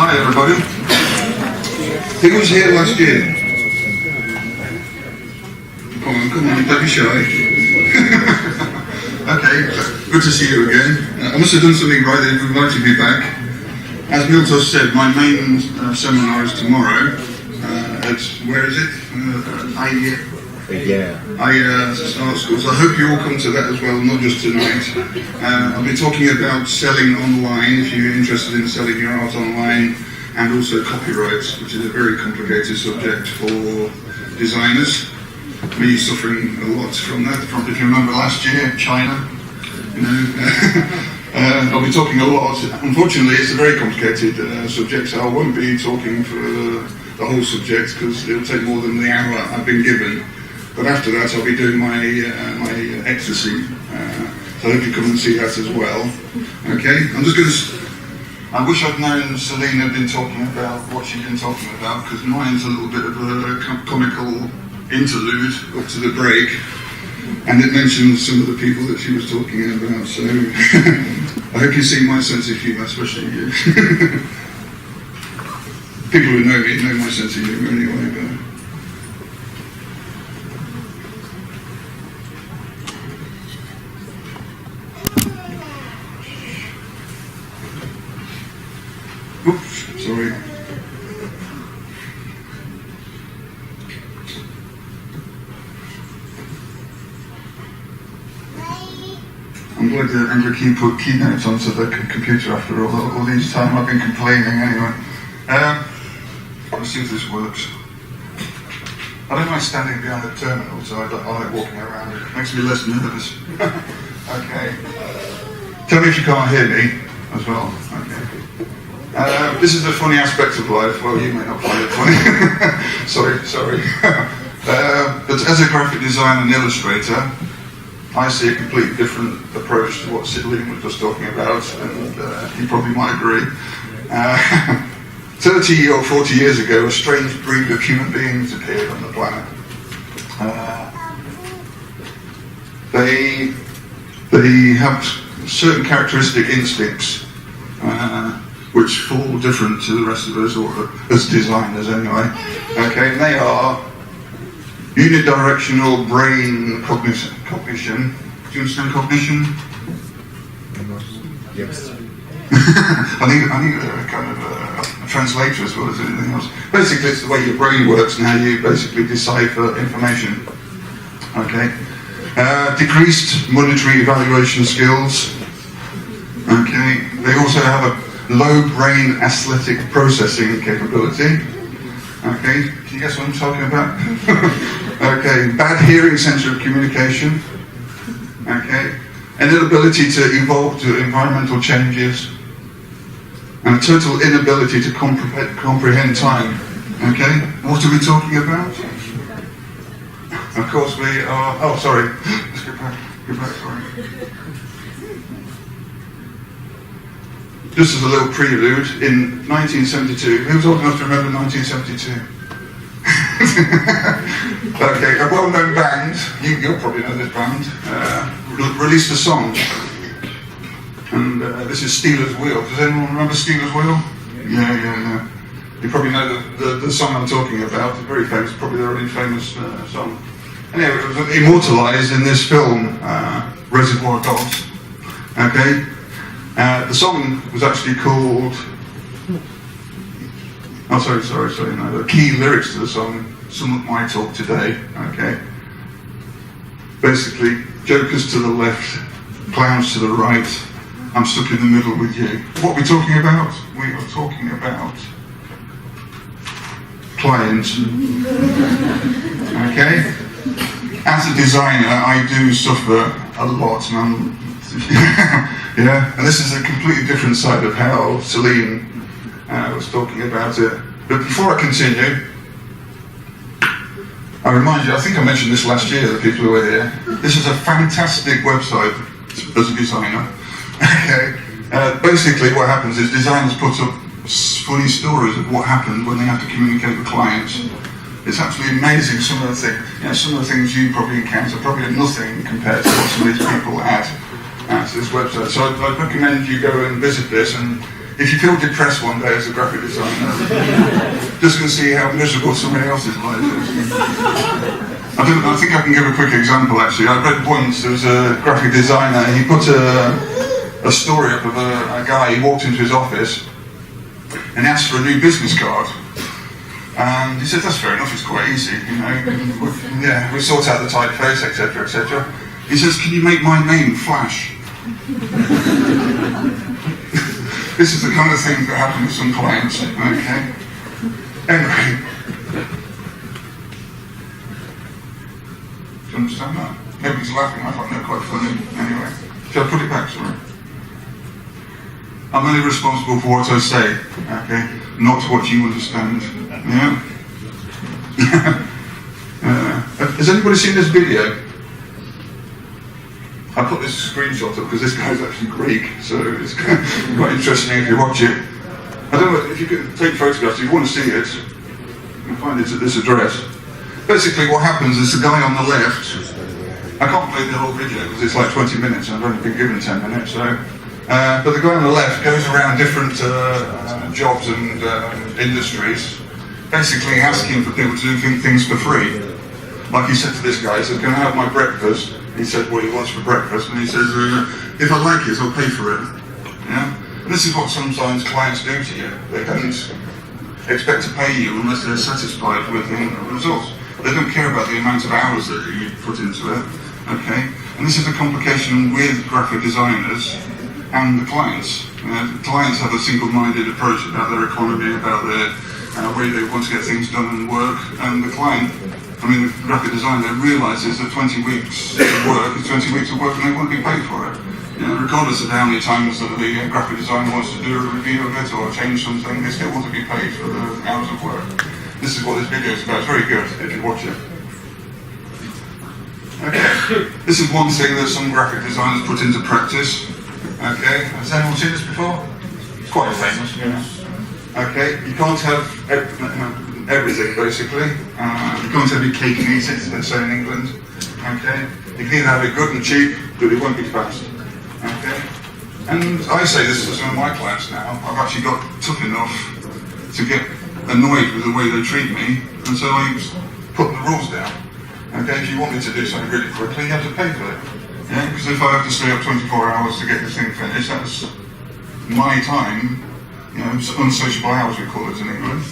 Hi everybody. Who was here last year? Come on, don't be shy. Okay, good to see you again. I must have done something right, they've invited me back. As Miltos said, my main seminar is tomorrow. Where is it? Start School. So I hope you all come to that as well, not just tonight. I'll be talking about selling online, if you're interested in selling your art online, and also copyright, which is a very complicated subject for designers. Me suffering a lot from that. If you remember last year, China, you know. I'll be talking a lot. Unfortunately, it's a very complicated subject, so I won't be talking for the whole subject because it'll take more than the hour I've been given. But after that, I'll be doing my ecstasy. So I hope you come and see that as well. Okay, I'm just going to. I wish I'd known Selena had been talking about what she'd been talking about, because mine's a little bit of a comical interlude up to the break, and it mentions some of the people that she was talking about. So I hope you see my sense of humour, especially you. People who know me know my sense of humour anyway. But oops, sorry. I'm glad that Andrew Key put keynotes onto the computer after all these time. I've been complaining anyway. Let's see if this works. I don't mind standing behind the terminal, so I like walking around. It makes me less nervous. Okay. Tell me if you can't hear me as well. Okay. This is the funny aspect of life. Well, you may not find it funny. sorry. But as a graphic designer and illustrator, I see a completely different approach to what Sidley was just talking about, and you probably might agree. 30 or 40 years ago, a strange breed of human beings appeared on the planet. They have certain characteristic instincts which fall different to the rest of us, or as designers anyway. Okay, and they are unidirectional brain cognition. Do you understand cognition? Yes. I need a kind of a translator as well as anything else. Basically, it's the way your brain works and how you basically decipher information. Okay. Decreased monetary evaluation skills. Okay. They also have a low brain athletic processing capability. Okay. Can you guess what I'm talking about? Okay. Bad hearing sensor of communication. Okay. An inability to evolve to environmental changes. And a total inability to comprehend time. Okay, what are we talking about? Of course we are. Oh, sorry. Let's go back. Sorry. Just as a little prelude, in 1972, who's old enough to remember 1972? Okay, a well-known band. You'll probably know this band. Released a song. And this is Stealers Wheel. Does anyone remember Stealers Wheel? Yeah. You probably know the song I'm talking about. It's very famous, probably their only famous song. Anyway, it was immortalised in this film, Reservoir Dogs. Okay? The song was actually called... Oh, sorry, no. The key lyrics to the song, Some of My Talk Today. Okay? Basically, jokers to the left, clowns to the right, I'm stuck in the middle with you. What are we talking about? We are talking about clients. Okay? As a designer, I do suffer a lot, and yeah, and this is a completely different side of how Celine was talking about it. But before I continue, I remind you, I think I mentioned this last year, the people who were here. This is a fantastic website as a designer. Okay. Basically what happens is designers put up funny stories of what happened when they have to communicate with clients. It's absolutely amazing some of the things you probably encounter probably are nothing compared to what some of these people add to this website. So I'd recommend you go and visit this and if you feel depressed one day as a graphic designer, just going to see how miserable somebody else's life is. I think I can give a quick example actually. I read once, there was a graphic designer, he put a story up of a guy, he walked into his office and asked for a new business card. And he said, that's fair enough, it's quite easy, you know, yeah, we sort out the typeface, etc., etc. He says, can you make my name flash? This is the kind of thing that happen with some clients, okay? Anyway. Do you understand that? Nobody's laughing, I find that quite funny. Anyway, shall I put it back, sorry? I'm only responsible for what I say, okay? Not what you understand, yeah? Has anybody seen this video? I put this screenshot up because this guy's actually Greek, so it's quite interesting if you watch it. I don't know if you can take photographs, if you want to see it, you can find it at this address. Basically what happens is the guy on the left, I can't play the whole video because it's like 20 minutes and I've only been given 10 minutes, so. But the guy on the left goes around different jobs and industries, basically asking for people to do things for free. Like he said to this guy, he said, can I have my breakfast? He said what he wants for breakfast, and he says, if I like it, I'll pay for it. Yeah? And this is what sometimes clients do to you. They don't expect to pay you unless they're satisfied with the results. They don't care about the amount of hours that you put into it. Okay? And this is a complication with graphic designers and the clients. The clients have a single-minded approach about their economy, about their way they want to get things done and work, and the client, the graphic designer realises that 20 weeks of work is 20 weeks of work and they won't be paid for it. You know, regardless of how many times that the graphic designer wants to do a review of it or change something, they still want to be paid for the hours of work. This is what this video is about. It's very good if you watch it. Okay, this is one thing that some graphic designers put into practice. Okay, has anyone seen this before? It's quite famous, you know. Okay, you can't have everything basically. You can't have your cake and eat it, let's say in England. Okay, you can either have it good and cheap, but it won't be fast. Okay, and I say this to some of my clients now. I've actually got tough enough to get annoyed with the way they treat me, and so I put the rules down. Okay, if you want me to do something really quickly, you have to pay for it. Yeah, because if I have to stay up 24 hours to get this thing finished, that's my time. You know, unsociable hours we call it in England.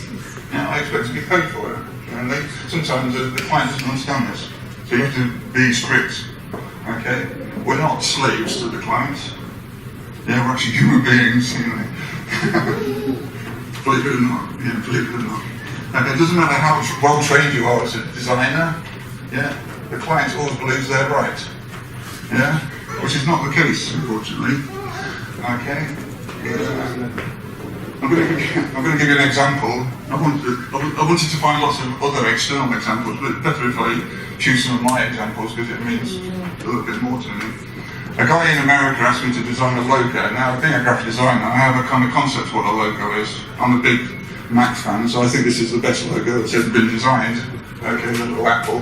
Yeah, I expect to be paid for it. And sometimes the client doesn't understand this. So you have to be strict. Okay? We're not slaves to the clients. Yeah, we're actually human beings, you know. Believe it or not. Yeah, believe it or not. Okay, it doesn't matter how well trained you are as a designer, yeah, the client always believes they're right. Yeah? Which is not the case, unfortunately. Okay? I'm going to give you an example. I wanted to find lots of other external examples, but it's better if I choose some of my examples because it means a little bit more to me. A guy in America asked me to design a logo. Now, being a graphic designer, I have a kind of concept of what a logo is. I'm a big Mac fan, so I think this is the best logo that's ever been designed. Okay, the little apple.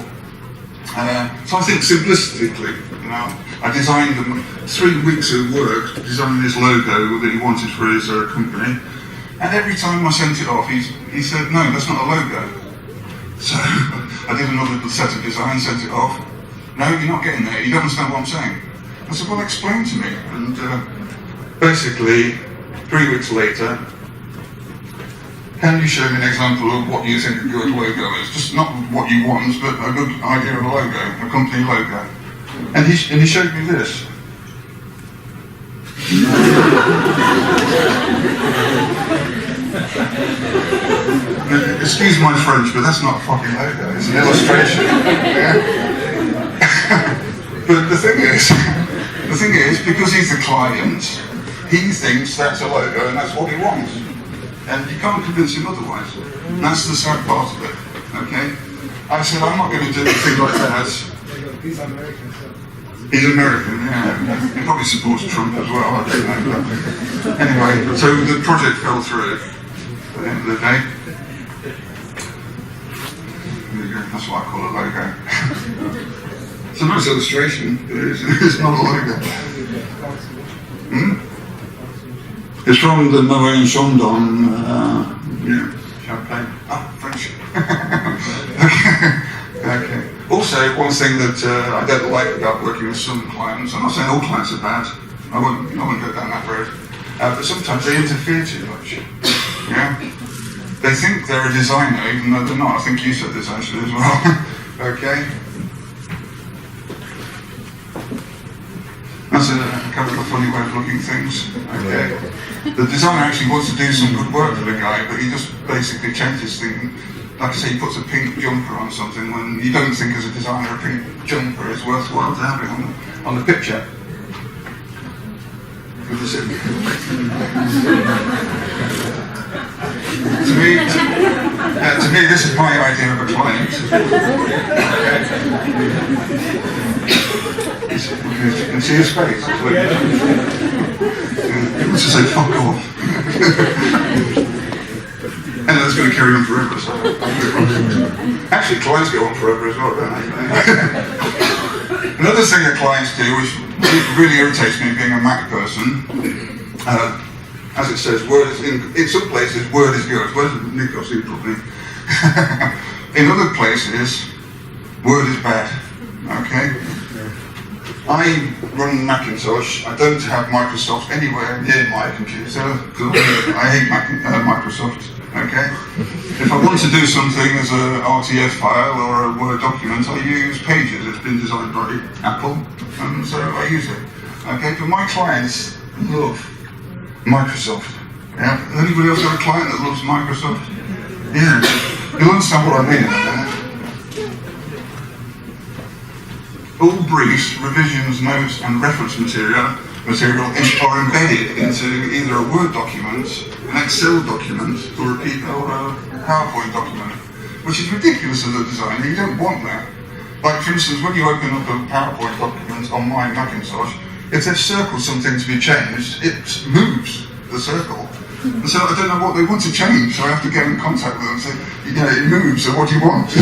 So I think simplistically, you know, I designed 3 weeks of work designing this logo that he wanted for his company. And every time I sent it off, he said, no, that's not a logo. So I did another set of designs, sent it off. No, you're not getting there. You don't understand what I'm saying. I said, well, explain to me. And basically, 3 weeks later, can you show me an example of what you think a good logo is? Just not what you want, but a good idea of a logo, a company logo. And he showed me this. Excuse my French, but that's not a fucking logo. It's an illustration. Yeah? But the thing is, because he's the client, he thinks that's a logo and that's what he wants. And you can't convince him otherwise. And that's the sad part of it. Okay? I said, I'm not going to do anything like that. He's American, so. He's American, yeah. He probably supports Trump as well, I don't know. But anyway, so the project fell through at the end of the day. There you go, that's what I call a logo. It's a nice illustration, but it's not a logo. It's from the Marin Chandon, Champagne. Ah, French. Okay. Also, one thing that I don't like about working with some clients, I'm not saying all clients are bad, I wouldn't go down that road, but sometimes they interfere too much. Yeah? They think they're a designer, even though they're not. I think you said this actually as well. Okay? That's a kind of a funny way of looking things. Okay? The designer actually wants to do some good work for the guy, but he just basically changes things. Like I say, he puts a pink jumper on something when you don't think as a designer a pink jumper is worthwhile to have it on the picture. To me, this is my idea of a client. You can see his face. He wants to say fuck off. And that's going to carry on forever. So. Actually, clients go on forever as well, don't they? Another thing that clients do, which really irritates me being a Mac person, as it says, word is in some places, word is good. Where's Nick? I'll see properly. In other places, word is bad. Okay? I run Macintosh. I don't have Microsoft anywhere near my computer. I hate Microsoft. Okay? If I want to do something as a RTF file or a Word document, I use Pages. It's been designed by Apple, and so I use it. Okay? But my clients love Microsoft. Yeah? Anybody else got a client that loves Microsoft? Yeah. You'll understand what I mean in a minute. All briefs, revisions, notes, and reference material are embedded into either a Word document, an Excel document, or a PowerPoint document, which is ridiculous as a designer. You don't want that. Like, for instance, when you open up a PowerPoint document on my Macintosh, if they've circled something to be changed, it moves the circle. And so I don't know what they want to change, so I have to get in contact with them and say, it moves, so what do you want?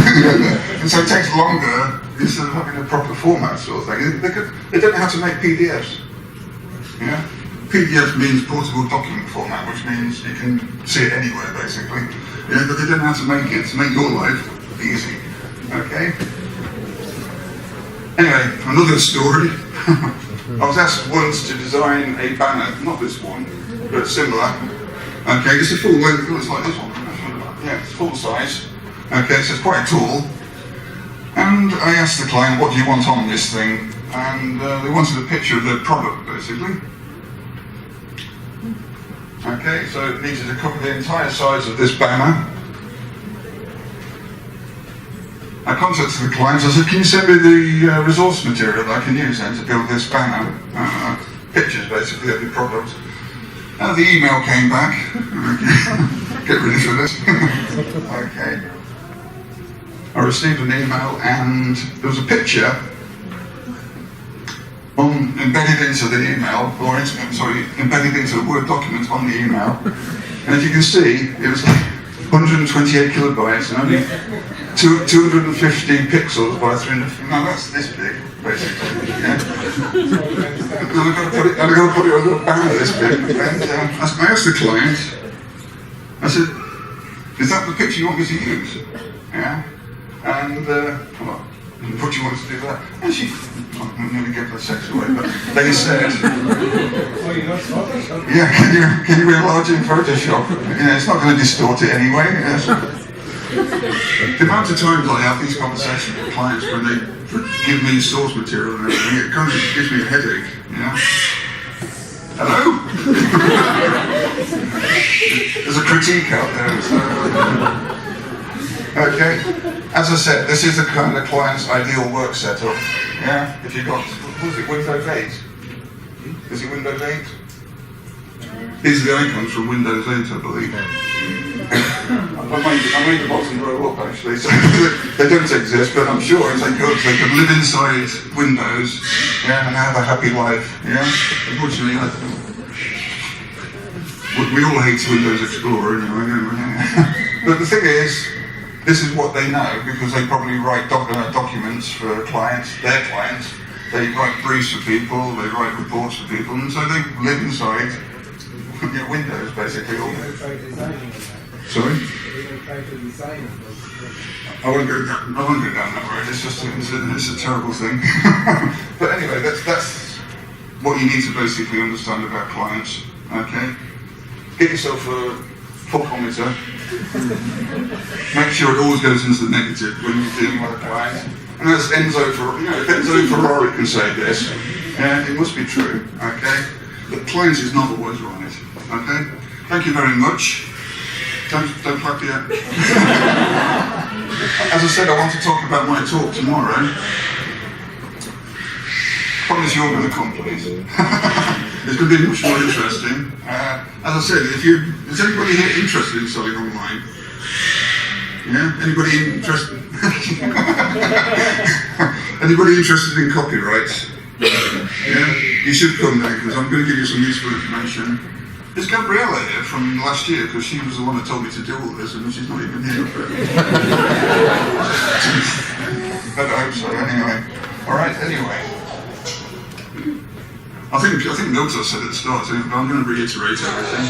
And so it takes longer instead of having a proper format sort of thing. They don't know how to make PDFs. Yeah? PDF means portable document format, which means you can see it anywhere basically. Yeah, but they don't know how to make it, to make your life easy. Okay? Anyway, another story. I was asked once to design a banner, not this one, but similar. Okay, it's a full length, it's like this one. Yeah, it's full size. Okay, so it's quite tall. And I asked the client, what do you want on this thing? And they wanted a picture of their product, basically. Okay, so it needed to cover the entire size of this banner. I contacted the client, I said, can you send me the resource material that I can use then to build this banner? Pictures, basically, of your product. And the email came back. Okay. Get ready for this. Okay. I received an email and there was a picture embedded into the email, embedded into a Word document on the email. And as you can see, it was like 128 kilobytes and only 250 pixels by 300. Now that's this big, basically. Yeah. And I've got to put it on a banner this big. And I asked the client, I said, is that the picture you want me to use? Yeah. And what do you want to do that? And she, I'm going to give her sex away, but they said, yeah, can you enlarge in Photoshop? It's not going to distort it anyway. Yes. The amount of times I have these conversations with clients when they give me source material and everything, it kind of gives me a headache, you know? Hello? There's a critique out there. So. Okay, as I said, this is the kind of client's ideal work setup. Yeah, if you've got, what is it, Windows 8? Is it Windows 8? These are the icons from Windows 8, I believe. I made the bottom row up actually, so they don't exist, but I'm sure if they could live inside Windows, yeah, and have a happy life, yeah. Unfortunately, we all hate Windows Explorer anyway, don't we? But the thing is, this is what they know because they probably write documents for clients, their clients. They write briefs for people, they write reports for people, and so they live inside Yeah, Windows basically. We're going to try designing it. Sorry? We're going to try to design it. I won't go down that road. It's just it's a terrible thing. But anyway, that's what you need to basically understand about clients. Okay, get yourself a photometer. Make sure it always goes into the negative when you're dealing with a client. And as Enzo Ferrari can say this, it must be true. Okay, but clients is not always right. Okay, thank you very much. Don't clap yet. As I said, I want to talk about my talk tomorrow. Promise you're going to come, please. It's going to be much more interesting. As I said, is anybody here interested in selling online? Yeah? Anybody interested? Anybody interested in copyrights? Yeah? You should come then, because I'm going to give you some useful information. Is Gabriella here from last year? Because she was the one that told me to do all this, and she's not even here. I don't hope so, anyway. Alright, anyway. I think Milton said at the start, but I'm going to reiterate everything.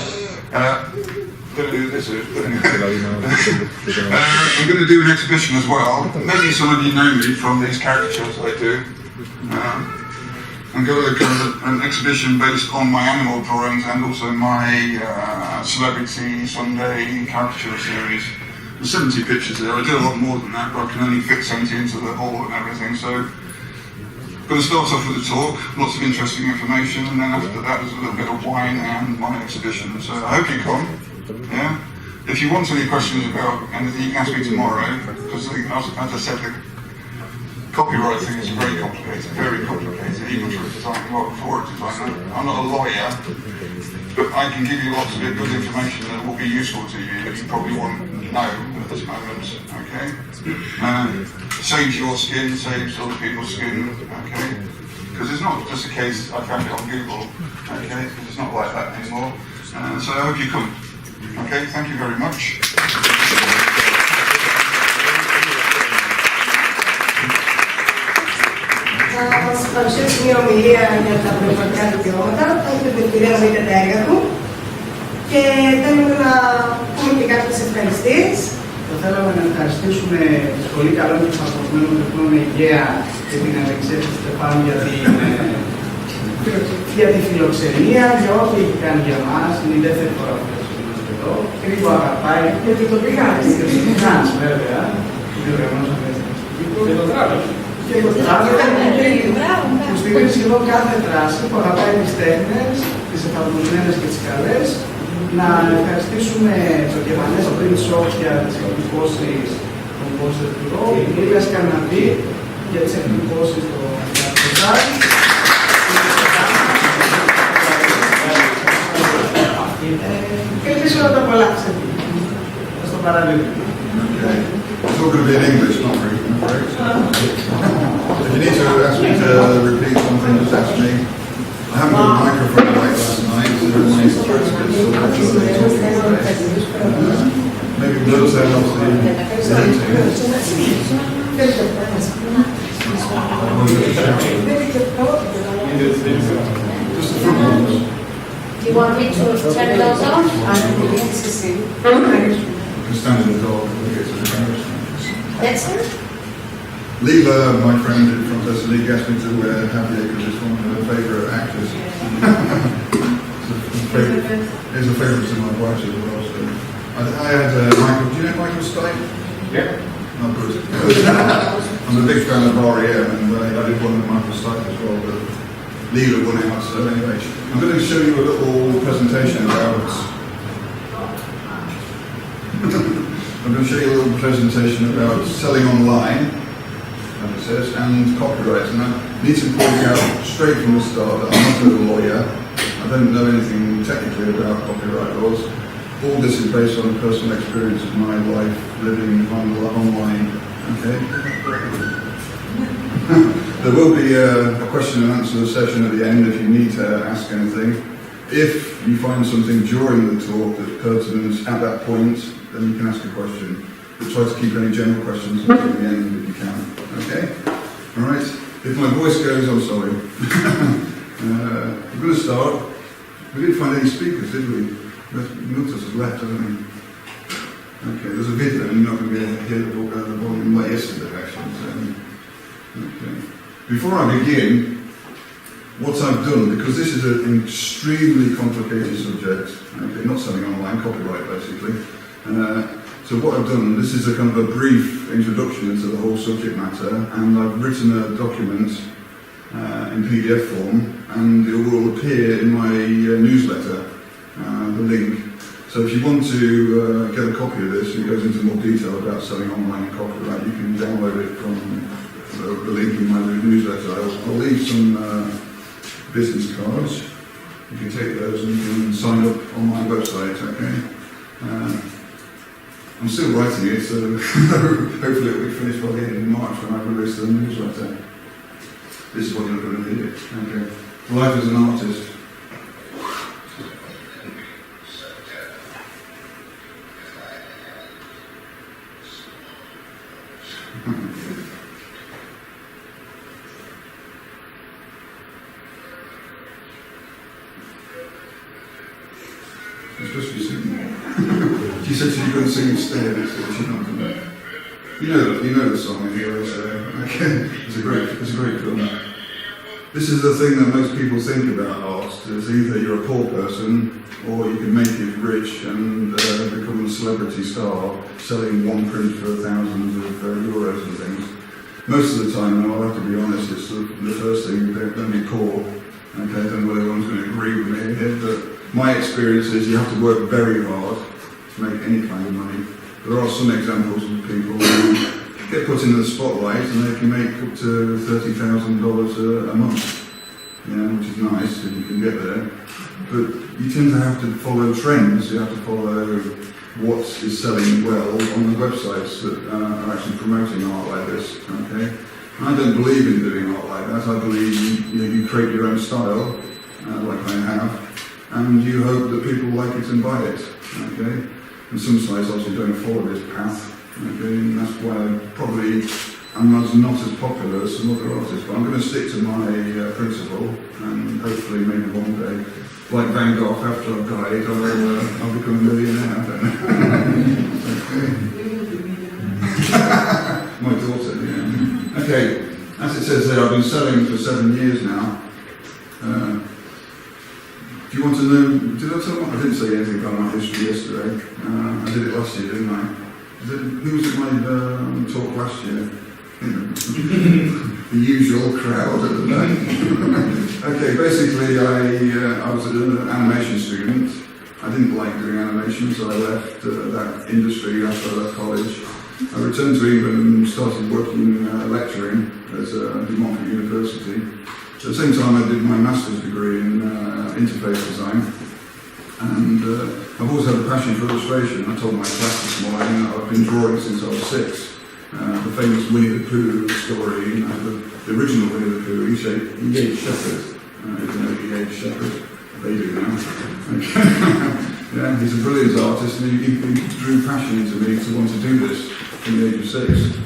Going to do this, but anyway. I'm going to do an exhibition as well. Maybe some of you know me from these caricatures I do. I'm going to do an exhibition based on my animal drawings and also my Celebrity Sunday caricature series. There's 70 pictures there. I do a lot more than that, but I can only fit 70 into the hall and everything. So I'm going to start off with a talk, lots of interesting information, and then after that there's a little bit of wine and my exhibition. So I hope you come. Yeah. If you want any questions about anything, you can ask me tomorrow, because as I said, the copyright thing is very complicated, even for a designer, well, for a designer. I'm not a lawyer, but I can give you lots of good information that will be useful to you that you probably won't know at this moment, okay? Saves your skin, saves other people's skin, okay? Because it's not just a case I found it on Google, okay? Because it's not like that anymore. So I hope you come. Okay, thank you very much. Θα σας παρουσιάσω μια ομιλία για τα πνευματικά δικαιώματα. Θα έχετε την ευκαιρία να δείτε τα έργα του. Και θέλουμε να πούμε και κάποιες ευχαριστίες. Θα θέλαμε να ευχαριστήσουμε τους πολύ καλών και πασχολημένων τεχνών υγεία και την Αλεξέτη Στεφάνου για τη φιλοξενία, για ό,τι έχει κάνει για μας. Είναι η δεύτερη φορά που είμαστε εδώ. Και λίγο αγαπάει. Γιατί το πήγατε. Και το πήγατε, βέβαια. Είναι οργανώσαμε στην Κύπρου. Και το Τράπεζα. Και το Τράπεζα που στηρίζει σχεδόν κάθε δράση που αγαπάει τις τέχνες, τις εφαρμοσμένες και τις καλές. Να ευχαριστήσουμε το Γερμανές Print Shop για τις εκδηλώσεις των Πώληση του Ρόλου, την Ήλια Σκαναβή για τις εκδηλώσεις των Τράπεζας. Και ελπίζω να τα απολαύσετε. Θα στο παραλύσω. It's all going to be in English, not Greek, I'm afraid. If you need to ask me to repeat something, just ask me. I haven't got a microphone like last night, so there's any stress bits of what you're talking about. Maybe we'll say off the just the front ones. Do you want me to turn those off? You can stand in the door and get to the cameras. That's it? Leela, my friend from Thessaloniki, asked me to have it because it's one of her favourite actors. It's a favourite of my wife's as well. So I had Michael. Do you know Michael Stipe? Yeah. Oh, good. I'm a big fan of R.E.M. and I did one with Michael Stipe as well. But Leela won out. So anyway, I'm going to show you a little presentation about. I'm going to show you a little presentation about selling online, as it says, and copyright. And I need to point out straight from the start that I'm not a lawyer. I don't know anything technically about copyright laws. All this is based on a personal experience of my life living online. Okay. There will be a question and answer session at the end if you need to ask anything. If you find something during the talk that's pertinent at that point, then you can ask a question. But try to keep any general questions until the end if you can. Okay? Alright? If my voice goes, I'm sorry. I'm going to start. We didn't find any speakers, did we? Milton has left, hasn't he? Okay, there's a video, and you're not going to be able to hear the volume like yesterday, actually. So, okay. Before I begin, what I've done, because this is an extremely complicated subject, okay, not selling online, copyright basically. So what I've done, this is a kind of a brief introduction into the whole subject matter, and I've written a document in PDF form, and it will appear in my newsletter, the link. So if you want to get a copy of this, it goes into more detail about selling online and copyright, you can download it from the link in my newsletter. I'll leave some business cards. You can take those and you can sign up on my website, okay? I'm still writing it, so hopefully it will be finished by the end of March when I release the newsletter. This is what you're going to hear, okay? Life as an artist. You're supposed to be singing. She said she's going to sing instead, so she's not going to. You know the song anyway, so okay. It's a great film. This is the thing that most people think about art. Is either you're a poor person, or you can make it rich and become a celebrity star, selling one print for thousands of euros and things. Most of the time, though, I'll have to be honest, it's the first thing. Don't be poor. Okay, I don't know whether everyone's going to agree with me here, but my experience is you have to work very hard to make any kind of money. There are some examples of people who get put in the spotlight and they can make up to $30,000 a month, which is nice if you can get there. But you tend to have to follow trends. You have to follow what is selling well on the websites that are actually promoting art like this. Okay, I don't believe in doing art like that. I believe you create your own style, like I have, and you hope that people like it and buy it. Okay. And some sites obviously don't follow this path, okay, and that's why probably I'm not as popular as some other artists, but I'm going to stick to my principle, and hopefully maybe one day, like Van Gogh, after I've died, I'll become a millionaire, I don't know. My daughter, yeah. Okay, as it says there, I've been selling for 7 years now. Do you want to know, did I tell you? I didn't say anything about my history yesterday. I did it last year, didn't I? Who was at my talk last year? The usual crowd at the back. Okay, basically I was an animation student. I didn't like doing animation, so I left that industry after I left college. I returned to England and started working lecturing at Democratic University. At the same time I did my master's degree in interface design, and I've always had a passion for illustration. I told my class this morning that I've been drawing since I was 6. The famous Winnie the Pooh story, the original Winnie the Pooh, he ate shepherd. If you know he ate shepherd, they do now. Yeah, he's a brilliant artist, and he drew passion into me to want to do this from the age of 6.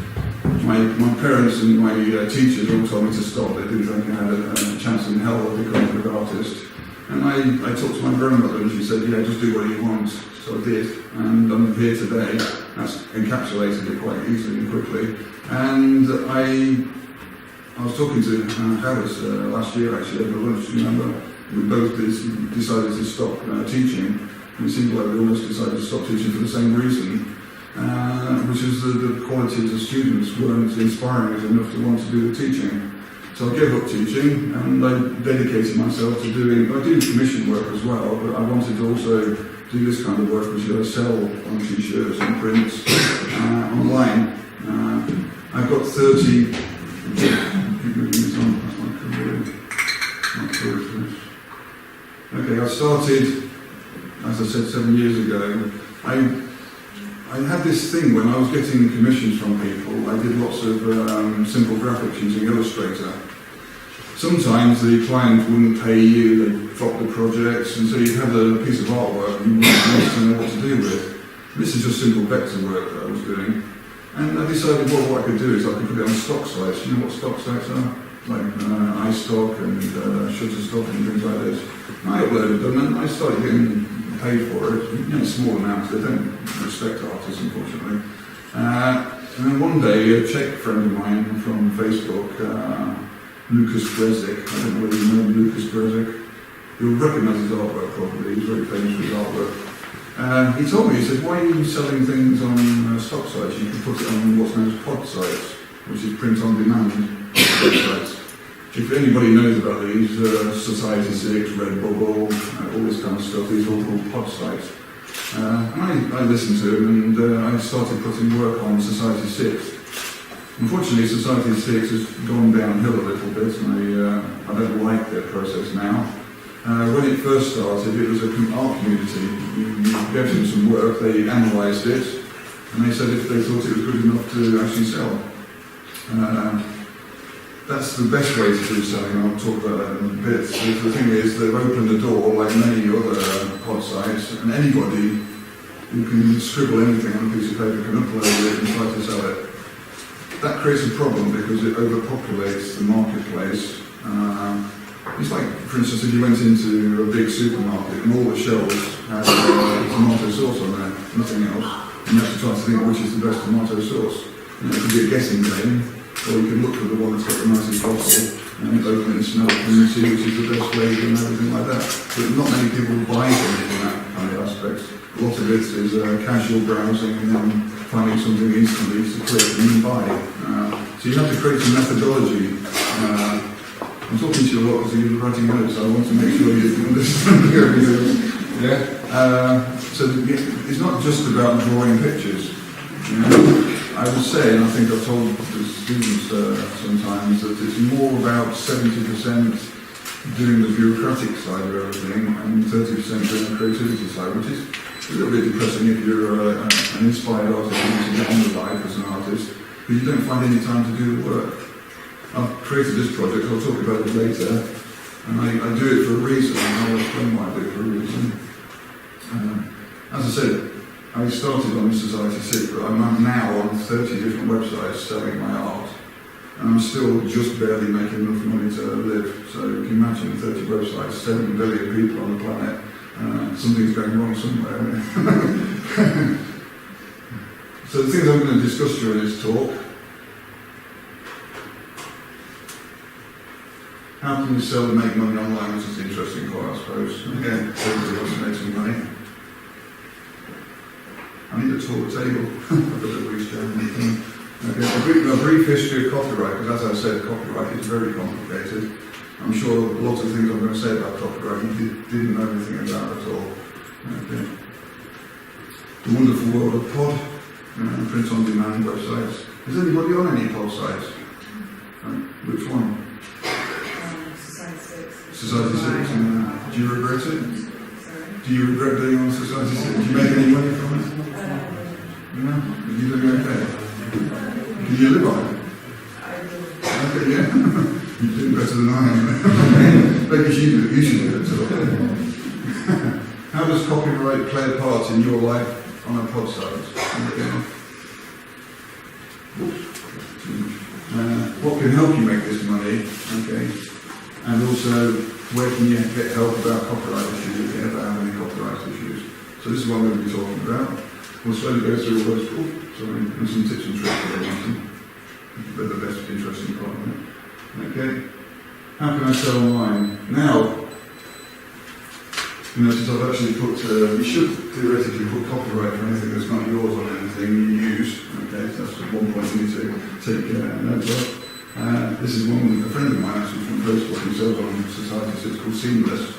My parents and my teachers all told me to stop. They didn't think I had a chance in hell of becoming a good artist. And I talked to my grandmother and she said, yeah, just do what you want. So I did, and I'm here today. That's encapsulated it quite easily and quickly. And I was talking to Harris last year actually over lunch, remember? We both decided to stop teaching. And it seemed like we almost decided to stop teaching for the same reason. Which is the quality of the students weren't inspiring us enough to want to do the teaching. So I gave up teaching and I dedicated myself to I do commission work as well, but I wanted to also do this kind of work, which I sell on t-shirts and prints online. I've got 30. Okay, I started, as I said, 7 years ago. I had this thing when I was getting commissions from people. I did lots of simple graphics using Illustrator. Sometimes the client wouldn't pay you, they'd drop the projects, and so you had a piece of artwork and you wouldn't know what to do with. This is just simple vector work that I was doing. And I decided, well, what I could do is I could put it on stock sites. You know what stock sites are? like iStock and Shutterstock and things like this. And I uploaded them and I started getting paid for it, small amounts. They don't respect artists, unfortunately. And then one day, a Czech friend of mine from Facebook, Lucas Brezik, I don't know whether you know Lucas Brezik, you'll recognise his artwork probably, he's very famous for his artwork. He told me, he said, why are you selling things on stock sites? You can put it on what's known as pod sites, which is print on demand websites. If anybody knows about these, Society 6, Redbubble, all this kind of stuff, these are all called pod sites. And I listened to him and I started putting work on Society 6. Unfortunately, Society 6 has gone downhill a little bit and I don't like their process now. When it first started, it was an art community. You gave them some work, they analysed it, and they said if they thought it was good enough to actually sell. That's the best way to do selling, and I'll talk about that in a bit. So the thing is, they've opened the door, like many other pod sites, and anybody who can scribble anything on a piece of paper can upload it and try to sell it. That creates a problem because it overpopulates the marketplace. It's like, for instance, if you went into a big supermarket and all the shelves had tomato sauce on there, nothing else, and you have to try to think which is the best tomato sauce. And it could be a guessing game, or you can look for the one that's got the nicest bottle and open it and smell it and see which is the best flavour and everything like that. But not many people buy from it in that kind of aspect. A lot of it is casual browsing and then finding something instantly to click and then buy. So you have to create a methodology. I'm talking to you a lot because you're writing notes, so I want to make sure you understand. So it's not just about drawing pictures. I would say, and I think I've told the students sometimes, that it's more about 70% doing the bureaucratic side of everything and 30% doing the creativity side, which is a little bit depressing if you're an inspired artist and you get on with life as an artist, but you don't find any time to do the work. I've created this project, I'll talk about it later, and I do it for a reason, and I'll explain why I do it for a reason. As I said, I started on Society 6, but I'm now on 30 different websites selling my art, and I'm still just barely making enough money to live. So you can imagine 30 websites, 7 billion people on the planet, something's going wrong somewhere. So the things I'm going to discuss during this talk: how can you sell and make money online, which is the interesting part, I suppose. Again, everybody wants to make some money. I need a taller table. I've got to reach down. Okay. A brief history of copyright, because as I said, copyright is very complicated. I'm sure a lot of things I'm going to say about copyright you didn't know anything about at all. Okay. The wonderful world of pod, print-on-demand websites. Is anybody on any pod sites? Which one? Society 6. Do you regret it? Do you regret being on Society 6? Do you make any money from it? No? Are you doing okay? Can you live on it? Okay, yeah. You're doing better than I am. Maybe you should do it too. How does copyright play a part in your life on a pod site? Okay. What can help you make this money? Okay. And also, where can you get help about copyright issues if you ever have any copyright issues? So this is what I'm going to be talking about. We'll slowly go through all those, and some tips and tricks for everyone. They're the best interesting part of it. Okay. How can I sell online? Now, you notice I've actually put, you should theoretically put copyright for anything that's not yours on anything you use. Okay, so that's one point you need to take note of. This is one a friend of mine actually from Facebook who sells on Society 6 called Seamless.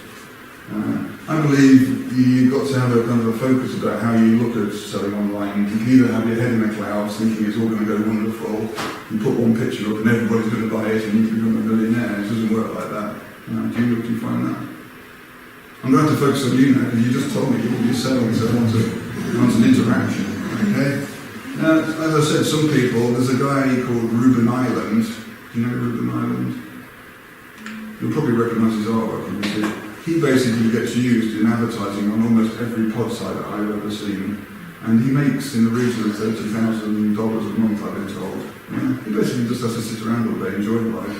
I believe you've got to have a kind of a focus about how you look at selling online. You can either have your head in the clouds thinking it's all going to go wonderful, you put one picture up and everybody's going to buy it and you become a millionaire. It doesn't work like that. Do you find that? I'm going to have to focus on you now because you just told me you're selling, so I want an interaction. Okay? As I said, some people, there's a guy called Ruben Island. Do you know Ruben Island? You'll probably recognise his artwork when you see it. He basically gets used in advertising on almost every pod site that I've ever seen. And he makes in the region of $30,000 a month, I've been told. Yeah? He basically just has to sit around all day, enjoy life.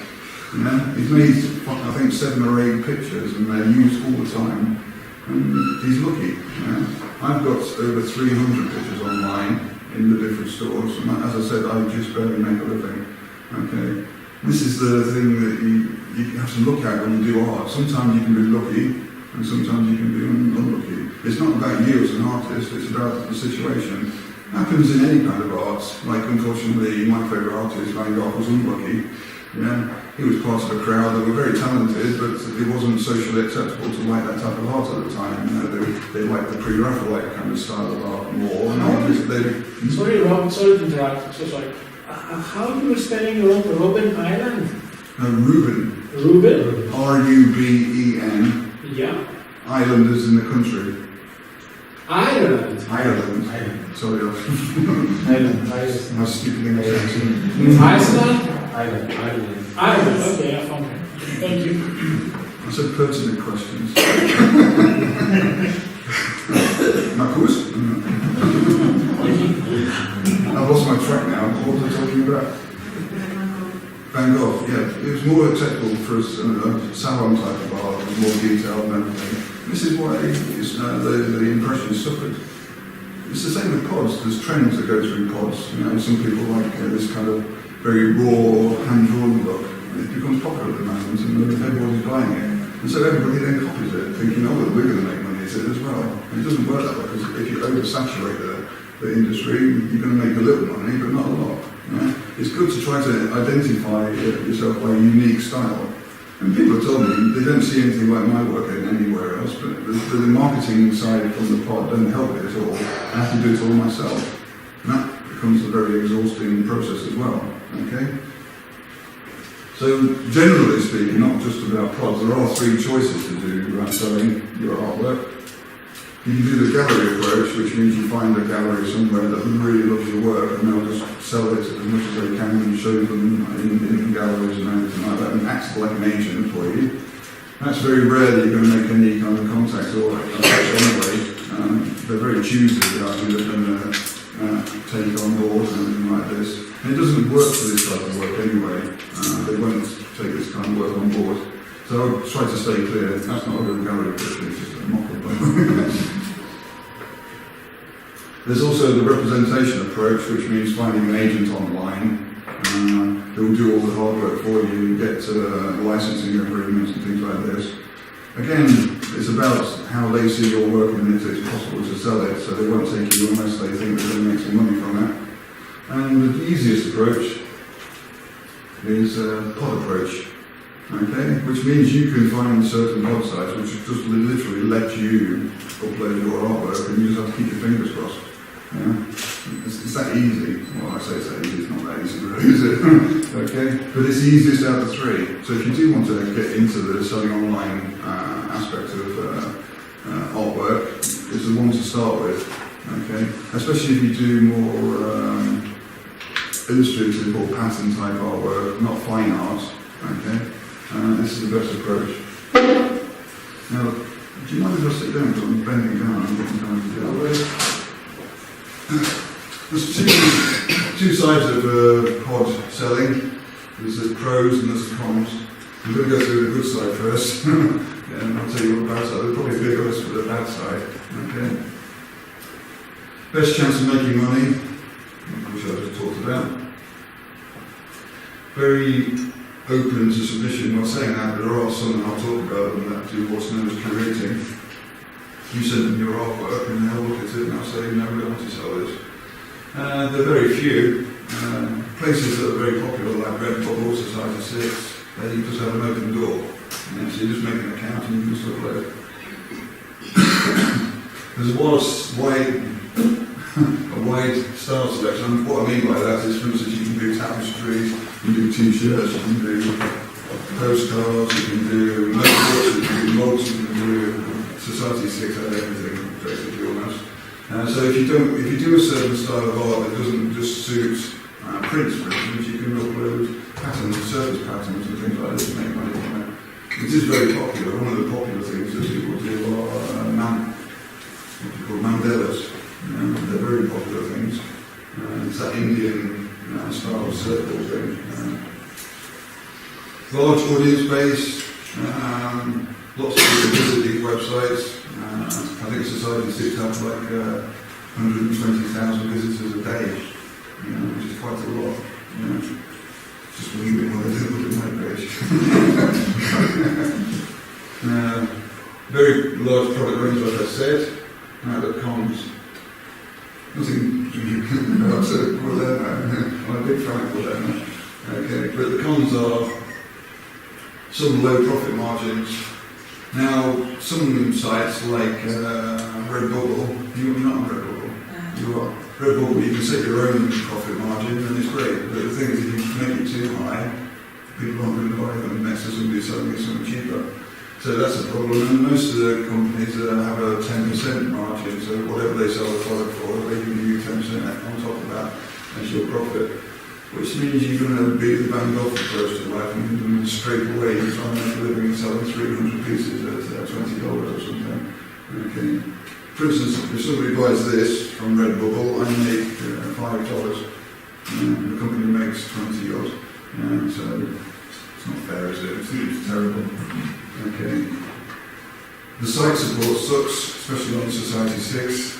Yeah? He's made, I think, 7 or 8 pictures, and they're used all the time. And he's lucky. Yeah? I've got over 300 pictures online in the different stores, and as I said, I just barely make a living. Okay? This is the thing that you have to look at when you do art. Sometimes you can be lucky, and sometimes you can be unlucky. It's not about you as an artist, it's about the situation. It happens in any kind of art. Like, unfortunately, my favourite artist, Van Gogh, was unlucky. Yeah? He was part of a crowd that were very talented, but it wasn't socially acceptable to like that type of art at the time. You know, they liked the pre-Raphaelite kind of style of art more. And Sorry, Rob, sorry to interrupt. So sorry. How do you spelling Robben Island? Reuben. Reuben? R-U-B-E-N. Yeah. Island is in the country. Ireland. Ireland. Sorry, Island. my stupid English accent. Iceland? Island. Ireland. Okay, I found it. Thank you. I said pertinent questions. Marcus? I've lost my track now. What was I talking about? Van Gogh, yeah. It was more acceptable for a salon type of art, with more detailed and everything. This is why the impressions suffered. It's the same with pods. There's trends that go through pods. You know, some people like this kind of very raw, hand-drawn look. It becomes popular at the moment, and everybody's buying it. And so everybody then copies it, thinking, oh, well, we're going to make money at it as well. And it doesn't work that way, because if you oversaturate the industry, you're going to make a little money, but not a lot. Yeah? It's good to try to identify yourself by a unique style. And people have told me they don't see anything like my work anywhere else, but the marketing side from the pod doesn't help it at all. I have to do it all myself. And that becomes a very exhausting process as well. Okay? So, generally speaking, not just about pods, there are 3 choices to do about selling your artwork. You can do the gallery approach, which means you find a gallery somewhere that really loves your work, and they'll just sell it as much as they can and show them in galleries and everything like that, and act like an agent for you. That's very rare that you're going to make any kind of contact or anyway. They're very choosy about who they're going to take on board and everything like this. And it doesn't work for this type of work anyway. They won't take this kind of work on board. So I'll try to stay clear. That's not a real gallery approach, it's just a mock-up. There's also the representation approach, which means finding an agent online who will do all the hard work for you, get licensing agreements and things like this. Again, it's about how they see your work and if it's possible to sell it, so they won't take you unless they think they're going to make some money from it. And the easiest approach is pod approach. Okay, which means you can find certain websites which just literally let you upload your artwork, and you just have to keep your fingers crossed. Yeah? It's that easy. Well, I say it's that easy, it's not that easy, really, is it? Okay, but it's the easiest out of the 3. So if you do want to get into the selling online aspect of artwork, it's the one to start with. Okay, especially if you do more illustrative or pattern type artwork, not fine art. Okay. This is the best approach. Now, do you mind if I sit down, because I'm bending down and I'm getting time to deal with. There's two sides of pod selling. There's the pros and there's the cons. I'm going to go through the good side first, and I'll tell you what the bad side. There'll probably be a bit of the bad side. Okay. Best chance of making money, which I just talked about. Very open to submission. I'm not saying that, but there are some, and I'll talk about them, that do what's known as curating. You send them your artwork and they'll look at it and they'll say, no, we don't want to sell this. There are very few. Places that are very popular, like Red Bubble, Society 6, you just have an open door. So you just make an account and you can just upload. There's a wide style selection. What I mean by that is, for instance, you can do tapestries, you can do t-shirts, you can do postcards, you can do notebooks, you can do mugs, you can do Society 6 out everything, basically almost. So if you do a certain style of art that doesn't just suit prints, for instance, you can upload patterns, surface patterns and things like this to make money from it. It is very popular. One of the popular things that people do are what you call mandalas. They're very popular things. It's that Indian style of circle thing. Large audience base, lots of people visit these websites. I think Society 6 has like 120,000 visitors a day, which is quite a lot. Just believing what I did with my page. Very large product range, like I said. Now the cons. Nothing I'm a big fan of Moderna. Okay, but the cons are some low profit margins. Now, some sites like Redbubble, you're not on Redbubble. You are. Redbubble, you can set your own profit margin and it's great. But the thing is, if you make it too high, people aren't going to buy them next to somebody selling it something cheaper. So that's a problem, and most of the companies have a 10% margin, so whatever they sell the product for, they give you 10% on top of that as your profit, which means you're going to be the Van Gogh approach to life, and straight away you're trying to make a living and selling 300 pieces at $20 or something. Okay. For instance, if somebody buys this from Redbubble, I make $5, the company makes 20 odd, so it's not fair, is it? It's terrible. Okay. The site support sucks, especially on Society 6.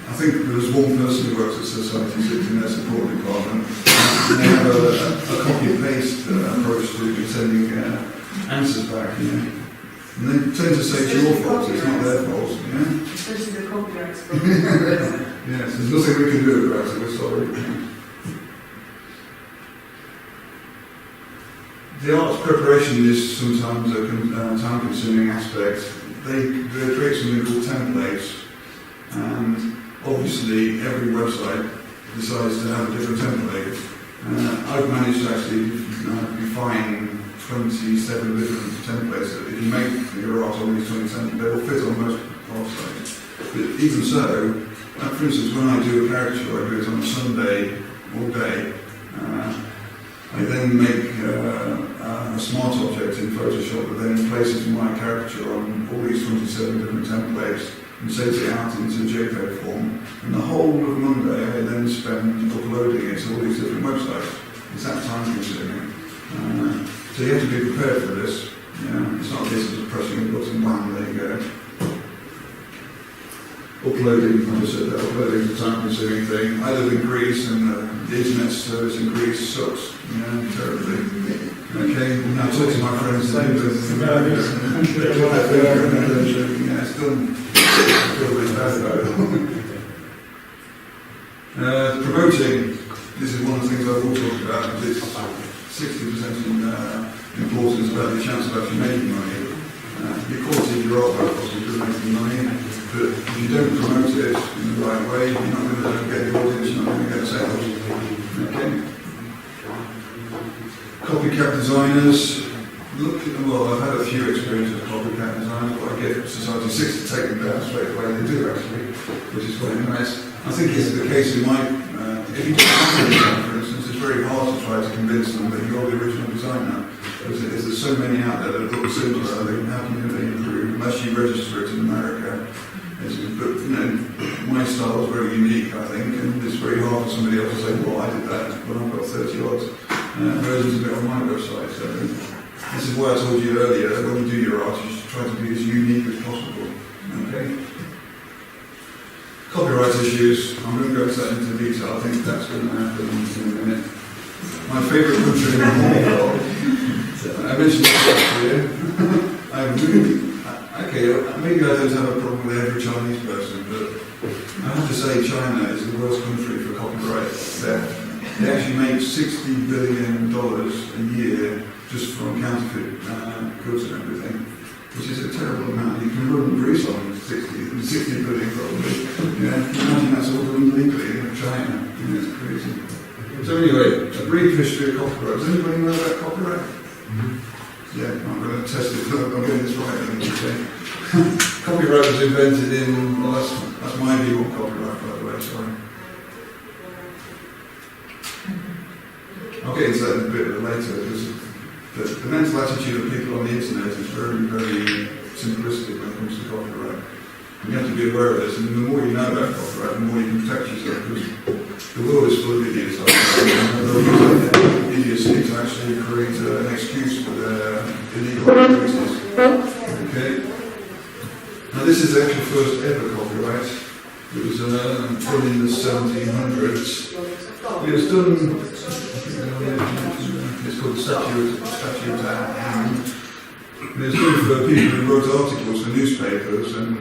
I think there was one person who works at Society 6 in their support department, and they have a copy-paste approach to sending answers back, And they tend to say it's your fault, it's not their fault, Especially the copyright. Yes, there's nothing we can do about it, we're sorry. The arts preparation is sometimes a time-consuming aspect. They create something called templates, and obviously every website decides to have a different template. I've managed to actually define 27 different templates that if you make your art on these 27, they will fit on most art sites. But even so, for instance, when I do a caricature, I do it on a Sunday all day. I then make a smart object in Photoshop that then places my caricature on all these 27 different templates and saves it out into JPEG form. And the whole of Monday I then spend uploading it to all these different websites. It's that time consuming. So you have to be prepared for this. It's not a case of just pressing a button, bam, there you go. Uploading, I just said that, uploading is a time-consuming thing. I live in Greece and the internet service in Greece sucks, terribly. Okay, now talk to my friends in England. It's done. I feel really bad about it. Promoting, this is one of the things I've all talked about, is 60% importance about the chance of actually making money. The quality of your artwork possibly does make you money, but if you don't promote it in the right way, you're not going to get the audience, you're not going to get sales. Okay? Copycat designers. Well, I've had a few experiences with copycat designers, but I get Society 6 to take them down straight away. They do actually, which is quite nice. I think it's the case in my, if you do design, for instance, it's very hard to try to convince them that you're the original designer. Because there's so many out there that look similar, how can you really improve unless you register it in America? But my style is very unique, I think, and it's very hard for somebody else to say, well, I did that, but I've got 30 odd versions of it on my website. So this is why I told you earlier that when you do your art, you should try to be as unique as possible. Okay? Copyright issues, I'm going to go into that into detail. I think that's going to happen in a minute. My favourite country in the whole world. I mentioned this last year. Okay, maybe I don't have a problem with every Chinese person, but I have to say China is the worst country for copyright theft. They actually make $60 billion a year just from counterfeit goods and everything, which is a terrible amount. You can run Greece on 60 billion probably. Imagine that's all done legally in China. It's crazy. So anyway, a brief history of copyright. Does anybody know about copyright? Yeah, I'm going to test it. I'm getting this right. Copyright was invented in, well, that's my view on copyright, by the way, sorry. I'll get into that a bit later, because the mental attitude of people on the internet is very, very simplistic when it comes to copyright. And you have to be aware of this, and the more you know about copyright, the more you can protect yourself, because the world is full of idiots like that. They'll use idiocy to actually create an excuse first ever copyright. It was done in the 1700s. It was done, it's called Statute Hand. It was done for people who wrote articles for newspapers and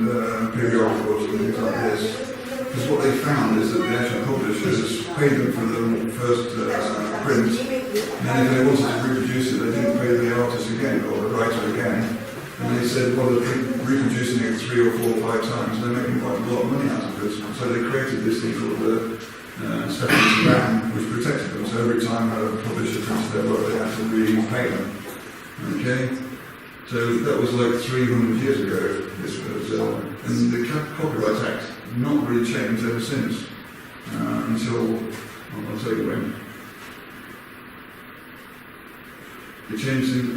periodicals and things like this. Because what they found is that the actual publishers paid them for the first print, and then if they wanted to reproduce it, they didn't pay the artist again, or the writer again. And they said, well, they're reproducing it 3 or 4 or 5 times, and they're making quite a lot of money out of it. So they created this thing called the statute ban, which protected them. So every time a publisher printed their work, they had to repay them. Okay? So that was like 300 years ago. This was, and the Copyright Act not really changed ever since, until, well, I'll tell you when. It changed in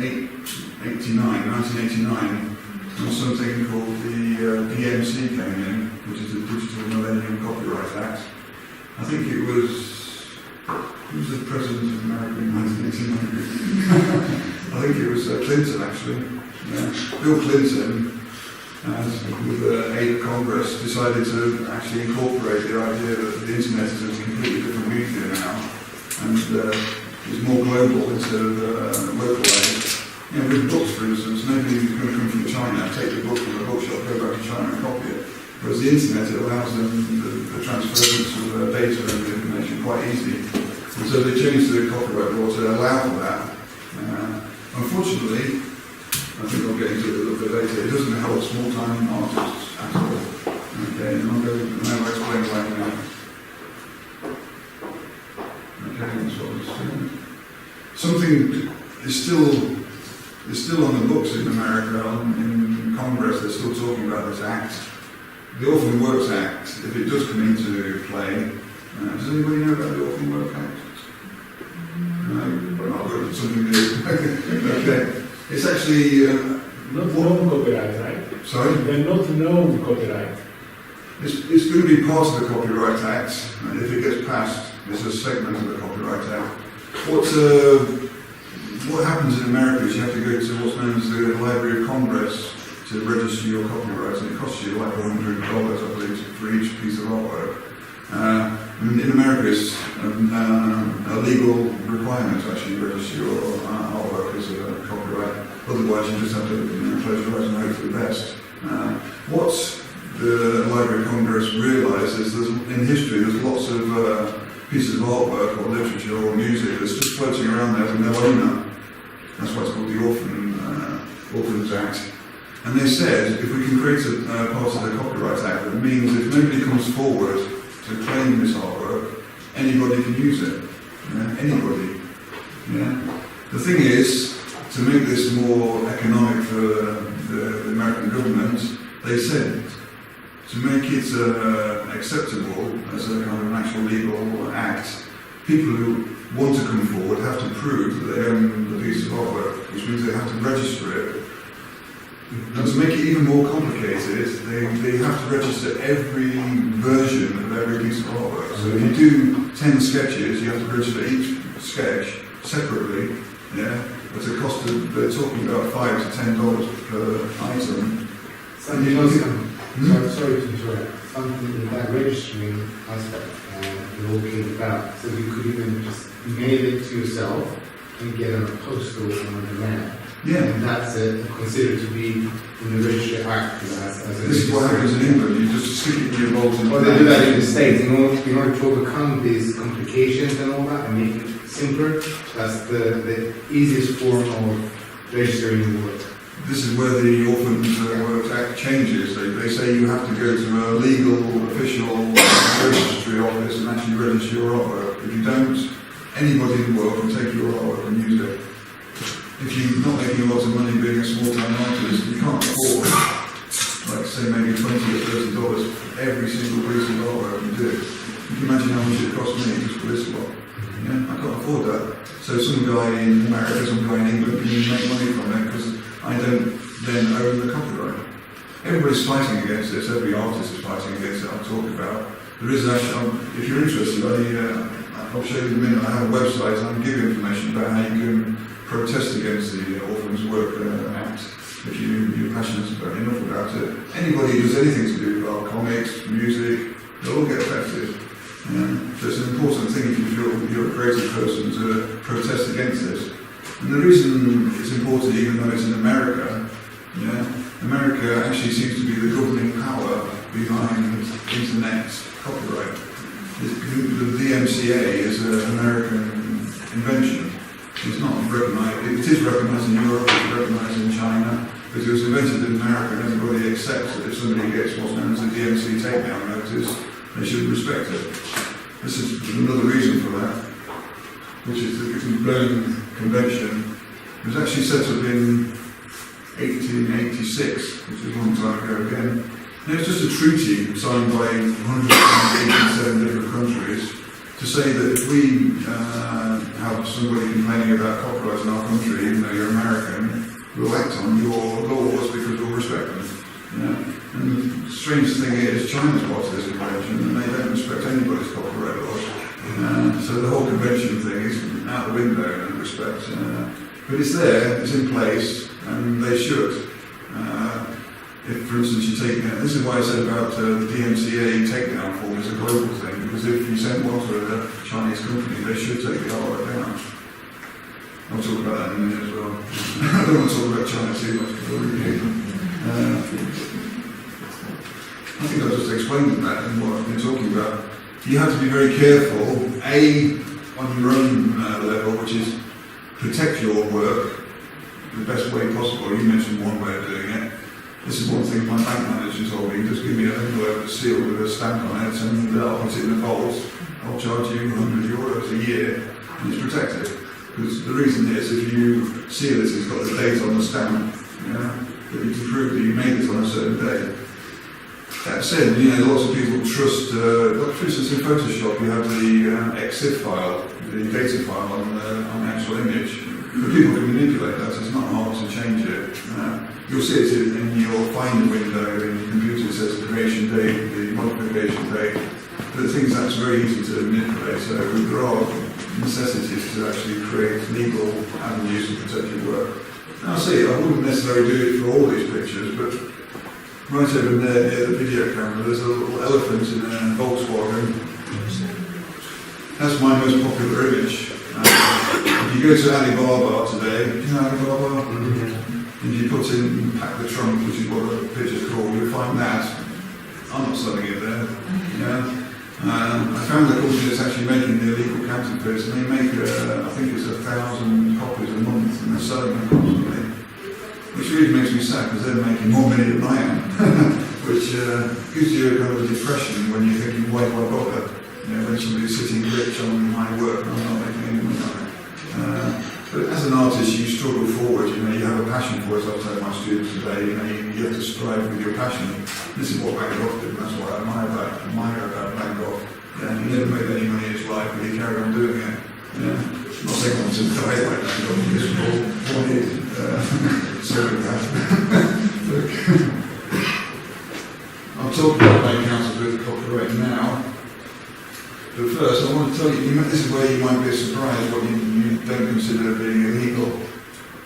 1989, when something called the DMC came in, which is the Digital Millennium Copyright Act. I think it was, who was the President of America in 1989? I think it was Clinton, actually. Yeah. Bill Clinton, with the aid of Congress, decided to actually incorporate the idea that the internet is a completely different media now, and is more global instead of localized. You know, with books, for instance, nobody's going to come from China, take the book from the bookshop, go back to China and copy it. Whereas the internet, it allows them the transference of data and information quite easily. And so they changed the copyright law to allow for that. Unfortunately, I think I'll get into it a little bit later, it doesn't help small-time artists at all. Okay, and I'll explain why now. Okay, that's what I was saying. Something is still on the books in America, in Congress, they're still talking about this act. The Orphan Works Act, if it does come into play, does anybody know about the Orphan Works Act? No, I'll go to something new. Okay. It's actually not known copyright, right? Sorry? They're not known copyright. It's going to be part of the Copyright Act, and if it gets passed, it's a segment of the Copyright Act. What happens in America is you have to go to what's known as the Library of Congress to register your copyright, and it costs you like $100, I believe, for each piece of artwork. In America, it's a legal requirement to actually register your artwork as a copyright. Otherwise, you just have to close your eyes and hope for the best. What the Library of Congress realised is that in history, there's lots of pieces of artwork or literature or music that's just floating around there with no owner. That's why it's called the Orphans Act. And they said, if we can create a part of the Copyright Act that means if nobody comes forward to claim this artwork, anybody can use it. Yeah? Anybody. Yeah? The thing is, to make this more economic for the American government, they said to make it acceptable as a kind of an actual legal act, people who want to come forward have to prove that they own the piece of artwork, which means they have to register it. And to make it even more complicated, they have to register every version of every piece of artwork. So if you do 10 sketches, you have to register each sketch separately, yeah? At a cost of, they're talking about $5 to $10 per item. Something else, sorry to interrupt, something in that registering aspect it all came about. So you could even just mail it to yourself and get on a postal on demand. Yeah. And that's considered to be in the Registry Act. This is what happens in England, you just stick it in your vault and... Well, they do that in the States. In order to overcome these complications and all that and make it simpler, that's the easiest form of registering the work. This is where the Orphans Works Act changes. They say you have to go to a legal, official registry office and actually register your artwork. If you don't, anybody in the world can take your artwork and use it. If you're not making a lot of money being a small-time artist, you can't afford, like say maybe $20 or $30 for every single piece of artwork you do. You can imagine how much it cost me just for this one. Yeah, I can't afford that. So some guy in America, some guy in England can make money from it because I don't then own the copyright. Everybody's fighting against this, every artist is fighting against it I'll talk about. There is actually, if you're interested, I'll show you in a minute, I have a website and I'll give you information about how you can protest against the Orphans Work Act. if you're passionate enough about it. Anybody who does anything to do with art, comics, music, they'll all get affected. So it's an important thing if you feel you're a creative person to protest against this. And the reason it's important, even though it's in America, America actually seems to be the governing power behind internet copyright. The DMCA is an American invention. It's not recognised. It is recognised in Europe. It's recognised in China. But it was invented in America, and everybody accepts that if somebody gets what's known as a DMC takedown notice, they should respect it. This is another reason for that, which is the Berne Convention. It was actually set up in 1886, which is a long time ago again. And it was just a treaty signed by 187 different countries to say that if we have somebody complaining about copyright in our country, even though you're American, we'll act on your laws because we'll respect them. And the strange thing is, China's part of this convention, and they don't respect anybody's copyright laws. So the whole convention thing is out the window in that respect. But it's there, it's in place, and they should. If, for instance, you take, this is why I said about the DMCA takedown form is a global thing, because if you send one to a Chinese company, they should take the artwork down. I'll talk about that in a minute as well. I don't want to talk about China too much, because I'll repeat them. I think I've just explained that and what I've been talking about. You have to be very careful, A, on your own level, which is protect your work the best way possible. You mentioned one way of doing it. This is one thing my bank manager told me, just give me an envelope sealed with a stamp on it and I'll put it in the vault. I'll charge you €100 a year and it's protected. Because the reason is if you seal it, it's got the date on the stamp, that you can prove that you made it on a certain day. That said, lots of people trust, like for instance in Photoshop you have the EXIF file, the data file on the actual image. But people can manipulate that, so it's not hard to change it. You'll see it in your Finder window in your computer, it says the creation date, the modification date. But the thing is that's very easy to manipulate, so there are necessities to actually create legal avenues to protect your work. Now see, I wouldn't necessarily do it for all these pictures, but right over there near the video camera, there's a little elephant in a Volkswagen. That's my most popular image. If you go to Alibaba today, do you know Alibaba? And you put in pack the trunk, which is what the picture's called, you'll find that. I'm not selling it there. I found a company that's actually making the illegal counterfeits, and they make, I think it's 1,000 copies a month, and they're selling them constantly. Which really makes me sad, because they're making more money than I am. Which gives you a kind of a depression when you're thinking, why do I bother? When somebody's sitting rich on my work and I'm not making any money on it. But as an artist, you struggle forward. You have a passion for it. I've told my students today. You have to strive with your passion. This is what Van Gogh did. That's what I admire about Van Gogh. He never made any money in his life, but he carried on doing it. I'm not saying I want to die like Van Gogh. This is all wanted. Sorry about that. I'll talk about paying councils with copyright now. But first, I want to tell you, this is where you might be surprised what you don't consider being illegal.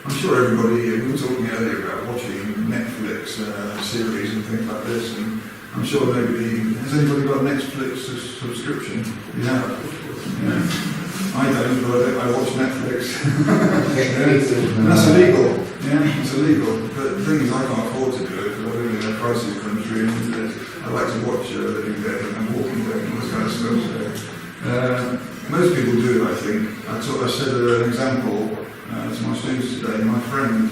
I'm sure everybody, we were talking earlier about watching Netflix series and things like this, and I'm sure nobody, has anybody got a Netflix subscription? Yeah. I don't, but I watch Netflix. And that's illegal. It's illegal. But the thing is, I can't afford to do it because I live in a crisis country and I like to watch Living Dead and Walking Dead and all this kind of stuff. So, most people do, I think. I said an example to my students today. My friend,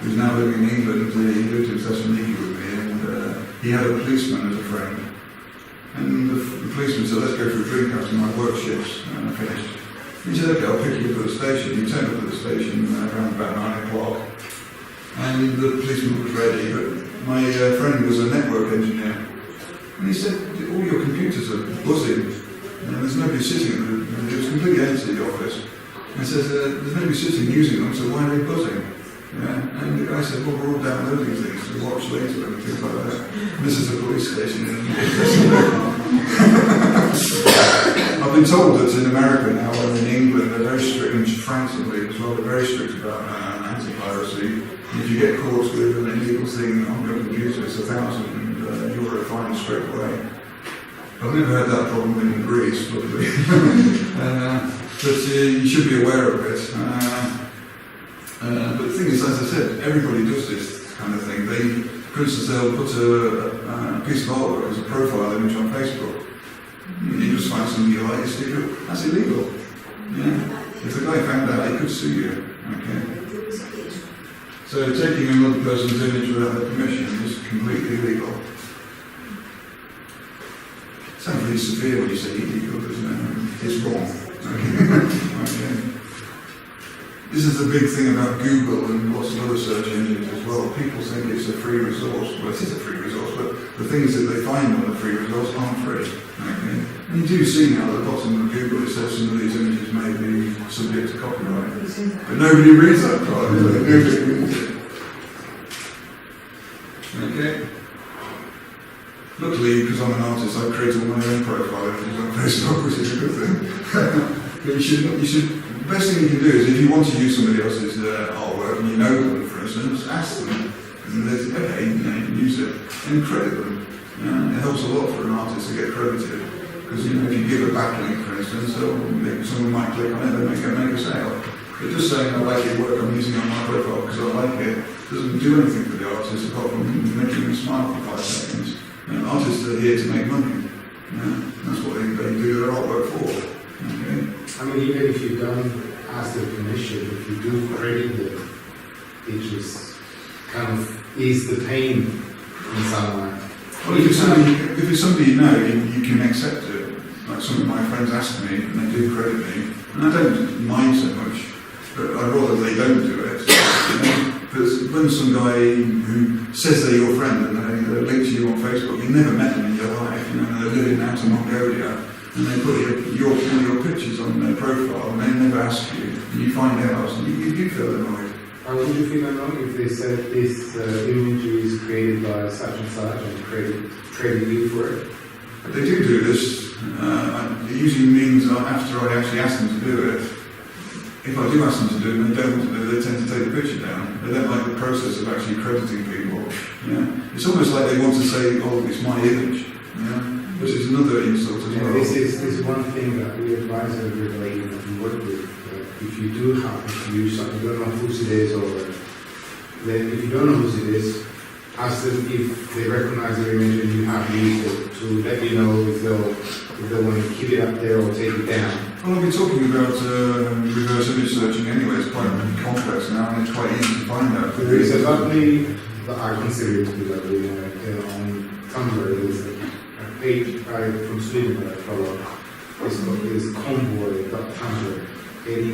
who's now living in England, he lived in Thessaloniki with me, and he had a policeman as a friend. And the policeman said, let's go for a drink after my work shifts finished. He said, okay, I'll pick you up at the station. He turned up at the station around about 9 o'clock. And the policeman was ready, but my friend was a network engineer. And he said, all your computers are buzzing. There's nobody sitting in it was completely empty, the office. And he says, there's nobody sitting using them, so why are they buzzing? And the guy said, well, we're all downloading things to watch later and things like that. And this is a police station. I've been told that in America now and in England they're very strict, and France I believe as well, they're very strict about anti-piracy. If you get caught with an illegal thing on your computer, it's €1,000 fine straight away. I've never had that problem in Greece, luckily. But you should be aware of it. But the thing is, as I said, everybody does this kind of thing. For instance, they'll put a piece of artwork as a profile image on Facebook. You just find something you like, you stick it. That's illegal. Yeah. If the guy found out, he could sue you. Okay. So taking another person's image without their permission is completely illegal. It sounds really severe when you say illegal, doesn't it? It's wrong. Okay. Okay. This is the big thing about Google and lots of other search engines as well. People think it's a free resource. Well, it is a free resource, but the things that they find on the free resource aren't free. Okay. And you do see now at the bottom of Google it says some of these images may be subject to copyright. But nobody reads that part. Nobody reads it. Okay. Luckily, because I'm an artist, I've created my own profile images on Facebook, which is a good thing. But you should. The best thing you can do is if you want to use somebody else's artwork and you know them, for instance, ask them. And there's, okay, you can use it and credit them. It helps a lot for an artist to get credited. Because if you give a backlink, for instance, someone might click on it and make a sale. But just saying I like your work, I'm using it on my profile because I like it, doesn't do anything for the artist apart from making them smile for 5 seconds. Artists are here to make money. That's what they do their artwork for. Okay. I mean, even if you don't ask their permission, if you do credit them, it just kind of ease the pain in some way. Well, if it's somebody you know, you can accept it. Like some of my friends ask me, and they do credit me, and I don't mind so much, but I'd rather they don't do it. But when some guy who says they're your friend and they link to you on Facebook, you never met them in your life, they're living out in Mongolia, and they put one of your pictures on their profile and they never ask you, and you find out, and you feel annoyed. How would you feel annoyed if they said this image is created by such and credit you for it? But they do this. It usually means after I actually ask them to do it. If I do ask them to do it and they don't want to do it, they tend to take the picture down. They don't like the process of actually crediting people. It's almost like they want to say, oh, it's my image. Which is another insult as well. This is one thing that we advise everybody that we work with. If you do happen to use something, you don't know whose it is, or then if you don't know whose it is, ask them if they recognize the image and you have used it to let you know if they want to keep it up there or take it down. Well, I'll be talking about reverse image searching anyway. It's quite complex now and it's quite easy to find out. There is a lovely, I consider it to be lovely, on Tumblr. There's a page from Sweden that I follow. It's called convoy.tumblr. And he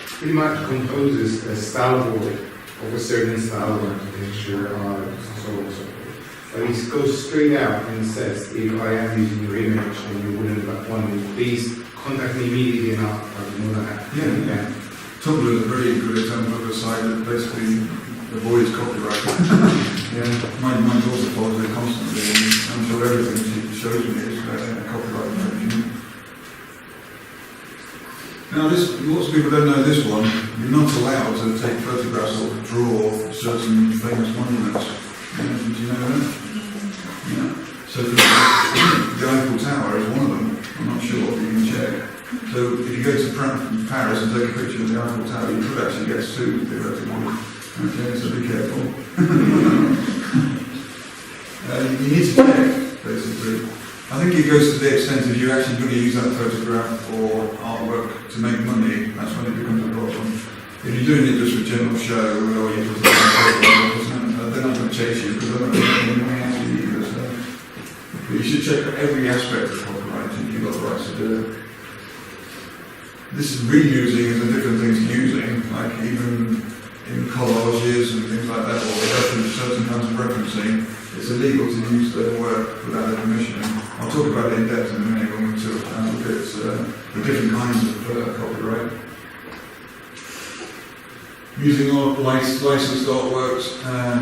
pretty much composes a style board of a certain style of architecture, art, so on and so forth. But he goes straight out and says, if I am using your image and you wouldn't want me, please contact me immediately and I'll know that. Yeah. Tumblr is a very good example of a site that basically avoids copyright. My daughter follows it constantly, and I'm sure everything she shows me is copyright infringement. Now, lots of people don't know this one. You're not allowed to take photographs or draw certain famous monuments. Did you know that? Yeah. So, the Eiffel Tower is one of them. I'm not sure, but you can check. So, if you go to Paris and take a picture of the Eiffel Tower, you could actually get sued theoretically. Okay, so be careful. You need to check, basically. I think it goes to the extent if you're actually going to use that photograph or artwork to make money, that's when it becomes a problem. If you're doing it just for general show, or you're just they're not going to chase you because they're not going to make any money out of you either. So. But you should check every aspect of copywriting, you've got the rights to do it. This is reusing is a different thing to using, like even in collages and things like that, or certain kinds of referencing, it's illegal to use their work without their permission. I'll talk about it in depth in a minute when we look at the different kinds of copyright. using licensed artworks,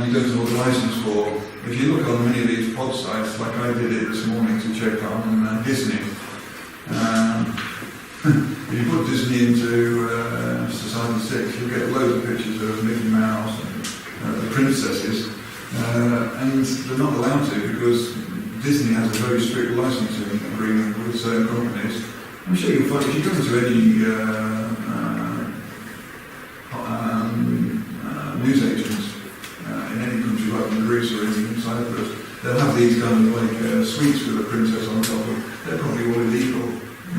you don't know what the license for. If you look on many of these pod sites, like I did it this morning to check on Disney, if you put Disney into Society 6, you'll get loads of pictures of Mickey Mouse and the princesses, and they're not allowed to because Disney has a very strict licensing agreement with certain companies. I'm sure you'll find, if you go into any news agents in any country like in Greece or in Cyprus, they'll have these kind of like suites with a princess on top of them. They're probably all illegal.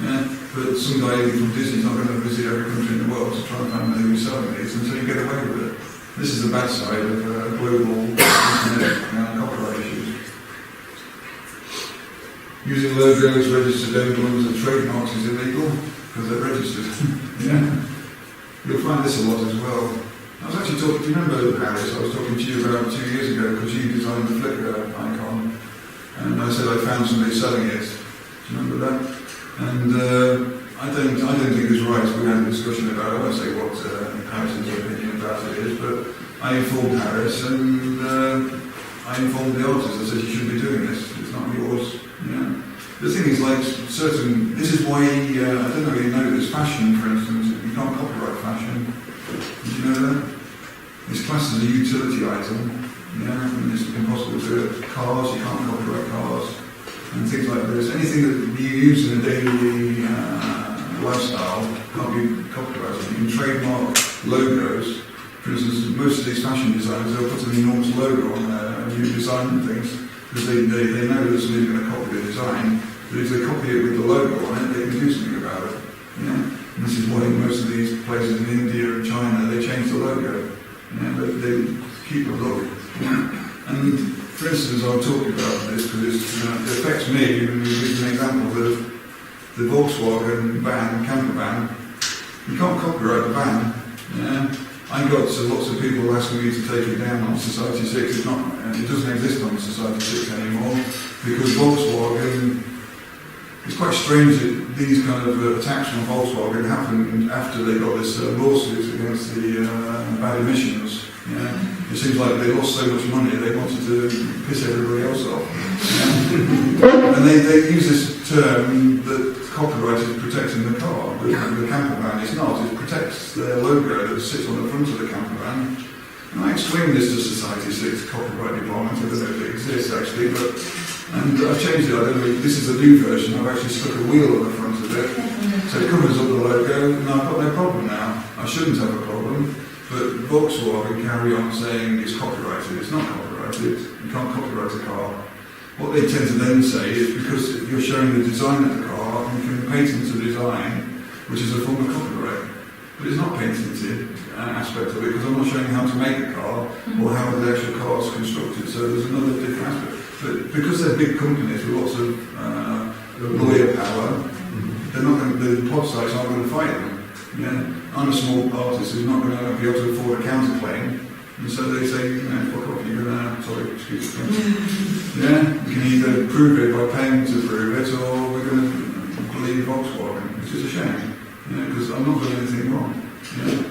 Yeah? But some guy from Disney's not going to visit every country in the world to try and find out who's selling these, and so you get away with it. This is the bad side of global internet copyright issues. Using logos, registered emblems and trademarks is illegal because they're registered. Yeah. You'll find this a lot as well. I was actually talking, do you remember Paris? I was talking to you about 2 years ago because you designed the Flickr icon, and I said I found somebody selling it. Do you remember that? And I don't think it's right. We had a discussion about it. I won't say what Paris's opinion about it is, but I informed Paris and I informed the artist. I said you shouldn't be doing this. It's not yours. Yeah. The thing is, like certain. This is why I don't know if you know this. Fashion, for instance, you can't copyright fashion. Did you know that? It's classed as a utility item. Yeah, and it's impossible to do it. Cars, you can't copyright cars. And things like this. Anything that you use in a daily lifestyle can't be copyrighted. You can trademark logos. For instance, most of these fashion designers, they'll put an enormous logo on their new design and things, because they know that somebody's going to copy the design, but if they copy it with the logo on it, they can do something about it. Yeah? And this is why in most of these places in India and China, they change the logo. Yeah? But they keep the look. Yeah? And for instance, I'll talk about this because it affects me. Even with an example of the Volkswagen van, camper van. You can't copyright the van. Yeah? I got lots of people asking me to take it down on Society 6. It doesn't exist on Society 6 anymore because Volkswagen. It's quite strange that these kind of attacks on Volkswagen happened after they got this lawsuit against the bad emissions. Yeah? It seems like they lost so much money they wanted to piss everybody else off. Yeah? And they use this term that copyright is protecting the car, but the camper van is not. It protects their logo that sits on the front of the camper van. And I explained this to Society 6 copyright department. I don't know if it exists actually, and I've changed it. I don't know. This is a new version. I've actually stuck a wheel on the front of it, so it covers up the logo. And I've got no problem now. I shouldn't have a problem. But Volkswagen carry on saying it's copyrighted. It's not copyrighted. You can't copyright a car. What they tend to then say is because you're showing the design of the car, you can patent the design, which is a form of copyright. But it's not patented aspect of it because I'm not showing how to make the car or how the actual car is constructed. So there's another different aspect. But because they're big companies with lots of lawyer power, they're not going to, the pod sites aren't going to fight them. Yeah? I'm a small artist who's not going to be able to afford a counterclaim. And so they say, fuck off, you're going to, sorry, excuse me. Yeah, you can either prove it by paying to prove it, or we're going to believe Volkswagen, which is a shame, because I'm not doing anything wrong. Yeah.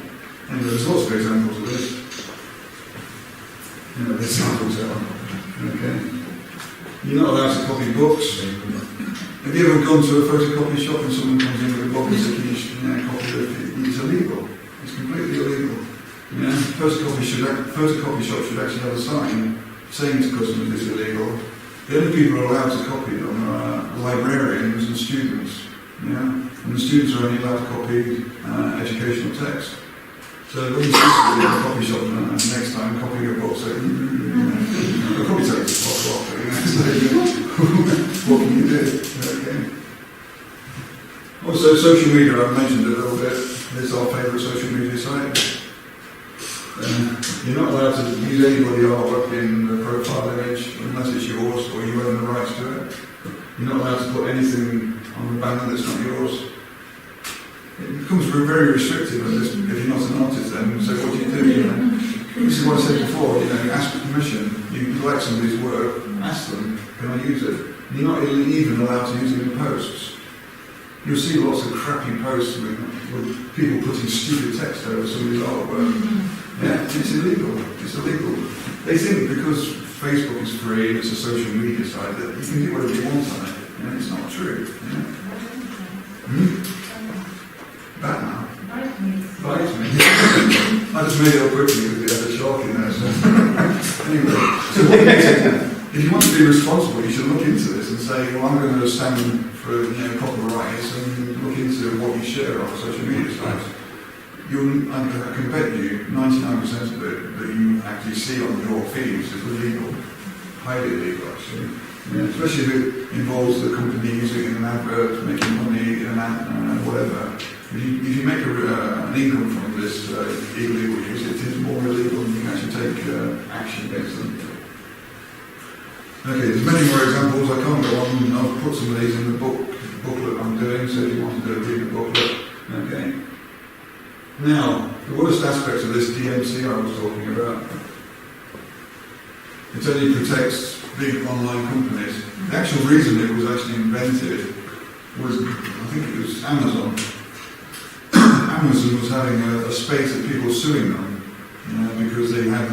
Anyway, there's lots of examples of this. This samples out. Okay. You're not allowed to copy books. Have you ever gone to a photocopy shop and someone comes in with a book and says, can you copy it? It's illegal. It's completely illegal. Yeah, photocopy shop should actually have a sign saying to customers it's illegal. The only people who are allowed to copy them are librarians and students. Yeah, and the students are only allowed to copy educational text. So when you see somebody in a copy shop next time copying a book, say, they'll probably take the book off. What can you do? Okay. Also, social media. I've mentioned it a little bit. This is our favourite social media site. You're not allowed to use anybody's artwork in the profile image unless it's yours or you own the rights to it. You're not allowed to put anything on the banner that's not yours. It becomes very restrictive if you're not an artist then. So what do? This is what I said before, ask for permission. You like somebody's work, ask them, can I use it? You're not even allowed to use it in posts. You'll see lots of crappy posts with people putting stupid text over somebody's artwork. Yeah, it's illegal. It's illegal. They think because Facebook is free and it's a social media site that you can do whatever you want on it. And it's not true. Yeah? That now. Right me. I just made it up quickly because we had a shark in there. So. Anyway, so if you want to be responsible, you should look into this and say, well, I'm going to stand for copyrights and look into what you share on social media sites. I can bet you 99% of it that you actually see on your feeds is illegal, highly illegal actually. Yeah, especially if it involves the company using an advert, making money, an ad, whatever. If you make an income from this illegal use, it is more illegal and you can actually take action against them. Okay, there's many more examples. I can't go on. I've put some of these in the booklet I'm doing, so if you want to read the booklet. Okay. Now, the worst aspect of this DMC I was talking about, it only protects big online companies. The actual reason it was actually invented was, I think it was Amazon. Amazon was having a spate of people suing them because they had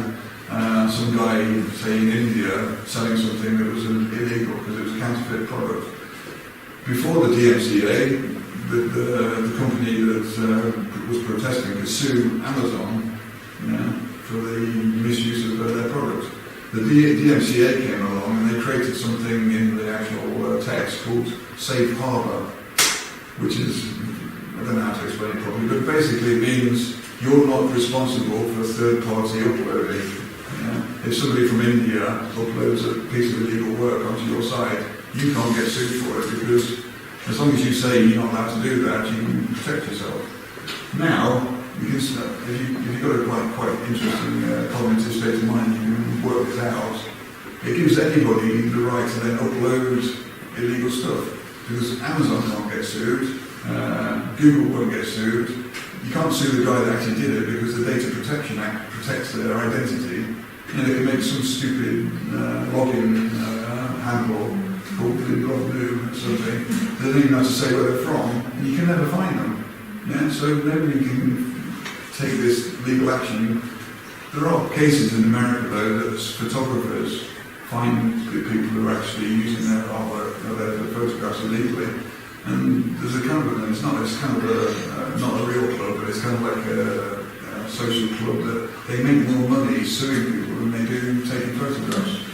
some guy, say in India, selling something that was illegal because it was a counterfeit product. Before the DMCA, the company that was protesting could sue Amazon for the misuse of their product. The DMCA came along and they created something in the actual text called Safe Harbor, which is, I don't know how to explain it properly, but basically it means you're not responsible for third-party uploading. If somebody from India uploads a piece of illegal work onto your site, you can't get sued for it because as long as you say you're not allowed to do that, you can protect yourself. Now, you can, if you've got a quite interesting cognitive state of mind, you can work this out. It gives anybody the right to then upload illegal stuff. Because Amazon can't get sued, Google won't get sued. You can't sue the guy that actually did it because the Data Protection Act protects their identity. They can make some stupid login handle called blue or something. They don't even have to say where they're from, and you can never find them. So nobody can take this legal action. There are cases in America though that photographers find people who are actually using their artwork or their photographs illegally. And there's a kind of, it's kind of not a real club, but it's kind of like a social club that they make more money suing people than they do taking photographs.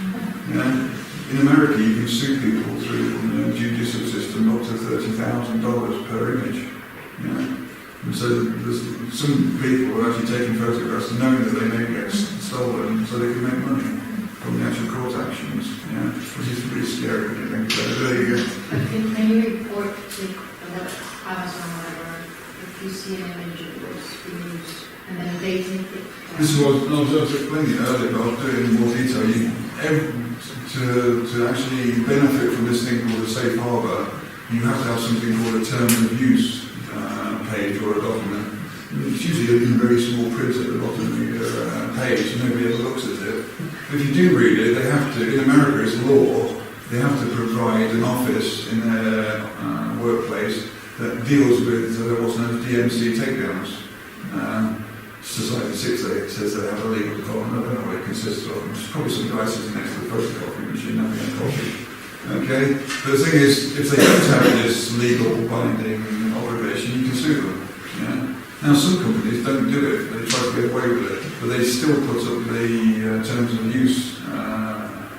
In America, you can sue people through the judicial system up to $30,000 per image. And so there's some people who are actually taking photographs knowing that they may get stolen so they can make money from the actual court actions, which is pretty scary when you think about it. There you go. Can you report to Amazon or whatever if you see an image that was used and then they take it? This is what I was explaining earlier, but I'll do it in more detail. To actually benefit from this thing called a safe harbour, you have to have something called a terms of use page or a document. It's usually in very small print at the bottom of your page, and nobody ever looks at it. But if you do read it, they have to, in America it's law, they have to provide an office in their workplace that deals with what's known as DMC takedowns. Society 6 says they have a legal department. I don't know what it consists of. There's probably some guy sitting next to the photocopy machine having a coffee. Okay? But the thing is, if they don't have this legal binding obligation, you can sue them. Now, some companies don't do it. They try to get away with it. But they still put up the terms of use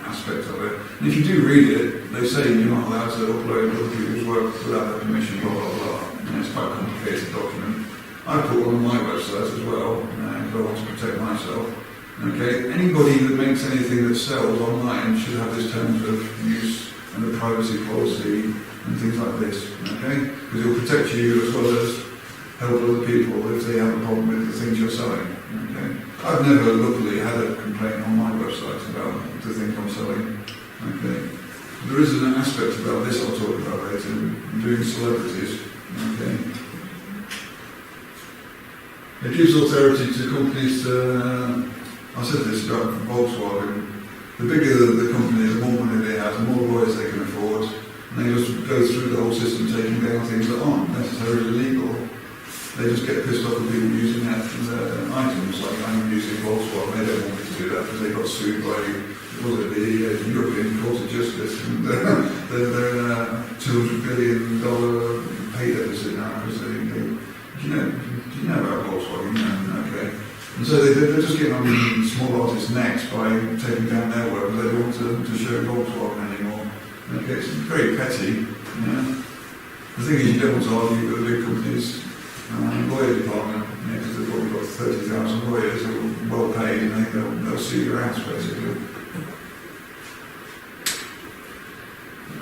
aspect of it. And if you do read it, they say you're not allowed to upload other people's work without their permission, blah, blah, blah. And it's quite a complicated document. I put one on my website as well, because I want to protect myself. Okay, anybody that makes anything that sells online should have this terms of use and a privacy policy and things like this. Okay, because it will protect you as well as help other people if they have a problem with the things you're selling. Okay, I've never luckily had a complaint on my website about the things I'm selling. Okay, there is an aspect about this I'll talk about later. Doing celebrities. Okay. It gives authority to companies to, I said this about Volkswagen, the bigger the company, the more money they have, the more lawyers they can afford, and they just go through the whole system taking down things that aren't necessarily legal. they just get pissed off with people using that items. Like I'm using Volkswagen, they don't want me to do that because they got sued by the European Court of Justice, and they're in a $200 billion pay deficit now because do you know about Volkswagen? No, okay. And so they're just getting on small artists' necks by taking down their work, but they don't want to show Volkswagen anymore. Okay, it's very petty. The thing is, you don't want to argue with the big companies' lawyer department, because they've probably got 30,000 lawyers who are well paid, and they'll sue your ass, basically.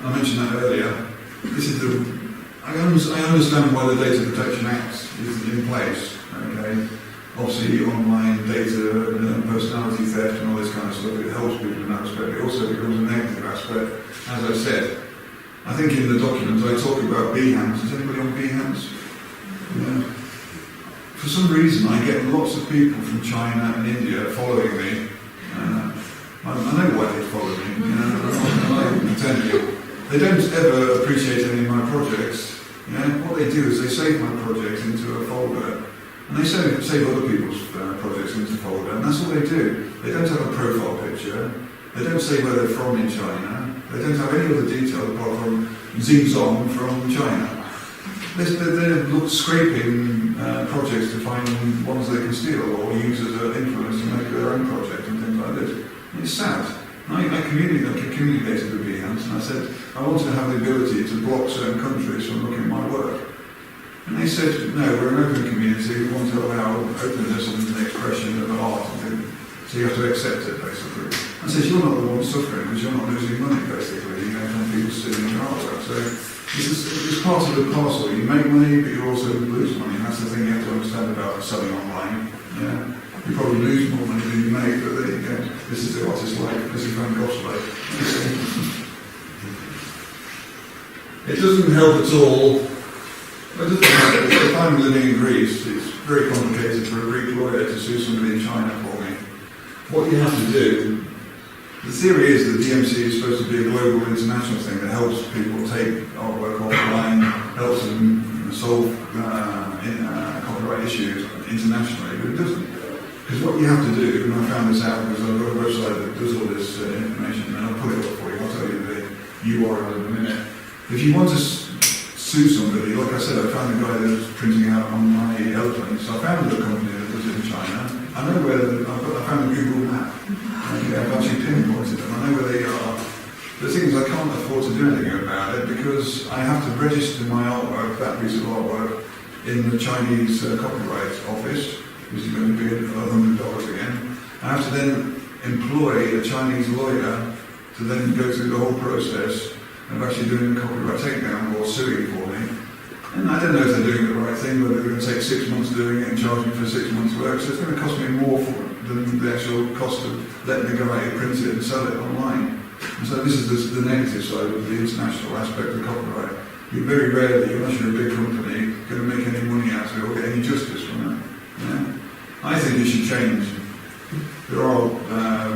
I mentioned that earlier. This is I understand why the Data Protection Act is in place. Okay, obviously online data, personality theft, and all this kind of stuff. It helps people in that respect. It also becomes a negative aspect. As I said, I think in the document I talk about Behance. Is anybody on Behance? Yeah. For some reason, I get lots of people from China and India following me. I know why they follow me. I pretend to. They don't ever appreciate any of my projects. What they do is they save my projects into a folder, and they save other people's projects into a folder, and that's all they do. They don't have a profile picture. They don't say where they're from in China. They don't have any other detail apart from Xingzong from China. They're scraping projects to find ones they can steal or use as an influence to make their own project and things like this. And it's sad. I communicated with Behance and I said I wanted to have the ability to block certain countries from looking at my work. And they said, no, we're an open community, we want to allow openness and the expression of art. So you have to accept it, basically. I said, you're not the one suffering because you're not losing money, basically, from people stealing your artwork. So it's part of the parcel. You make money, but you also lose money. And that's the thing you have to understand about selling online. You probably lose more money than you make, but there you go. This is the artist's life. This is Van Gogh's life. It doesn't help at all. If I'm living in Greece, it's very complicated for a Greek lawyer to sue somebody in China for me. What you have to do, the theory is that DMC is supposed to be a global international thing that helps people take artwork offline, helps them solve copyright issues internationally, but it doesn't. Because what you have to do, and I found this out because I've got a website that does all this information, and I'll put it up for you, I'll tell you the URL in a minute. If you want to sue somebody, like I said, I found a guy that was printing out on my elephants. I found a company that does it in China. I know where I found a Google map. I've actually pinpointed them. I know where they are. The thing is, I can't afford to do anything about it because I have to register my artwork, that piece of artwork, in the Chinese Copyright Office, which is going to be $100 again. I have to then employ a Chinese lawyer to then go through the whole process of actually doing the copyright takedown or suing for me. And I don't know if they're doing the right thing, whether they're going to take 6 months doing it and charge me for 6 months' work. So it's going to cost me more than the actual cost of letting the guy print it and sell it online. And so this is the negative side of the international aspect of copyright. You very rarely, unless you're a big company, going to make any money out of it or get any justice from it. I think it should change. There are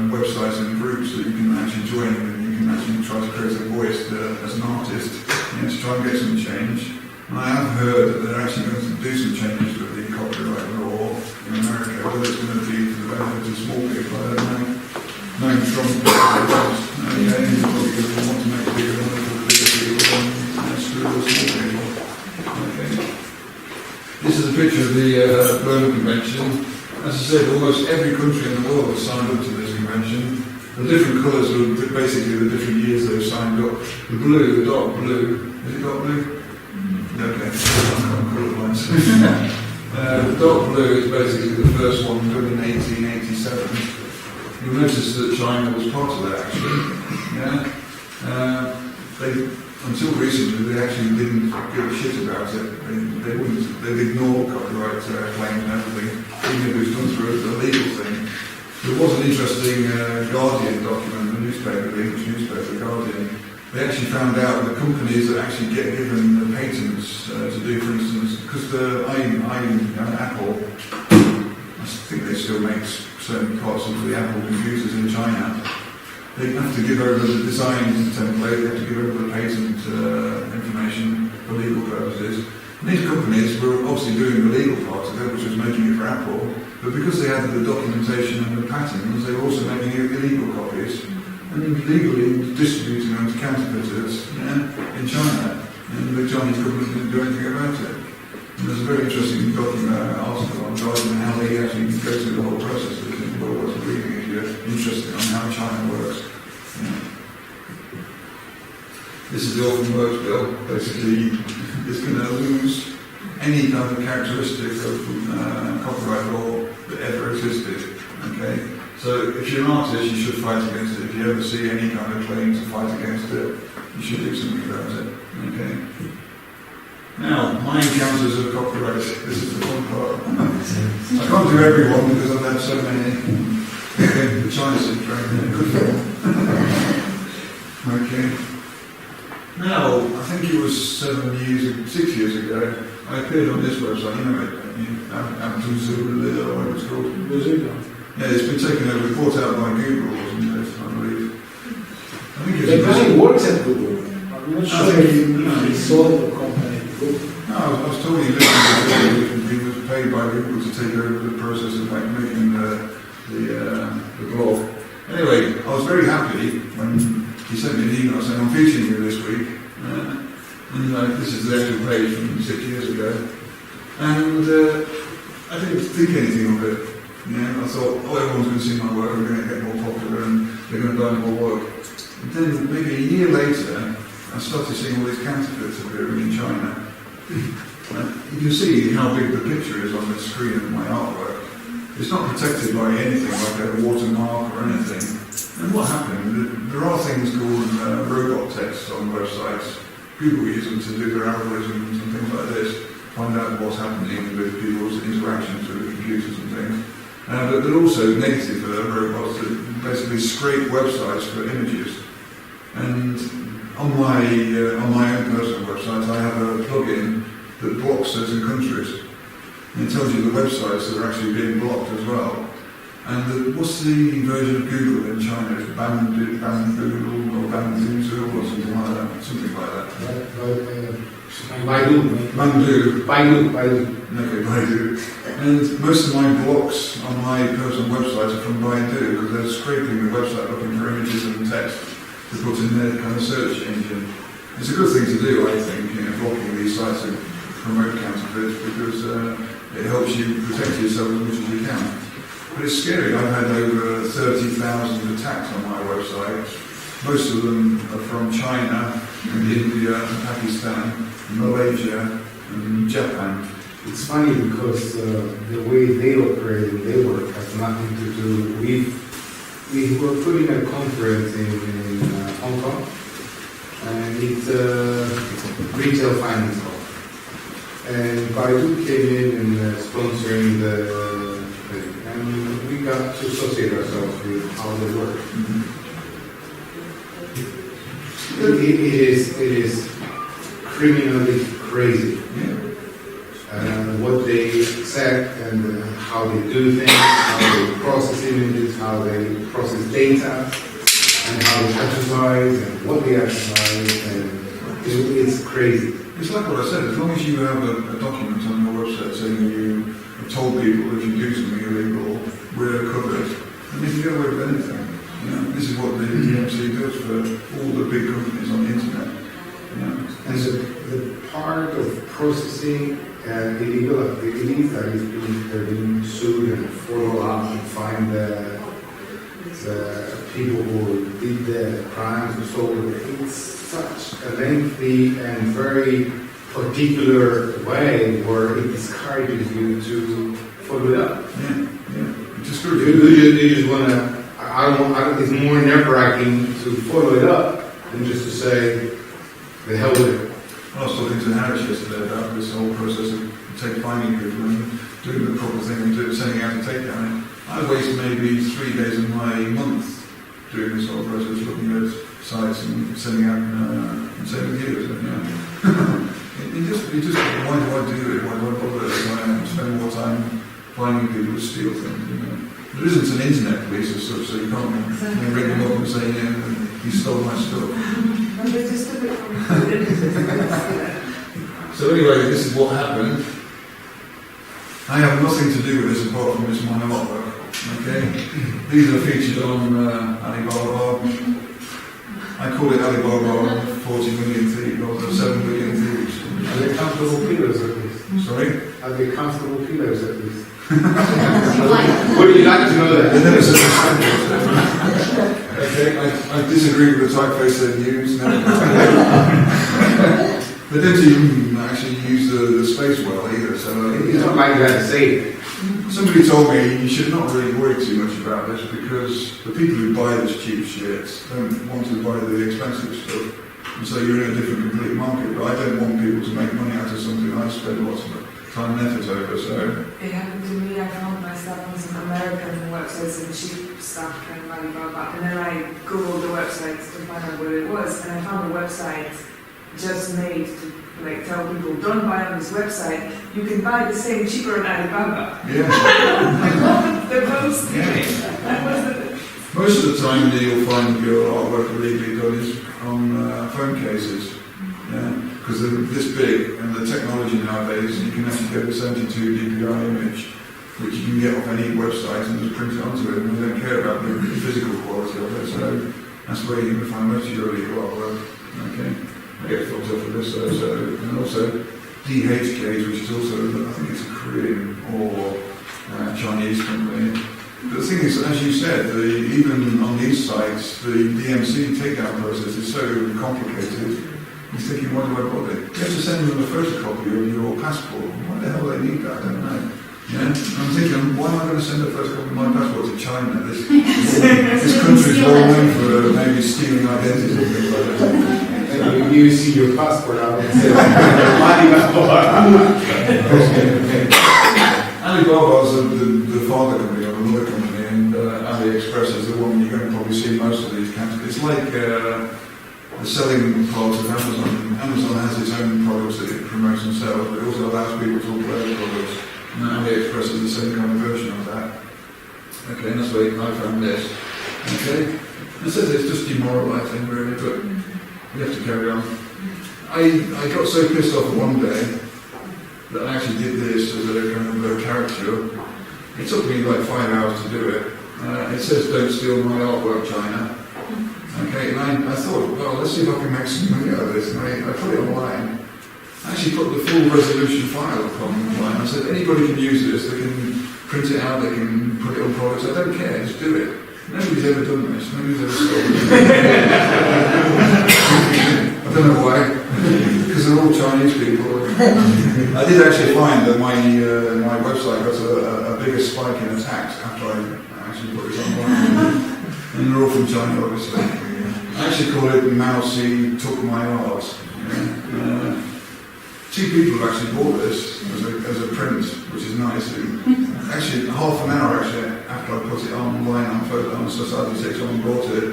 websites and groups that you can actually join and you can actually try to create a voice as an artist to try and get some change. And I have heard that they're actually going to do some changes with the copyright law in America, whether it's going to be for the benefit of small people, I don't know. Knowing Trump, he's probably going to want to make it bigger for the bigger people and screw the small people. Okay. This is a picture of the Berne Convention. As I said, almost every country in the world has signed up to this convention. The different colours are basically the different years they've signed up. The blue, the dark blue, is it dark blue? Okay, I'm colourblind. The dark blue is basically the first one done in 1887. You'll notice that China was part of that actually. Until recently, they actually didn't give a shit about it. They'd ignore copyright claims and everything, even if it was done through a legal thing. There was an interesting Guardian document, the newspaper, the English newspaper, The Guardian. They actually found out the companies that actually get given the patents to do, for instance, because Apple, I think they still make certain parts of the Apple computers in China. They have to give over the design template, they have to give over the patent information for legal purposes. These companies were obviously doing the legal part of it, which was making it for Apple, but because they had the documentation and the patents, they were also making illegal copies and legally distributing them to counterfeiters in China. And the Chinese government didn't do anything about it. And there's a very interesting article on Guardian how they actually go through the whole process. It's well worth reading if you're interested on how China works. This is the Orphan Works Bill. Basically, it's going to lose any kind of characteristic of copyright law that ever existed. Okay, so if you're an artist, you should fight against it. If you ever see any kind of claim to fight against it, you should do something about it. Okay. Now, my encounters of copyright. This is the fun part. I can't do everyone because I've had so many. The China syndrome. Good film. Okay. Now, I think it was 6 years ago, I appeared on this website, you know it, whatever it's called. Yeah, it's been taken over, bought out by Google, wasn't it, I believe. I think the guy works at Google. I'm not sure if he sold the company to Google. No, I was told he was paid by Google to take over the process of making the blog. Anyway, I was very happy when he sent me an email saying, I'm featuring you this week. And this is the actual page from 6 years ago. And I didn't think anything of it. I thought, everyone's going to see my work, we're going to get more popular and they're going to buy more work. And then maybe a year later, I started seeing all these counterfeits appearing in China. You can see how big the picture is on the screen of my artwork. It's not protected by anything like a watermark or anything. And what happened? There are things called robot tests on websites. People use them to do their algorithms and things like this, find out what's happening with people's interactions with the computers and things. But there are also negative robots that basically scrape websites for images. And on my own personal website, I have a plugin that blocks certain countries. And it tells you the websites that are actually being blocked as well. And what's the version of Google in China? It's Baidu or Baidu or something like that. Something like that. Baidu. Okay, Baidu. And most of my blocks on my personal website are from Baidu, because they're scraping the website looking for images and text to put in their kind of search engine. It's a good thing to do, I think, blocking these sites to promote counterfeits, because it helps you protect yourself as much as you can. But it's scary. I've had over 30,000 attacks on my website. Most of them are from China, and India, and Pakistan, and Malaysia, and Japan. It's funny because the way they operate and they work has nothing to do. We were putting a conference in Hong Kong, and it's a retail finance call. And Baidu came in and sponsoring the thing. And we got to associate ourselves with how they work. It is criminally crazy. What they accept and how they do things, how they process images, how they process data, and how they advertise and what they advertise, and it's crazy. It's like what I said, as long as you have a document on your website saying you have told people if you do something illegal, we're covered, and you can get away with anything. This is what the DMC does for all the big companies on the internet. And the part of processing illegal activities that they're being sued and follow up and find the people who did the crimes and so on, it's such a lengthy and very particular way where it discourages you to follow it up. It discourages you just want to. It's more nerve-wracking to follow it up than just to say, the hell with it. I was talking to Harris yesterday about this whole process of finding people and doing the proper thing and sending out a takedown. I waste maybe 3 days of my month doing this whole process, looking at sites and sending out and saving views. You just, why do I do it? Why do I bother? Why spend more time finding people to steal things? There isn't an internet police as such, so you can't ring them up and say, you stole my stuff. So anyway, this is what happened. I have nothing to do with this apart from it's my artwork. Okay, these are featured on Alibaba. I call it Alibaba 40 million thieves, or 7 million thieves. Are they comfortable pillows at least? Sorry? Are they comfortable pillows at least? Like, Would you like to know that? They never said okay, I disagree with the typeface they use. No. They don't even actually use the space well either. So It's not like you had to say it. somebody told me you should not really worry too much about this because the people who buy this cheap shit don't want to buy the expensive stuff. And so you're in a different complete market. But I don't want people to make money out of something I spend lots of time and effort over. So it happened to me. I found myself on some American websites and cheap stuff kind of Alibaba, and then I googled the website to find out what it was, and I found a website just made to like tell people don't buy on this website. You can buy the same cheaper on Alibaba. yeah. They're both stealing. That was the Most of the time you'll find your artwork illegally done is on phone cases. Yeah, because they're this big and the technology nowadays, you can actually get a 72 dpi image, which you can get off any website and just print it onto it, and they don't care about the physical quality of it. So that's where you're going to find most of your illegal artwork. Okay, I get thumbs up for this. And also DHKs, which is also I think it's a Korean or Chinese company. But the thing is, as you said, even on these sites, the DMC takedown process is so complicated. He's thinking, why do I bother? You have to send them a photocopy of your passport. Why the hell do they need that? I don't know. Yeah? I'm thinking, why am I going to send a photocopy of my passport to China? This country is well known for maybe stealing identities and things like that. And you see your passport out and say, Alibaba is the father company of another company, and AliExpress is the one you're going to probably see most of these kinds of. It's like the selling part of Amazon. Amazon has its own products that it promotes and sells, but it also allows people to talk about their products. And AliExpress is the same kind of version of that. Okay, and that's where I found this. Okay, it says it's just demoralising really, but we have to carry on. I got so pissed off one day that I actually did this as a kind of a caricature. It took me like 5 hours to do it. It says, "Don't steal my artwork, China." Okay, and I thought, well, let's see if I can make some money out of this. And I put it online. I actually put the full resolution file up online. I said, anybody can use this. They can print it out. They can put it on products. I don't care. Just do it. Nobody's ever done this. Nobody's ever stolen it. I don't know why. Because they're all Chinese people. I did actually find that my website got a bigger spike in attacks after I actually put this online. And they're all from China, obviously. I actually call it Mousy Took My Art. Two people have actually bought this as a print, which is nice. Actually, half an hour after I put it online on Society 6, someone bought it.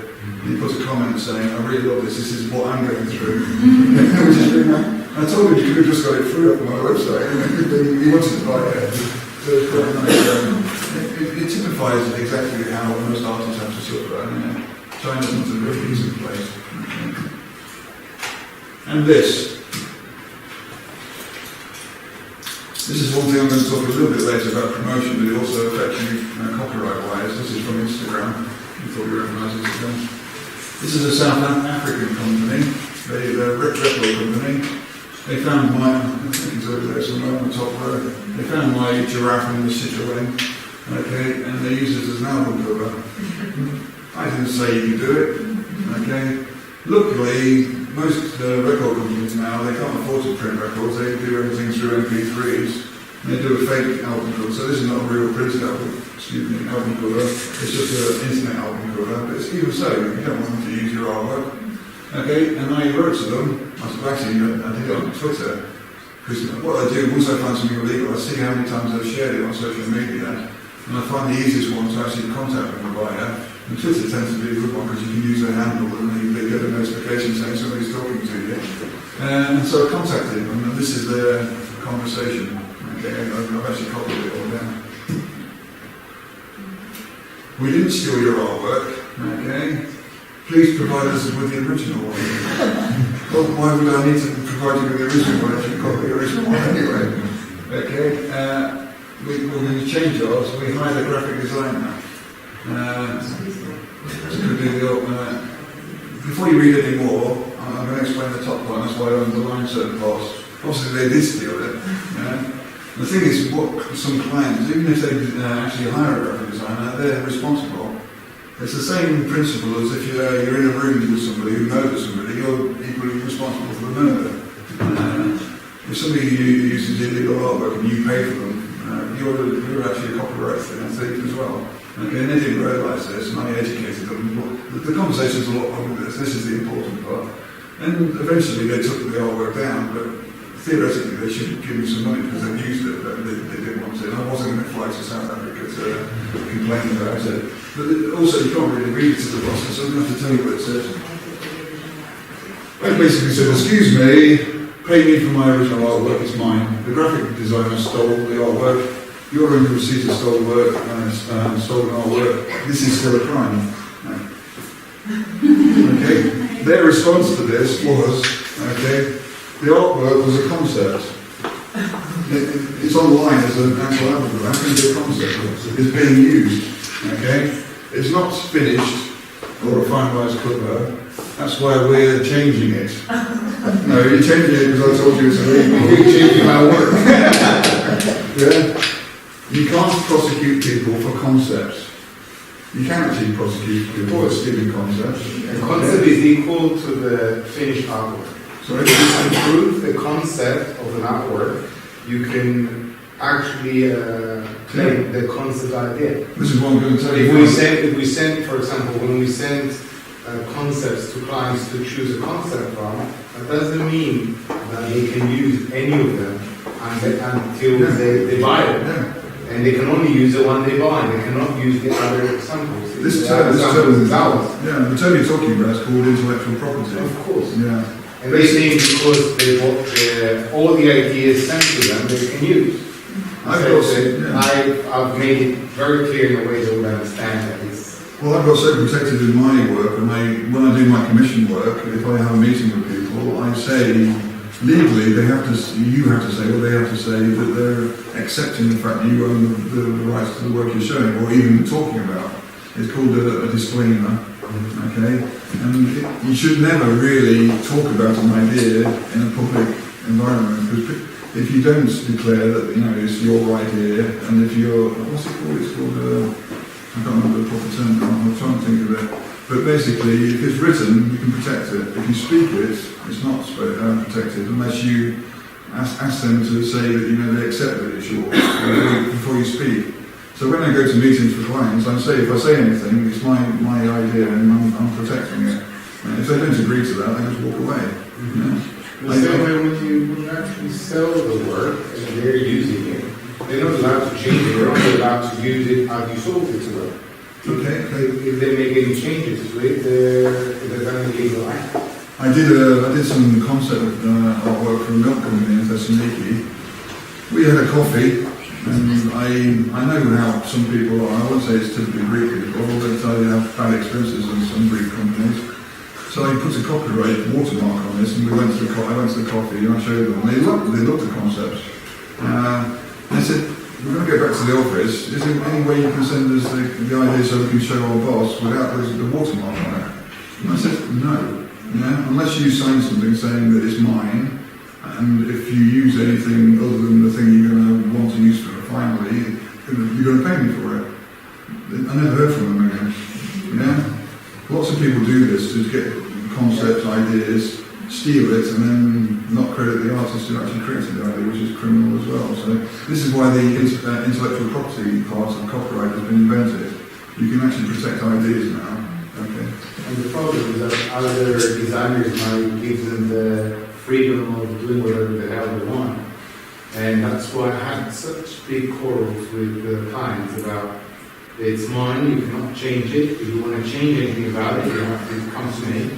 And he put a comment saying, "I really love this. This is what I'm going through." Which is really nice. I told him you could have just got it free off my website. He wanted to buy it. So it's quite nice. It typifies exactly how most artists have to suffer. China's not a very decent place. And this. This is one thing I'm going to talk a little bit later about promotion, but it also affects you copyright-wise. This is from Instagram. You thought you recognised Instagram. This is a South African company. They're a record company. They found my, I think it's over there somewhere on the top row. They found my giraffe in the Citroën. Okay, and they use it as an album cover. I didn't say you could do it. Okay. Luckily, most record companies now, they can't afford to print records, they do everything through MP3s, and they do a fake album cover, so this is not a real printed album cover, it's just an internet album cover, but it's even so, you don't want them to use your artwork. Okay, and I wrote to them, I did it on Twitter, because what I do, once I find something illegal, I see how many times I've shared it on social media, and I find the easiest one to actually contact them via. And Twitter tends to be a good one because you can use their handle and they get a notification saying somebody's talking to you. And so I contacted them, and this is their conversation. Okay, I've actually copied it all down. "We didn't steal your artwork. Okay, please provide us with the original one." Well, why would I need to provide you with the original one if you've got the original one anyway. Okay, we're going to change ours. We hired a graphic designer to do the before you read any more, I'm going to explain the top line. That's why I underlined certain parts. Obviously, they did steal it. The thing is, what some clients, even if they actually hire a graphic designer, they're responsible. It's the same principle as if you're in a room with somebody who murders somebody, you're equally responsible for the murder. If somebody uses illegal artwork and you pay for them, you're actually a copyright thief as well. Okay, and they didn't realise this, and I educated them. The conversation's a lot longer than this. This is the important part. And eventually they took the artwork down, but theoretically they should give me some money because they've used it, but they didn't want it. And I wasn't going to fly to South Africa to complain about it. But also you can't really read it to the boss, so I'm going to have to tell you what it says. I basically said, excuse me, pay me for my original artwork, it's mine. The graphic designer stole the artwork. You're in the receipt of stolen work, stolen artwork. This is still a crime. Okay. Their response to this was, okay, the artwork was a concept. It's online as an actual algorithm. How can it be a concept? It's being used. Okay. It's not finished or a finalised cover. That's why we're changing it. No, you're changing it because I told you it's illegal. You're changing my work. Yeah. You can't prosecute people for concepts. You can actually prosecute people for stealing concepts. A concept is equal to the finished artwork. So if you can prove the concept of an artwork, you can actually claim the concept idea. This is what I'm going to tell you. If we send, for example, when we send concepts to clients to choose a concept from, that doesn't mean that they can use any of them until they buy it. Yeah. And they can only use the one they buy. They cannot use the other examples. This term is ours. Yeah, the term you're talking about is called intellectual property. Of course. Yeah. And they think because they bought all the ideas sent to them, they can use. I've made it very clear in a way they would understand that it's. Well, I've got so protected in my work, and when I do my commission work, if I have a meeting with people, I say legally you have to say, or they have to say that they're accepting the fact that you own the rights to the work you're showing, or even talking about. It's called a disclaimer, okay? And you should never really talk about an idea in a public environment, because if you don't declare that, it's your idea, and if you're, what's it called? It's called, I can't remember the proper term now, I'm trying to think of it. But basically, if it's written, you can protect it. If you speak it, it's not protected unless you ask them to say that they accept that it's yours before you speak. So when I go to meetings for clients, if I say anything, it's my idea and I'm protecting it. And if they don't agree to that, I just walk away. The same way when you actually sell the work and they're using it, they're not allowed to change it. They're only allowed to use it as you sold it to them. Okay. If they make any changes to it, they're going to legal act. I did some concept artwork for a milk company in Thessaloniki. We had a coffee, and I know how some people are. I won't say it's typically Greek people, although they have bad experiences with some Greek companies. So I put a copyright watermark on this, and I went to the coffee and I showed them. They loved the concept. They said, we're going to go back to the office. Is there any way you can send us the idea so we can show our boss without the watermark on it? And I said, no. Unless you sign something saying that it's mine, and if you use anything other than the thing you're going to want to use for it finally, you're going to pay me for it. I never heard from them again. Lots of people do this to get concepts, ideas, steal it, and then not credit the artist who actually created the idea, which is criminal as well. So this is why the intellectual property part of copyright has been invented. You can actually protect ideas now. Okay. And the problem is that other designers might give them the freedom of doing whatever the hell they want. And that's why I had such big quarrels with the clients about it's mine, you cannot change it. If you want to change anything about it, you have to come to me.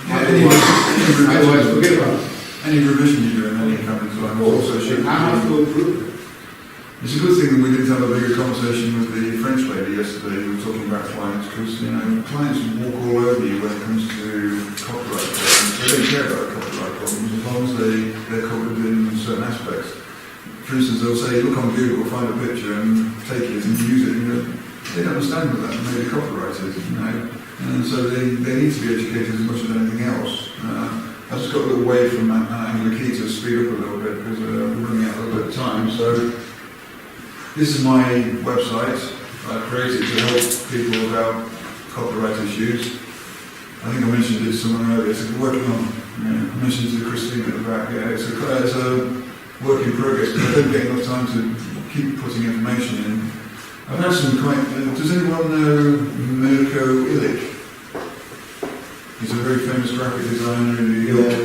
Otherwise, forget about it. Any revision you do in any cabinet design will also show. I have to approve it. It's a good thing that we didn't have a bigger conversation with the French lady yesterday. We were talking about clients because, you know, clients walk all over you when it comes to copyright problems. They don't care about copyright problems as long as they're covered in certain aspects. For instance, they'll say, look on Google, find a picture and take it and use it. And they don't understand what that may be copyrighted, you know. And so they need to be educated as much as anything else. I just got a little away from that angle key to speed up a little bit because we're running out a little bit of time. So this is my website I created to help people about copyright issues. I think I mentioned it to someone earlier. It's working on. I mentioned to Christine at the back. Yeah, it's a work in progress because I don't get enough time to keep putting information in. I've had some quite. Does anyone know Mirko Ilic? He's a very famous graphic designer in New York.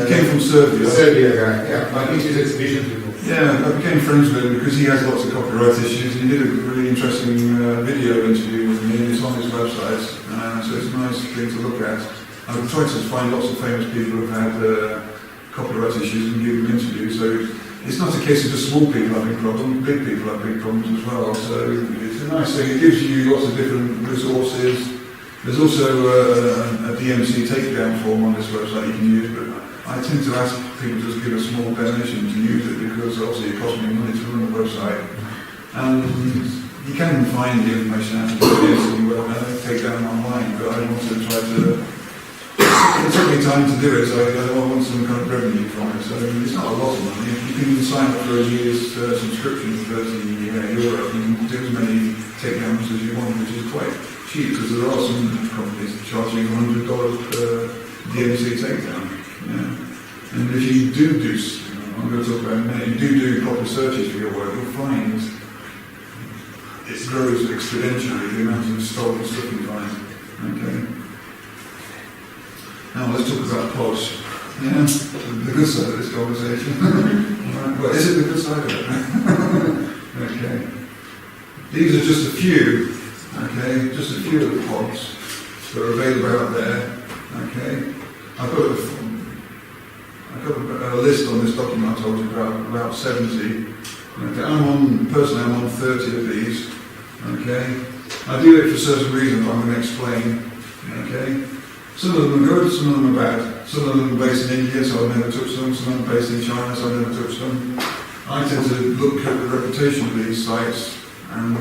He came from Serbia. Serbia guy, yeah. I think he's exhibitions before. Yeah, I became friends with him because he has lots of copyright issues. He did a really interesting video interview with me and it's on his website. So it's a nice thing to look at. I've tried to find lots of famous people who've had copyright issues and give them interviews. So it's not a case of just small people having problems, big people have big problems as well. So it's a nice thing. It gives you lots of different resources. There's also a DMC takedown form on this website you can use, but I tend to ask people just give a small donation to use it because obviously it costs me money to run the website. And you can find the information out of the DMC take down online, but I want to try to. It took me time to do it, so I want some kind of revenue from it. So it's not a lot of money. You can sign up for a year's subscription for €30. You can do as many takedowns as you want, which is quite cheap because there are some companies charging $100 per DMC takedown. Yeah. And if you do, I'm going to talk about it in a minute, you do proper searches for your work, you'll find it grows exponentially the amount of stolen stuff you find. Okay. Now let's talk about POS. Yeah, the good side of this conversation. Right. Well, is it the good side of it? Okay. These are just a few. Okay, just a few of the pods that are available out there. Okay, I've got a list on this document I told you about 70. Okay, personally I'm on 30 of these. Okay, I do it for certain reasons I'm going to explain. Okay, some of them are good, some of them are bad. Some of them are based in India, so I've never touched them. Some of them are based in China, so I've never touched them. I tend to look at the reputation of these sites and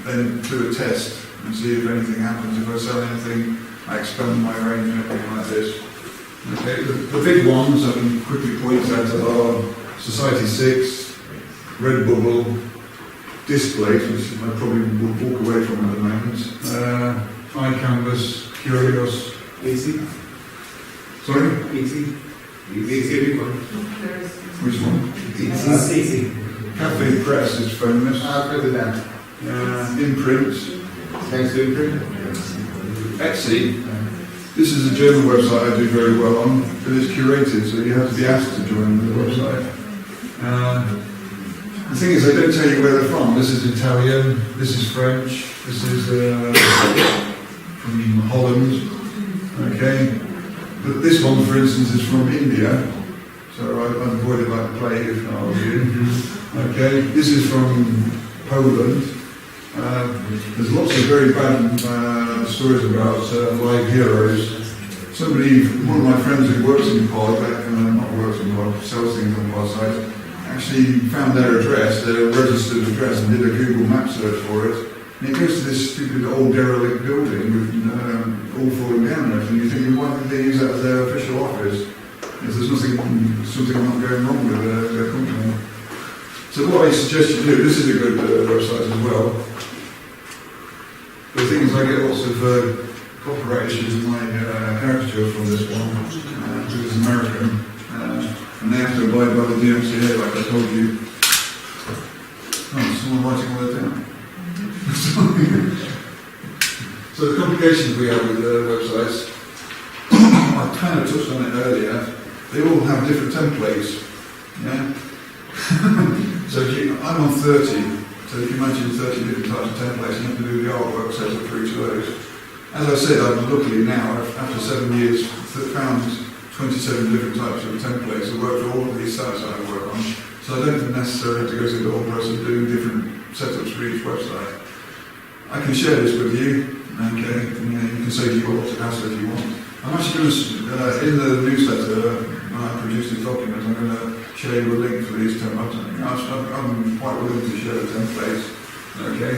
then do a test and see if anything happens. If I sell anything, I expand my range and everything like this. Okay, the big ones I can quickly point out are Society 6, Redbubble, Displays, which I probably will walk away from at the moment, iCanvas, Curios. Easy. Sorry? Easy. Easy, big one. Which one? Easy. Cafe Press is famous. Further down. Imprint. Thanks to Imprint. Etsy. This is a German website I do very well on, but it's curated, so you have to be asked to join the website. The thing is, they don't tell you where they're from. This is Italian, this is French, this is from Holland, okay? But this one, for instance, is from India, so I'd avoid it like the plague if I was you. Okay, this is from Poland. There's lots of very bad stories about live heroes. One of my friends who works in Pod, not works in Pod, sells things on Pod site, actually found their address, their registered address, and did a Google map search for it. And it goes to this stupid old derelict building with all falling down and everything. You're thinking, why did they use that as their official office? If there's something not going wrong with their company. So what I suggest you do, this is a good website as well. The thing is, I get lots of copyright issues in my caricature from this one, because it's American, and they have to abide by the DMCA, like I told you. Oh, someone writing all that down. So the complications we have with websites, I kind of touched on it earlier, they all have different templates, yeah? So I'm on 30, so if you imagine 30 different types of templates, you have to do the artwork set up for each of those. As I said, I've luckily now, after 7 years, found 27 different types of templates that work for all of these sites I work on. So I don't necessarily have to go through the whole process of doing different setups for each website. I can share this with you, okay? You can save you a lot of hassle if you want. I'm actually going to, in the newsletter, I produced this document, I'm going to share you a link for these templates. I'm quite willing to share the templates, okay?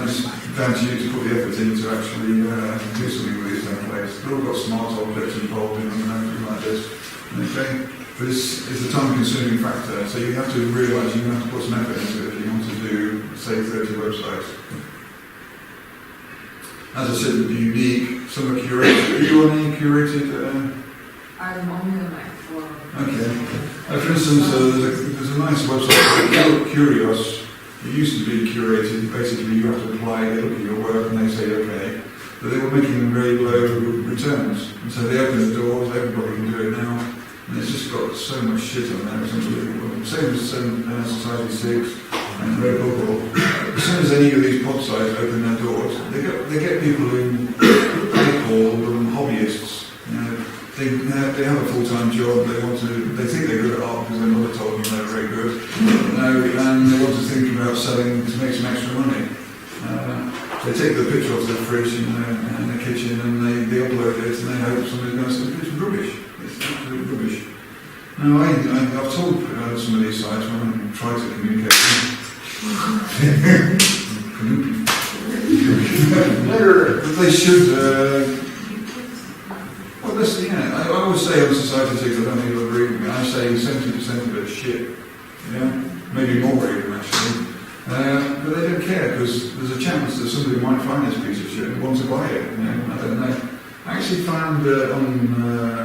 It's down to you to put the effort in to actually do something with these templates. They've all got smart objects involved in them and everything like this, okay? But it's a time-consuming factor, so you have to realise you have to put some effort into it if you want to do, say, 30 websites. As I said, they're unique, some are curated. Are you on any curated? I'm only on my forum. Okay. For instance, there's a nice website called Curious. It used to be curated. Basically, you have to apply, they look at your work and they say, okay. But they were making very low returns. And so they opened the doors, everybody can do it now. And it's just got so much shit on there, it's unbelievable. Same as Society 6 and Redbubble. As soon as any of these pod sites open their doors, they get people who they call them hobbyists. You know, they have a full-time job, they think they're good at art because their mother told them they're very good. You know, and they want to think about selling to make some extra money. They take the picture off their fridge in the kitchen and they upload it and they hope somebody's going to say it's rubbish. It's absolute rubbish. Now, I've told some of these sites when I try to communicate that they should. Well, listen, yeah, I always say on Society 6, I don't think you'll agree with me, I say 70% of it's shit. Yeah? Maybe more even, actually. But they don't care because there's a chance that somebody might find this piece of shit and want to buy it. You know? I don't know. I actually found on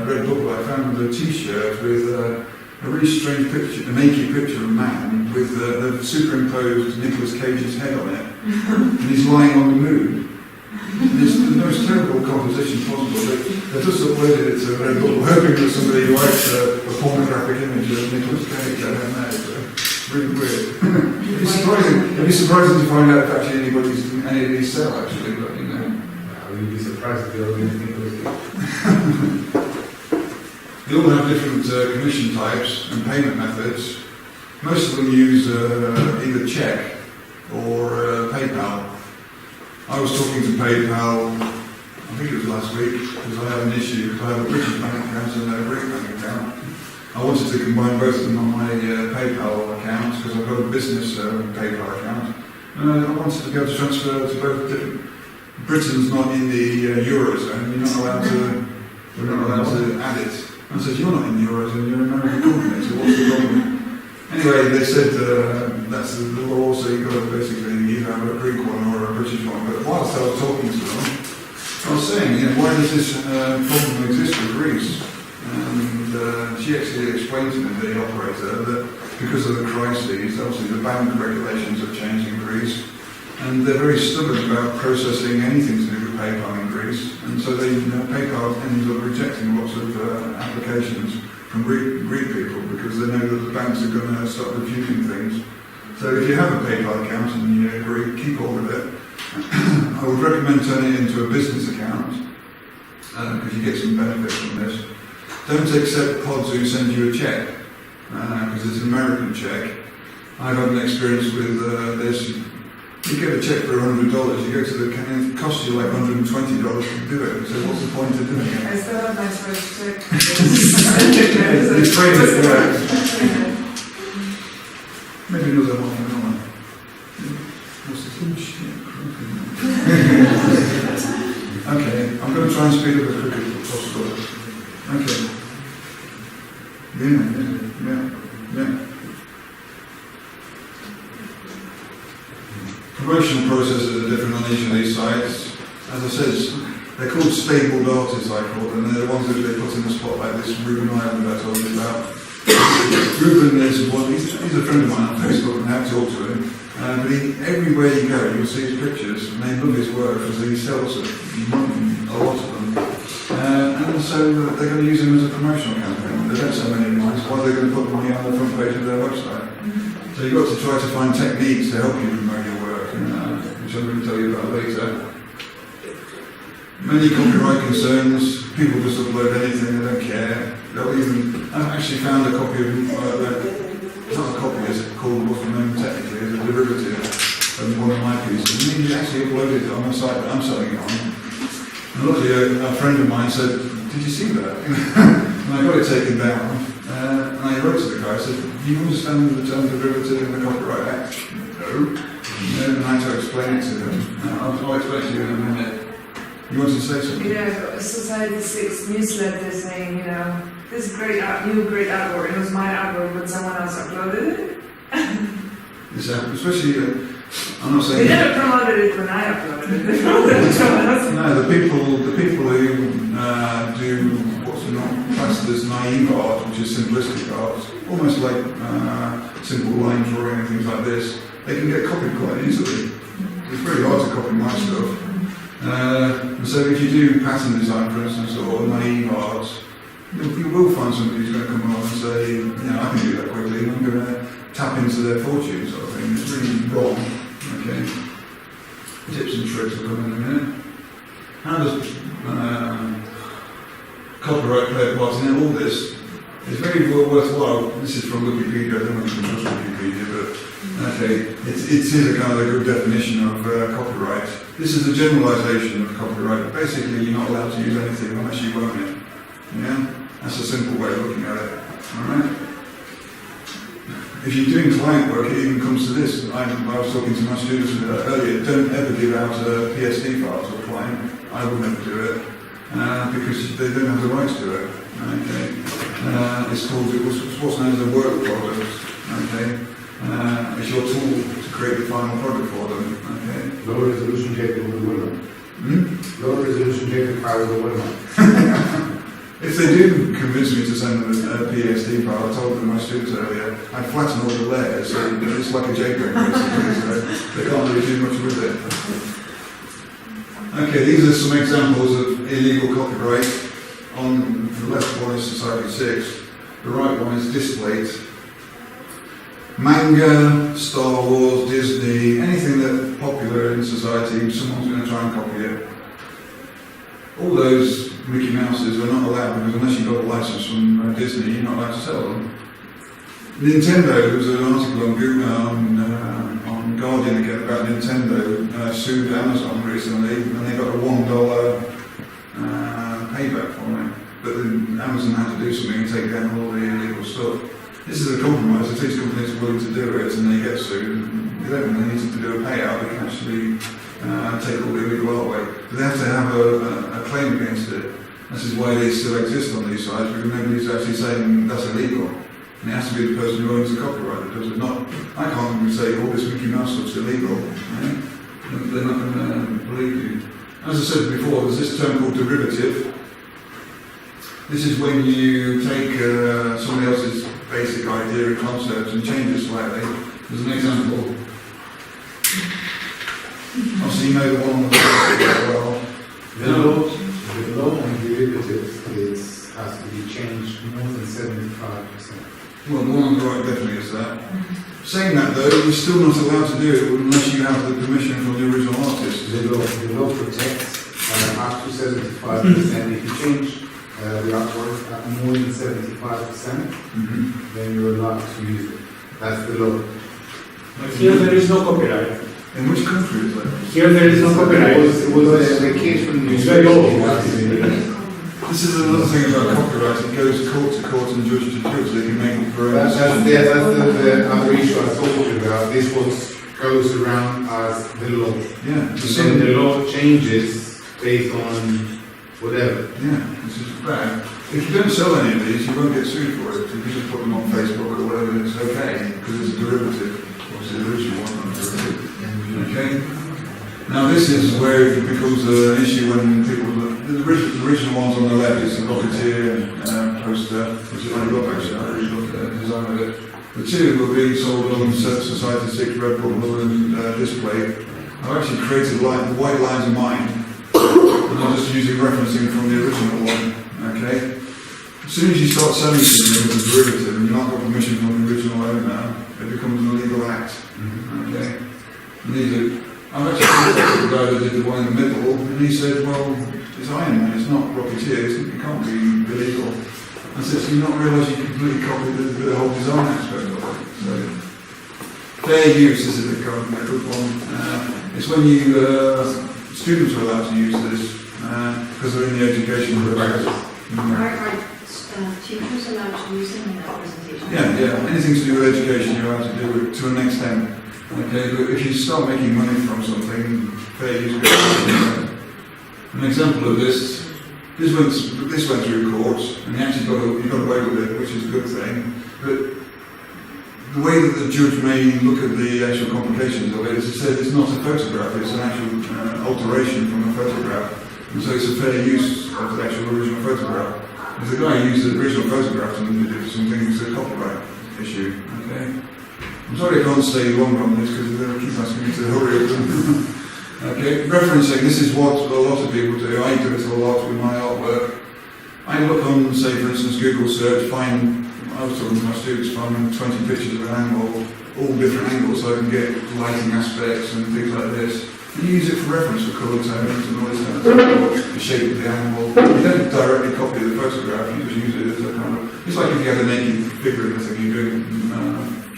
Redbubble, I found a T-shirt with a really strange picture, a naked picture of a man with the superimposed Nicolas Cage's head on it, and he's lying on the moon. And it's the most terrible composition possible. They just uploaded it to Redbubble, hoping that somebody likes a pornographic image of Nicolas Cage. I don't know. It's really weird. It'd be surprising to find out if actually any of these sell, actually, but you know. You'd be surprised if they all didn't think it was good. They all have different commission types and payment methods. Most of them use either check or PayPal. I was talking to PayPal, I think it was last week, because I had an issue, because I have a British bank account and a Greek bank account. I wanted to combine both of them on my PayPal account, because I've got a business PayPal account. And I wanted to be able to transfer to both different. Britain's not in the Eurozone, we're not allowed to add it. I said, you're not in the Eurozone, you're an American company, so what's the problem? Anyway, they said that's the law, so you've got to basically either have a Greek one or a British one. But whilst I was talking to them, I was saying, you know, why does this problem exist with Greece? And she actually explained to me, the operator, that because of the crises, obviously the bank regulations have changed in Greece. And they're very stubborn about processing anything to do with PayPal in Greece. And so PayPal ends up rejecting lots of applications from Greek people because they know that the banks are going to start refusing things. So if you have a PayPal account and you agree, keep hold of it. I would recommend turning it into a business account because you get some benefit from this. Don't accept pods who send you a check because it's an American check. I've had an experience with this. You get a check for $100, you go to the account, it costs you like $120 to do it. So what's the point of doing it? I still have my first check. It's great if it works. Maybe another one for one. What's this? Oh shit. Okay, I'm going to try and speed up as quickly as possible. Okay. Yeah. Promotional processes are different on each of these sites. As I said, they're called stapled artists, I call them, and they're the ones that they put in the spotlight, this Ruben Island I told you about. Ruben is one, he's a friend of mine on Facebook and I have talked to him. But everywhere you go, you'll see his pictures, and they love his work because he sells a lot of them. And so they're going to use him as a promotional campaign. They don't sell many lines, why are they going to put money on the front page of their website? So you've got to try to find techniques to help you promote your work, which I'm going to tell you about later. Many copyright concerns, people just upload anything, they don't care. I've actually found a copy of It's not a copy, it's called what's known technically as a derivative of one of my pieces. And he actually uploaded it on the site that I'm selling it on. And luckily a friend of mine said, did you see that? And I got it taken down. And I wrote to the guy, I said, do you understand the term derivative in the Copyright Act? No. And I had to explain it to him. I'll explain it to you in a minute. You wanted to say something? Yeah, I've got a Society 6 newsletter saying, you know, this great new great artwork, it was my artwork, but someone else uploaded it. This happened, especially, I'm not saying... They never promoted it when I uploaded it, they promoted it someone else. No, the people who do what's not classed as naive art, which is simplistic art, almost like simple line drawing and things like this, they can get copied quite easily. It's very hard to copy my stuff. And so if you do pattern design, for instance, or naive art, you will find somebody who's going to come along and say, you know, I can do that quickly, and I'm going to tap into their fortune sort of thing. It's really wrong. Okay. Tips and tricks will come in a minute. How does copyright play a part in all this? It's very worthwhile. This is from Wikipedia. I don't know if you can trust Wikipedia, but okay, it is a kind of a good definition of copyright. This is a generalisation of copyright. Basically, you're not allowed to use anything unless you own it. Yeah, that's a simple way of looking at it. All right. If you're doing client work, it even comes to this. I was talking to my students earlier. Don't ever give out a PSD file to a client. I would never do it because they don't have the rights to it. Okay. It's called what's known as a work product. Okay. It's your tool to create the final product for them. Okay. Low resolution JPEG will work. Low resolution JPEG file will work. If they do convince me to send them a PSD file, I told them my students earlier, I'd flatten all the layers, so it's like a JPEG basically, so they can't really do much with it. Okay, these are some examples of illegal copyright. On the left one is Society 6, the right one is Displate. Manga, Star Wars, Disney, anything that's popular in society, someone's going to try and copy it. All those Mickey Mouses are not allowed because unless you've got a license from Disney, you're not allowed to sell them. Nintendo, there was an article on Guardian again about Nintendo sued Amazon recently and they got a $1 payback from it. But then Amazon had to do something and take down all the illegal stuff. This is a compromise. If these companies are willing to do it and they get sued, they don't really need to do a payout, they can actually take all the illegal art away. But they have to have a claim against it. This is why they still exist on these sites, because nobody's actually saying that's illegal. And it has to be the person who owns the copyright that does it. Not, I can't even say, oh, this Mickey Mouse stuff's illegal. Right? They're not going to believe you. As I said before, there's this term called derivative. This is when you take somebody else's basic idea and concept and change it slightly. There's an example. Obviously, you know the one on the left very well. The law on derivatives has to be changed more than 75%. Well, the one on the right definitely is that. Saying that though, you're still not allowed to do it unless you have the permission from the original artist. The law protects up to 75%. If you change the artwork at more than 75%, then you're allowed to use it. That's the law. Here there is no copyright. In which country is that? Here there is no copyright. It was the case from the It's very old. This is another thing about copyright. It goes court to court and judge to judge. They can make it for That's the other issue I was talking about. This goes around as the law. Yeah. And then the law changes based on whatever. Yeah, this is bad. If you don't sell any of these, you won't get sued for it. You can just put them on Facebook or whatever, and it's okay, because it's a derivative. Obviously, the original one, not a derivative. Okay? Now, this is where it becomes an issue when people. The original ones on the left is the Rocketeer poster, which is really good actually. I really love the design of it. The two were being sold on Society 6, Redbubble, and Display. I've actually created white lines of mine. And I'm just using referencing from the original one, okay? As soon as you start selling something as a derivative and you've not got permission from the original owner, it becomes an illegal act, okay? And I've actually talked to the guy that did the one in the middle, and he said, well, it's Iron Man, it's not Rocketeer, it can't be illegal. And so you not realise you completely copied the whole design aspect of it. So, fair use is a good one. It's when you students are allowed to use this because they're in the education process. Are teachers allowed to use them in that presentation? Yeah. Anything to do with education, you're allowed to do it to an extent. Okay, but if you start making money from something, fair use. An example of this went through courts, and he actually got away with it, which is a good thing. But the way that the judge may look at the actual complications of it is, he said it's not a photograph; it's an actual alteration from a photograph, and so it's a fair use of the actual original photograph. If the guy used the original photograph and did it for something, it's a copyright issue. Okay. I'm sorry I can't stay longer on this because they'll keep asking me to hurry up. Okay, referencing, this is what a lot of people do. I do it a lot with my artwork. I look on, say for instance, Google search, I was talking to my students, find 20 pictures of an angle, all different angles so I can get lighting aspects and things like this. And you use it for reference for colour tones and all this kind of stuff, the shape of the animal. You don't directly copy the photograph, you just use it as a kind of, it's like if you had a naked figure in the thing, you're doing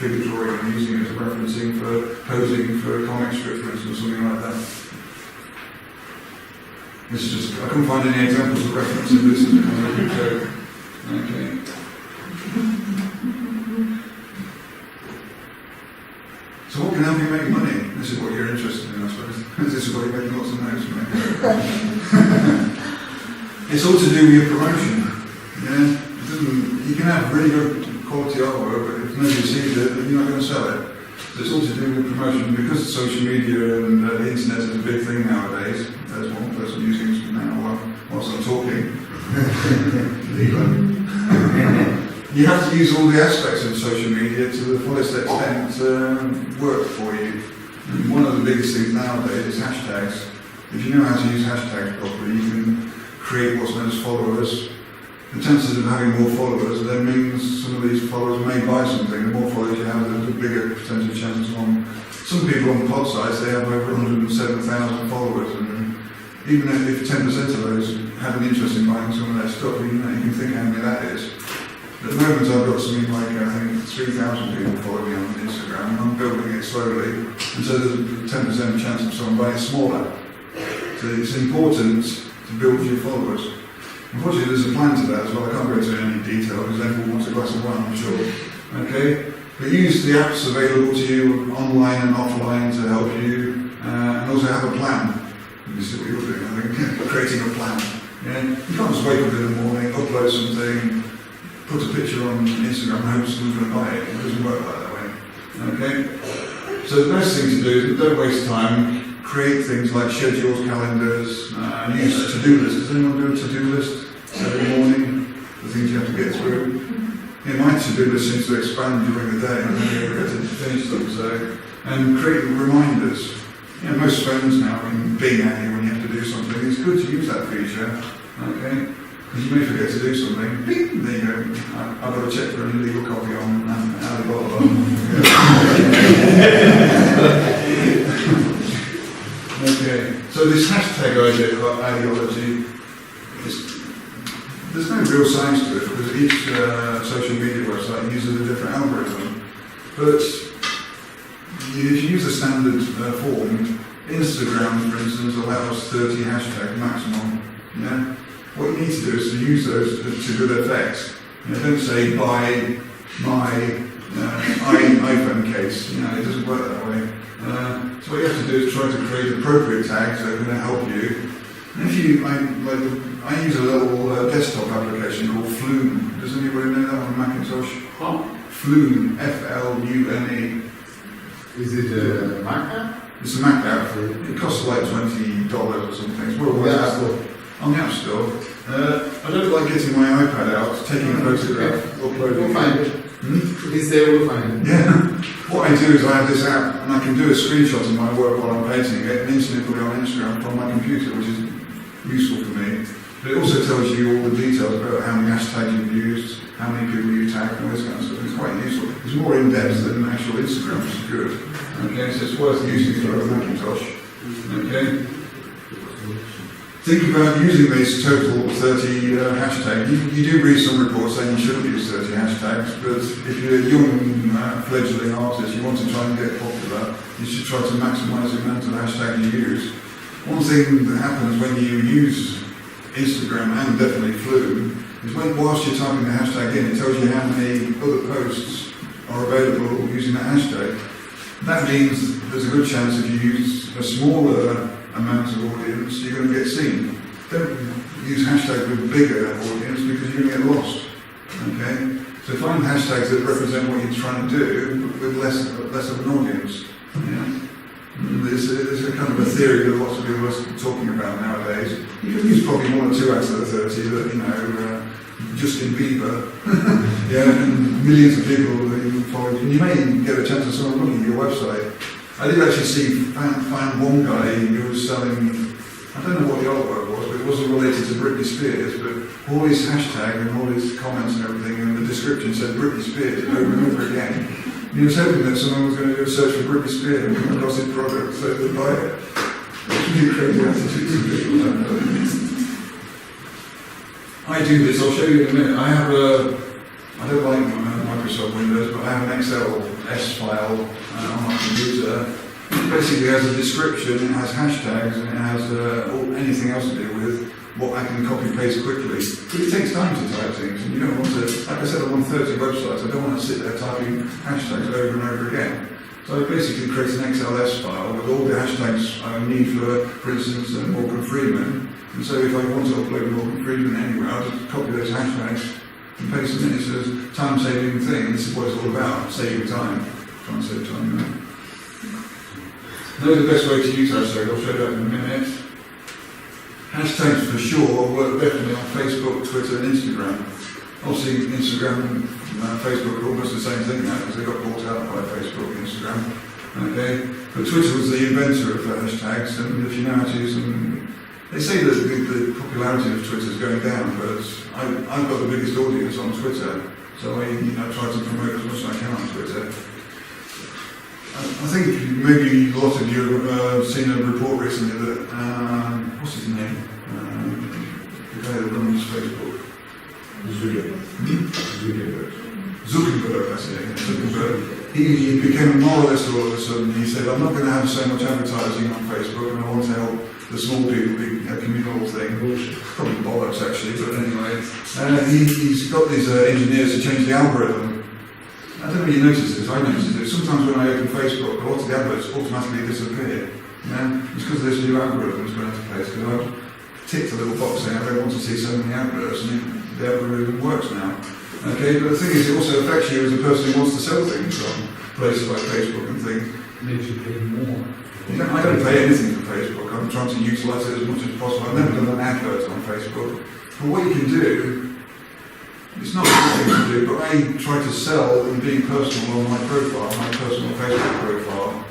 figure drawing and using it as referencing for posing for a comic strip, for instance, something like that. This is just, I couldn't find any examples of referencing this as a kind of joke. Okay. So what can help you make money? This is what you're interested in, I suppose. This is what you're making lots of notes from. It's all to do with your promotion. Yeah? You can have really good quality artwork, but if nobody sees it, then you're not going to sell it. So it's all to do with promotion. Because social media and the internet is a big thing nowadays, there's one person using it now whilst I'm talking. You have to use all the aspects of social media to the fullest extent to work for you. And one of the biggest things nowadays is hashtags. If you know how to use hashtags properly, you can create what's known as followers. The chances of having more followers then means some of these followers may buy something. The more followers you have, the bigger percentage chances on. Some people on pod sites, they have over 107,000 followers, and even if 10% of those have an interest in buying some of their stuff, you can think how many that is. At the moment I've got something like, I think 3,000 people follow me on Instagram, and I'm building it slowly, and so there's a 10% chance of someone buying smaller. So it's important to build your followers. Unfortunately there's a plan to that as well. I can't go into any detail because everyone wants a glass of wine, I'm sure. Okay? But use the apps available to you online and offline to help you, and also have a plan. This is what you're doing, I think, creating a plan. Yeah? You can't just wake up in the morning, upload something, put a picture on Instagram and hope someone's going to buy it. It doesn't work like that way. Okay? So the best thing to do is don't waste time. Create things like schedules, calendars, and use to-do lists. Does anyone do a to-do list every morning? The things you have to get through? Yeah, my to-do list seems to expand during the day and then you get to finish them. So, and create reminders. Yeah, most phones now can bing at you when you have to do something. It's good to use that feature. Okay? Because you may forget to do something. Bing! There you go. I've got to check for an illegal copy on Alibaba. Okay, so this hashtag ideology, there's no real science to it because each social media website uses a different algorithm. But if you use the standard form, Instagram, for instance, allows 30 hashtags maximum. Yeah? What you need to do is to use those to good effect. Don't say buy my iPhone case. It doesn't work that way. So what you have to do is try to create appropriate tags that are going to help you. And if I use a little desktop application called Flume. Does anybody know that on Macintosh? Flume, F-L-U-M-E. Is it a Mac app? It's a Mac app. It costs like $20 or something. It's on the App Store. I don't like getting my iPad out, taking a photograph, uploading We'll find it. It's there, we'll find it. Yeah. What I do is I have this app and I can do a screenshot of my work while I'm painting it and instantly put it on Instagram from my computer, which is useful for me. But it also tells you all the details about how many hashtags you've used, how many people you tagged, and all this kind of stuff. It's quite useful. It's more in-depth than actual Instagram, which is good. Okay, so it's worth using for a Macintosh. Okay. think about using these total 30 hashtags. You do read some reports saying you shouldn't use 30 hashtags, but if you're a young fledgling artist, you want to try and get popular, you should try to maximise the amount of hashtags you use. One thing that happens when you use Instagram and definitely Flume is whilst you're typing the hashtag in, it tells you how many other posts are available using that hashtag. That means there's a good chance if you use a smaller amount of audience, you're going to get seen. Don't use hashtags with a bigger audience because you're going to get lost. Okay? So find hashtags that represent what you're trying to do with less of an audience. Yeah? There's a kind of a theory that lots of people are talking about nowadays. You can use probably 1 or 2 out of the 30 that, Justin Bieber, and millions of people that you follow. You may get a chance of someone looking at your website. I did actually find one guy who was selling, I don't know what the artwork was, but it wasn't related to Britney Spears, but all his hashtag and all his comments and everything, and the description said Britney Spears over and over again. And he was hoping that someone was going to do a search for Britney Spears and come across his product so they'd buy it. It's really crazy attitudes of people. I do this, I'll show you in a minute. I don't like Microsoft Windows, but I have an Excel S file on my computer. It basically has a description, it has hashtags, and it has anything else to do with what I can copy paste quickly. But it takes time to type things, and you don't want to, like I said, I'm on 30 websites, I don't want to sit there typing hashtags over and over again. So I basically create an XLS file with all the hashtags I need for instance, Morgan Freeman. And so if I want to upload Morgan Freeman anywhere, I'll just copy those hashtags and paste them in. It's a time-saving thing, and this is what it's all about, saving time. Trying to save time, Those are the best way to use hashtags. I'll show you that in a minute. Hashtags for sure work definitely on Facebook, Twitter and Instagram. Obviously Instagram and Facebook are almost the same thing now because they got bought out by Facebook and Instagram. Okay? But Twitter was the inventor of hashtags, and if you know how to use them, they say that the popularity of Twitter is going down, but I've got the biggest audience on Twitter, so I try to promote as much as I can on Twitter. I think maybe a lot of you have seen a report recently that, what's his name? The guy that runs Facebook. Zuckerberg, that's it. Zuckerberg. He became a moralist all of a sudden. He said, I'm not going to have so much advertising on Facebook, and I want to help the small people, big communal thing. Probably bollocks actually, but anyway. He's got these engineers to change the algorithm. I don't know if you noticed this, I noticed it. Sometimes when I open Facebook, a lot of the adverts automatically disappear. Yeah? It's because there's new algorithms going into place. Because I've ticked a little box saying I don't want to see so many adverts, and the algorithm works now. Okay, but the thing is, it also affects you as a person who wants to sell things on places like Facebook and things. Makes you pay more. I don't pay anything for Facebook. I'm trying to utilise it as much as possible. I've never done an advert on Facebook. But what you can do, it's not a good thing to do, but I try to sell and be personal on my profile, my personal Facebook profile.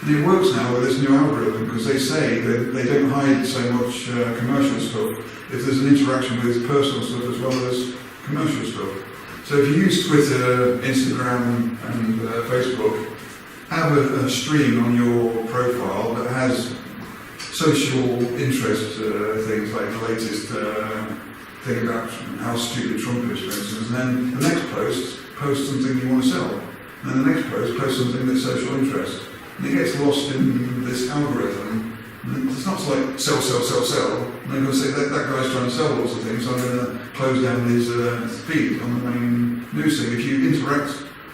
And it works now with this new algorithm because they say that they don't hide so much commercial stuff if there's an interaction with personal stuff as well as commercial stuff. So if you use Twitter, Instagram and Facebook, have a stream on your profile that has social interest things like the latest thing about how stupid Trump is, for instance, and then the next post something you want to sell, and then the next post something that's social interest. And it gets lost in this algorithm. And it's not like sell, and they're going to say that guy's trying to sell lots of things, so I'm going to close down his feed on the main news thing. If you interact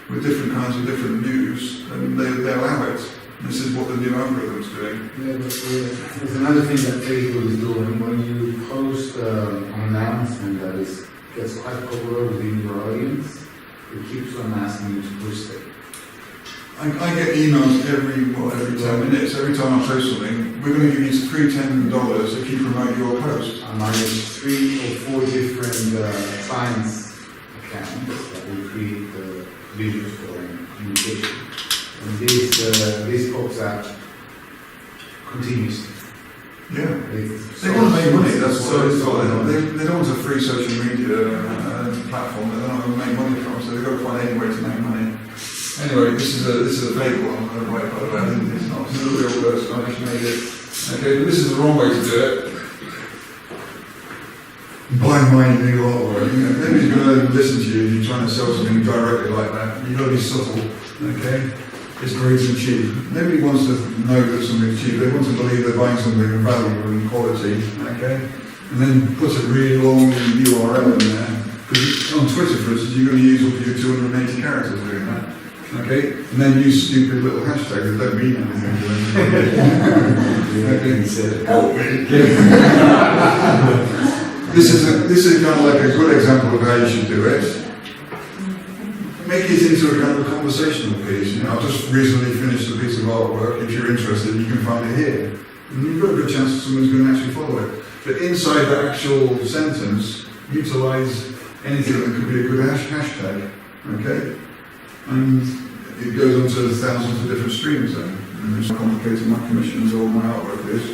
with different kinds of different news, and they allow it. This is what the new algorithm's doing. Yeah, but there's another thing that Facebook is doing. When you post an announcement that gets quite popular within your audience, it keeps on asking you to push it. I get emails every 10 minutes. Every time I post something, we're going to give you $3 $10 if you promote your post. I manage 3 or 4 different clients' accounts that will create the visuals for communication. And this pops out continuously. Yeah. They want to make money, that's what it's all. They don't want a free social media platform that they're not going to make money from, so they've got to find any way to make money. Anyway, this is a fake one, by the way, it's not a real person, I just made it. Okay, but this is the wrong way to do it. buy my new artwork. You know, nobody's going to listen to you if you're trying to sell something directly like that. You've got to be subtle, okay? It's great and cheap. Nobody wants to know that something's cheap. They want to believe they're buying something of value and quality, okay? And then put a really long URL in there. Because on Twitter, for instance, you're going to use up your 280 characters doing that. Okay? And then use stupid little hashtags that don't mean anything to them. This is kind of like a good example of how you should do it. Make it into a kind of a conversational piece. You know, I've just recently finished a piece of artwork. If you're interested, you can find it here. And you've got a good chance that someone's going to actually follow it. But inside the actual sentence, utilise anything that could be a good hashtag. Okay? And it goes on to thousands of different streams then. And it's complicated my commissions or my artwork is.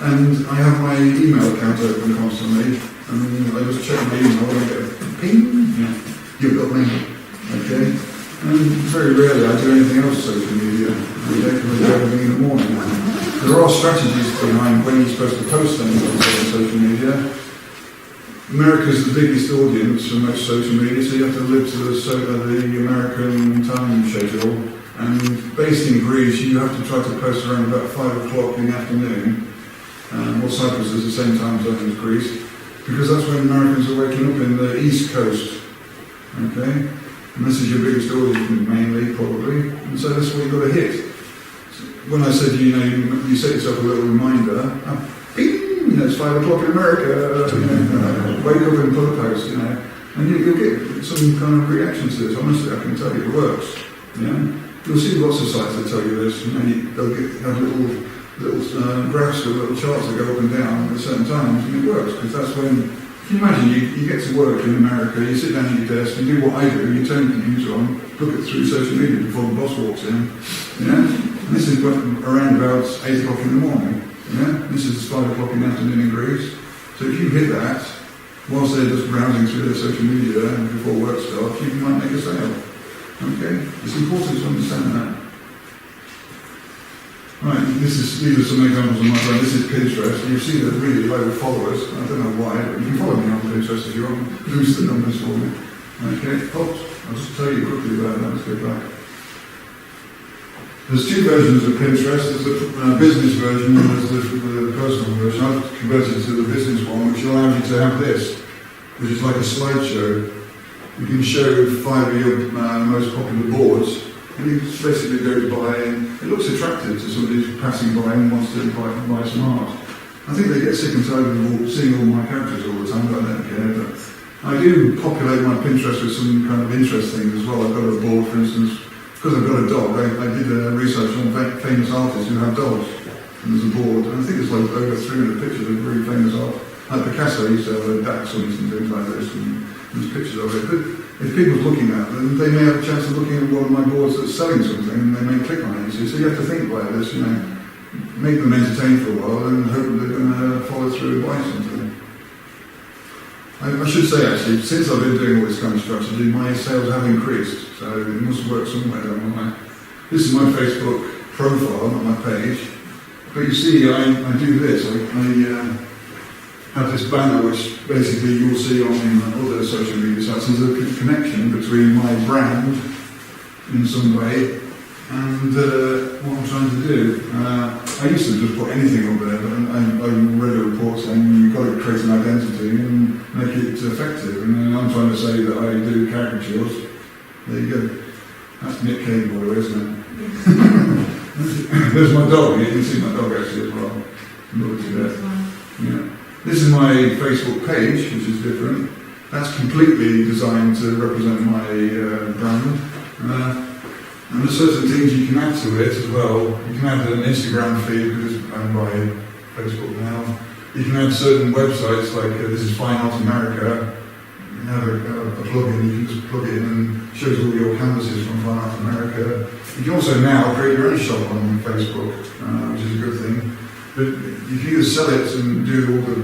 And I have my email account open constantly. And I just check my email and I get a ping. Yeah. You've got me. Okay? And very rarely I do anything else social media. I do everything in the morning. There are strategies behind when you're supposed to post things on social media. America's the biggest audience for most social media, so you have to live to the American time schedule. And based in Greece, you have to try to post around about 5 o'clock in the afternoon. Well, Cyprus is the same time zone as Greece, because that's when Americans are waking up in the East Coast. Okay? And this is your biggest audience, mainly, probably. And so that's what you've got to hit. So when I said, you know, you set yourself a little reminder, bing! You know, it's 5 o'clock in America, you know, wake up and put a post, you know, and you'll get some kind of reaction to this. Honestly, I can tell you, it works. You know? You'll see lots of sites that tell you this. You know, they'll have little graphs with little charts that go up and down at certain times, and it works, because that's when, can you imagine, you get to work in America, you sit down at your desk, you do what I do, you turn the computer on, look it through social media before the boss walks in, you know, and this is around about 8 o'clock in the morning. Yeah, this is 5 o'clock in the afternoon in Greece. So if you hit that, whilst they're just browsing through their social media and before work starts, you might make a sale. Okay? It's important to understand that. Right, these are some examples of my brand. This is Pinterest. You see that really low followers. I don't know why, but you can follow me on Pinterest if you want. Boost the numbers for me. Okay, I'll just tell you quickly about that. Let's go back. There's two versions of Pinterest. There's the business version and there's the personal version. I've converted to the business one, which allows you to have this, which is like a slideshow. You can show 5 of your most popular boards, and you basically go to buy, and it looks attractive to somebody who's passing by and wants to buy some art. I think they get sick and tired of seeing all my characters all the time, but I don't care. But I do populate my Pinterest with some kind of interest things as well. I've got a board, for instance. Because I've got a dog, I did research on famous artists who have dogs. And there's a board, and I think there's like over 300 pictures of really famous art. Like Picasso used to have dachshunds and things like this, and there's pictures of it. But if people's looking at them, they may have a chance of looking at one of my boards that's selling something, and they may click on it, you see. So you have to think about this, you know, make them entertained for a while, and hope they're going to follow through and buy something. I should say actually, since I've been doing all this kind of strategy, my sales have increased, so it must work somewhere, don't I? This is my Facebook profile, not my page. But you see, I do this. I have this banner which basically you'll see on other social media sites. There's a connection between my brand in some way and what I'm trying to do. I used to just put anything up there, but I read a report saying you've got to create an identity and make it effective. And I'm trying to say that I do caricatures. There you go. That's Nick Cave, by the way, isn't it? There's my dog. You can see my dog actually as well. Look at that. Yeah. This is my Facebook page, which is different. That's completely designed to represent my brand. And there's certain things you can add to it as well. You can add an Instagram feed, because it's owned by Facebook now. You can add certain websites, like this is Fine Art America. You have a plugin, you can just plug it in and it shows all your canvases from Fine Art America. You can also now create your own shop on Facebook, which is a good thing. But you can either sell it and do all the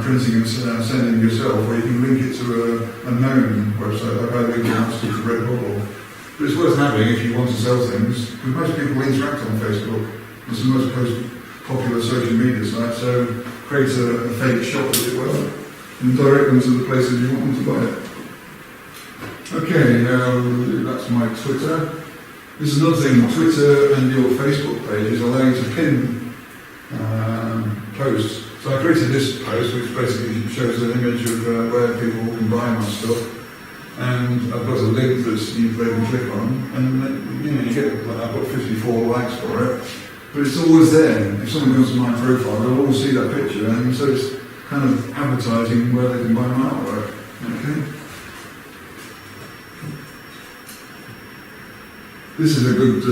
printing and sending yourself, or you can link it to a known website, like I link it to Redbubble. But it's worth having if you want to sell things, because most people interact on Facebook. It's the most popular social media site, so create a fake shop, as it were. and direct them to the places you want them to buy it. Okay, that's my Twitter. This is another thing, Twitter and your Facebook pages allow you to pin posts. So I created this post, which basically shows an image of where people can buy my stuff, and I've got a link that they can click on, and you get, I've got 54 likes for it, but it's always there. If someone goes to my profile, they'll always see that picture, and so it's kind of advertising where they can buy my artwork. Okay. This is a good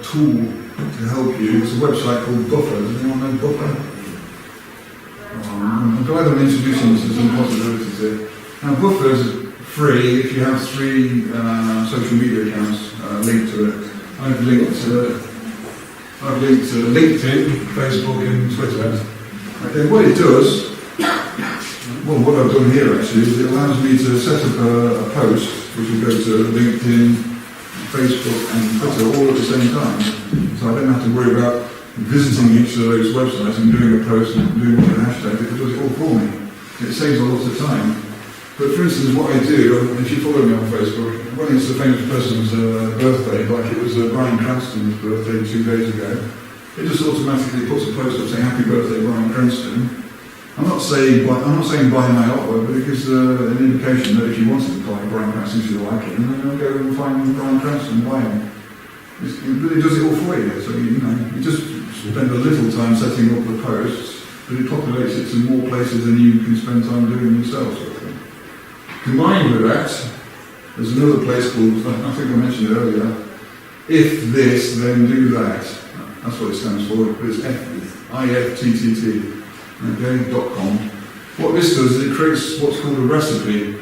tool to help you. It's a website called Buffer. Does anyone know Buffer? I'm glad I'm introducing you to some possibilities here. Now, Buffer is free if you have 3 social media accounts linked to it. I've linked LinkedIn, Facebook, and Twitter. Okay, what it does, well, what I've done here actually is it allows me to set up a post which will go to LinkedIn, Facebook, and Twitter all at the same time. So I don't have to worry about visiting each of those websites and doing a post and doing a hashtag. It does it all for me. It saves a lot of time. But for instance, what I do, if you follow me on Facebook, when it's a famous person's birthday, like it was Bryan Cranston's birthday 2 days ago, it just automatically puts a post up saying "Happy Birthday, Bryan Cranston." I'm not saying buy my artwork, but it gives an indication that if you wanted to buy Bryan Cranston, you like it, and then I'll go and find Bryan Cranston and buy him. But it does it all for you. So you just spend a little time setting up the posts, but it populates it to more places than you can spend time doing yourself. Sort of thing. Combined with that, there's another place called, I think I mentioned it earlier, if this, then do that. That's what it stands for, but it's IFTTT, okay, .com. What this does is it creates what's called a recipe.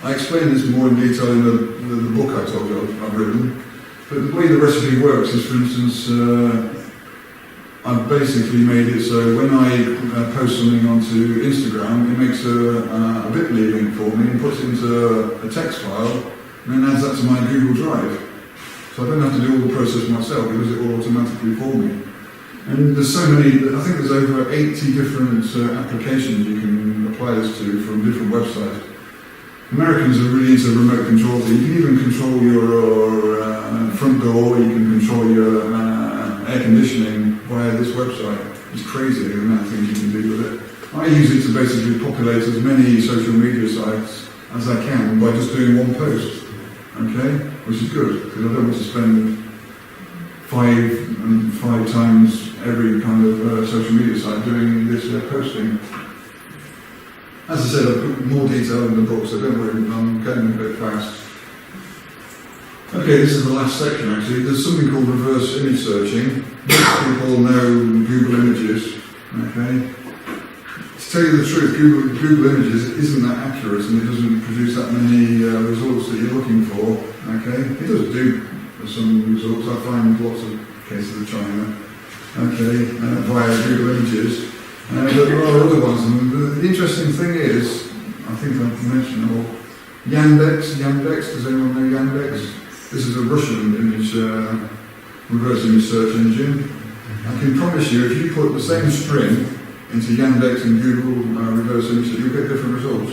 I explain this more in detail in the book I told you I've written, but the way the recipe works is, for instance, I've basically made it so when I post something onto Instagram, it makes a bitly link for me and puts it into a text file and then adds that to my Google Drive. So I don't have to do all the process myself, it does it all automatically for me. And there's so many, I think there's over 80 different applications you can apply this to from different websites. Americans are really into remote control. You can even control your front door, you can control your air conditioning via this website. It's crazy the amount of things you can do with it. I use it to basically populate as many social media sites as I can by just doing one post, okay? Which is good, because I don't want to spend 5 times every kind of social media site doing this posting. As I said, I've put more detail in the book, so don't worry, I'm getting a bit fast. Okay, this is the last section actually. There's something called reverse image searching. Most people know Google Images, okay? To tell you the truth, Google Images isn't that accurate and it doesn't produce that many results that you're looking for, okay? It does do some results. I find lots of cases of China, okay, via Google Images. But there are other ones, and the interesting thing is, I think I've mentioned it all, Yandex, does anyone know Yandex? This is a Russian image, reverse image search engine. I can promise you, if you put the same string into Yandex and Google reverse image, you'll get different results.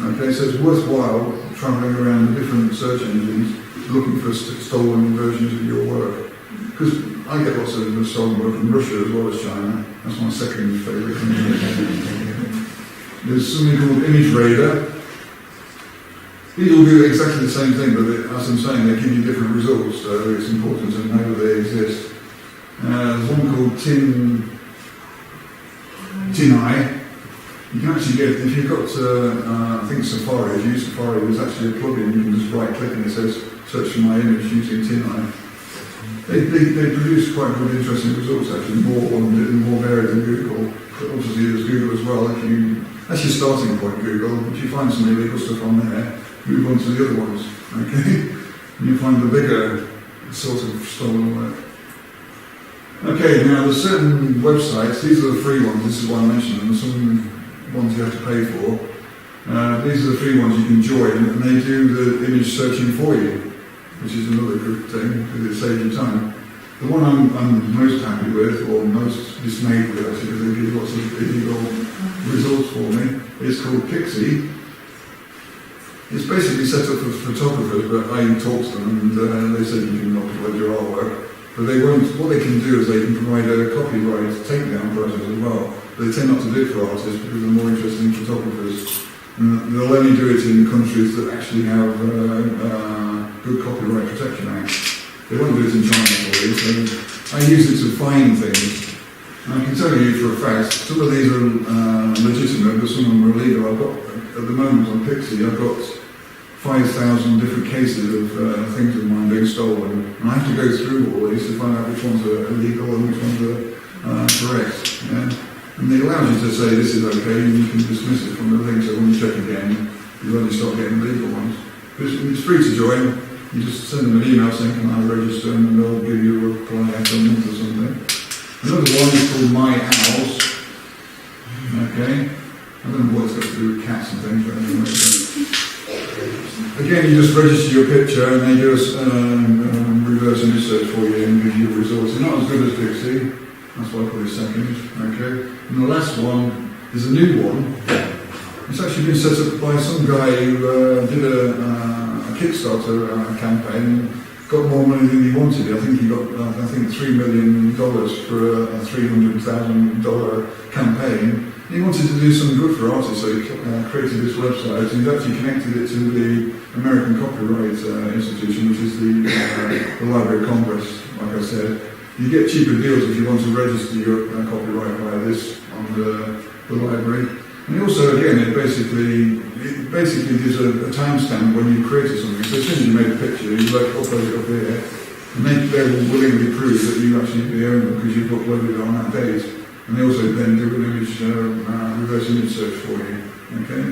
Okay, so it's worthwhile travelling around the different search engines looking for stolen versions of your work. Because I get lots of stolen work from Russia as well as China. That's my second favourite. There's something called Image Radar. These will do exactly the same thing, but as I'm saying, they give you different results, so it's important to know that they exist. There's one called TinEye. You can actually get, if you've got, I think Safari, if you use Safari, there's actually a plugin, you can just right-click and it says, search for my image using TinEye. They produce quite good, interesting results actually, more varied than Google. But obviously there's Google as well. That's your starting point, Google. If you find some illegal stuff on there, move on to the other ones, okay? And you find the bigger sort of stolen work. Okay, now there's certain websites, these are the free ones, this is what I mentioned, and some ones you have to pay for. These are the free ones you can join, and they do the image searching for you, which is another good thing, because it saves you time. The one I'm most happy with, or most dismayed with actually, because they give lots of illegal results for me, called Pixie. It's basically set up for photographers, but I talk to them and they say you can upload your artwork. But they won't. What they can do is they can provide a copyright takedown process as well. But they tend not to do it for artists because they're more interested in photographers. And they'll only do it in countries that actually have good copyright protection acts. They won't do it in China for you. So I use it to find things. And I can tell you for a fact, some of these are legitimate, but some of them are illegal. I've got, at the moment on Pixie, I've got 5,000 different cases of things of mine being stolen. And I have to go through all these to find out which ones are illegal and which ones are correct. Yeah? And it allows you to say this is okay, and you can dismiss it from the link, so when you check again, you only start getting legal ones. It's free to join. You just send them an email saying, can I register, and they'll give you a reply after a month or something. Another one is called My Owls. Okay. I don't know what it's got to do with cats and things, but anyway. Again, you just register your picture and they do a reverse image search for you and give you results. It's not as good as Pixie, that's why I put it second. Okay. And the last one is a new one. It's actually been set up by some guy who did a Kickstarter campaign, got more money than he wanted. I think he got $3 million for a $300,000 campaign. He wanted to do some good for artists, so he created this website. He's actually connected it to the American Copyright Institution, which is the Library of Congress, like I said. You get cheaper deals if you want to register your copyright via this on the library. And also, again, it basically gives a timestamp when you created something. So as soon as you made a picture, you upload it up here, and they will willingly prove that you actually the owner because you've uploaded it on that date. And they also then do an image, reverse image search for you. Okay,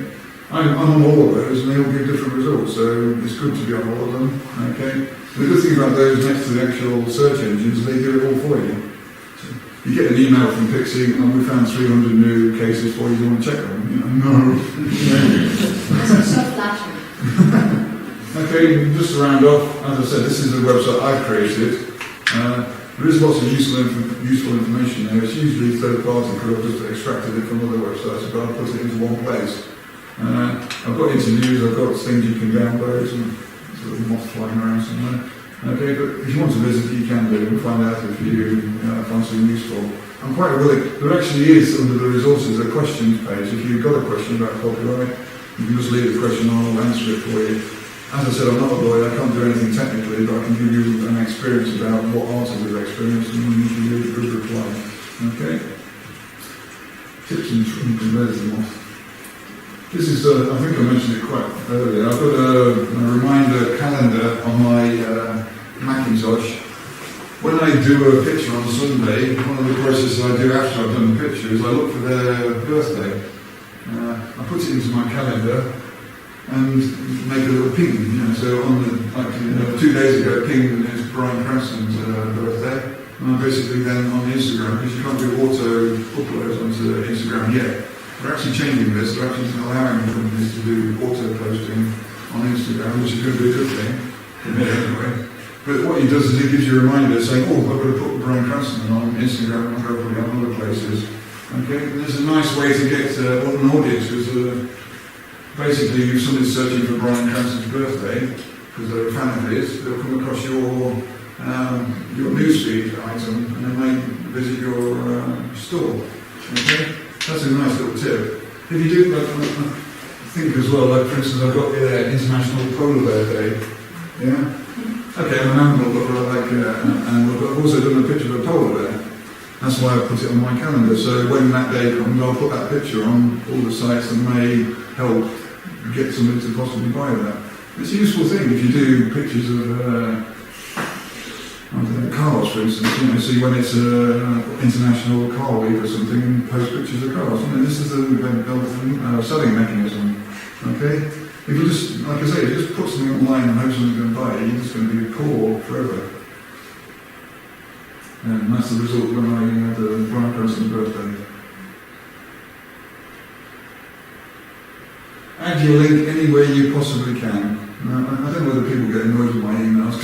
I'm on all of those, and they all give different results. So it's good to be on all of them. Okay, the good thing about those next to the actual search engines, they do it all for you. So you get an email from Pixie, and we found 300 new cases for you. Do you want to check them? You know, no. That's so flattering. Okay, just to round off, as I said, this is the website I've created. There is lots of useful information there. It's usually third party, could have just extracted it from other websites, but I've put it into one place. I've got interviews, I've got things you can download, and sort of moths flying around somewhere. Okay, but if you want to visit, you can do and find out if you find something useful. I'm quite willing. There actually is under the resources a questions page. If you've got a question about copyright, you can just leave the question on, I'll answer it for you. As I said, I'm not a lawyer, I can't do anything technically, but I can give you an experience about what artists have experienced and you can give a good reply. Okay? Tips and converters them off. This is, I think I mentioned it quite earlier, I've got a reminder calendar on my Macintosh. When I do a picture on Sunday, one of the processes I do after I've done the picture is I look for their birthday. I put it into my calendar and make a little ping, so on the, 2 days ago, ping is Brian Cranston's birthday, and I'm basically then on Instagram, because you can't do auto uploads onto Instagram yet. We're actually changing this, we're actually allowing companies to do auto posting on Instagram, which is going to be a good thing, anyway. But what he does is he gives you a reminder saying, oh, I've got to put Brian Cranston on Instagram, I've got to put it on other places. Okay, and there's a nice way to get an audience, because basically, if somebody's searching for Brian Cranston's birthday, because they're a fan of his, they'll come across your newsfeed item and they may visit your store. Okay? That's a nice little tip. If you do think as well, like for instance, I've got the International Polar Bear Day. Yeah? Okay, I'm an animal lover, like animal, but I've also done a picture of a polar bear. That's why I put it on my calendar. So when that day comes, I'll put that picture on all the sites that may help get somebody to possibly buy that. It's a useful thing if you do pictures of cars, for instance. See when it's International Car Week or something, and post pictures of cars. This is a selling mechanism. Okay, if you just, like I say, if you just put something online and hope somebody's going to buy it, you're just going to be poor forever. And that's the result when I had the Brian Cranston's birthday. Add your link anywhere you possibly can. I don't know whether people get annoyed with my emails,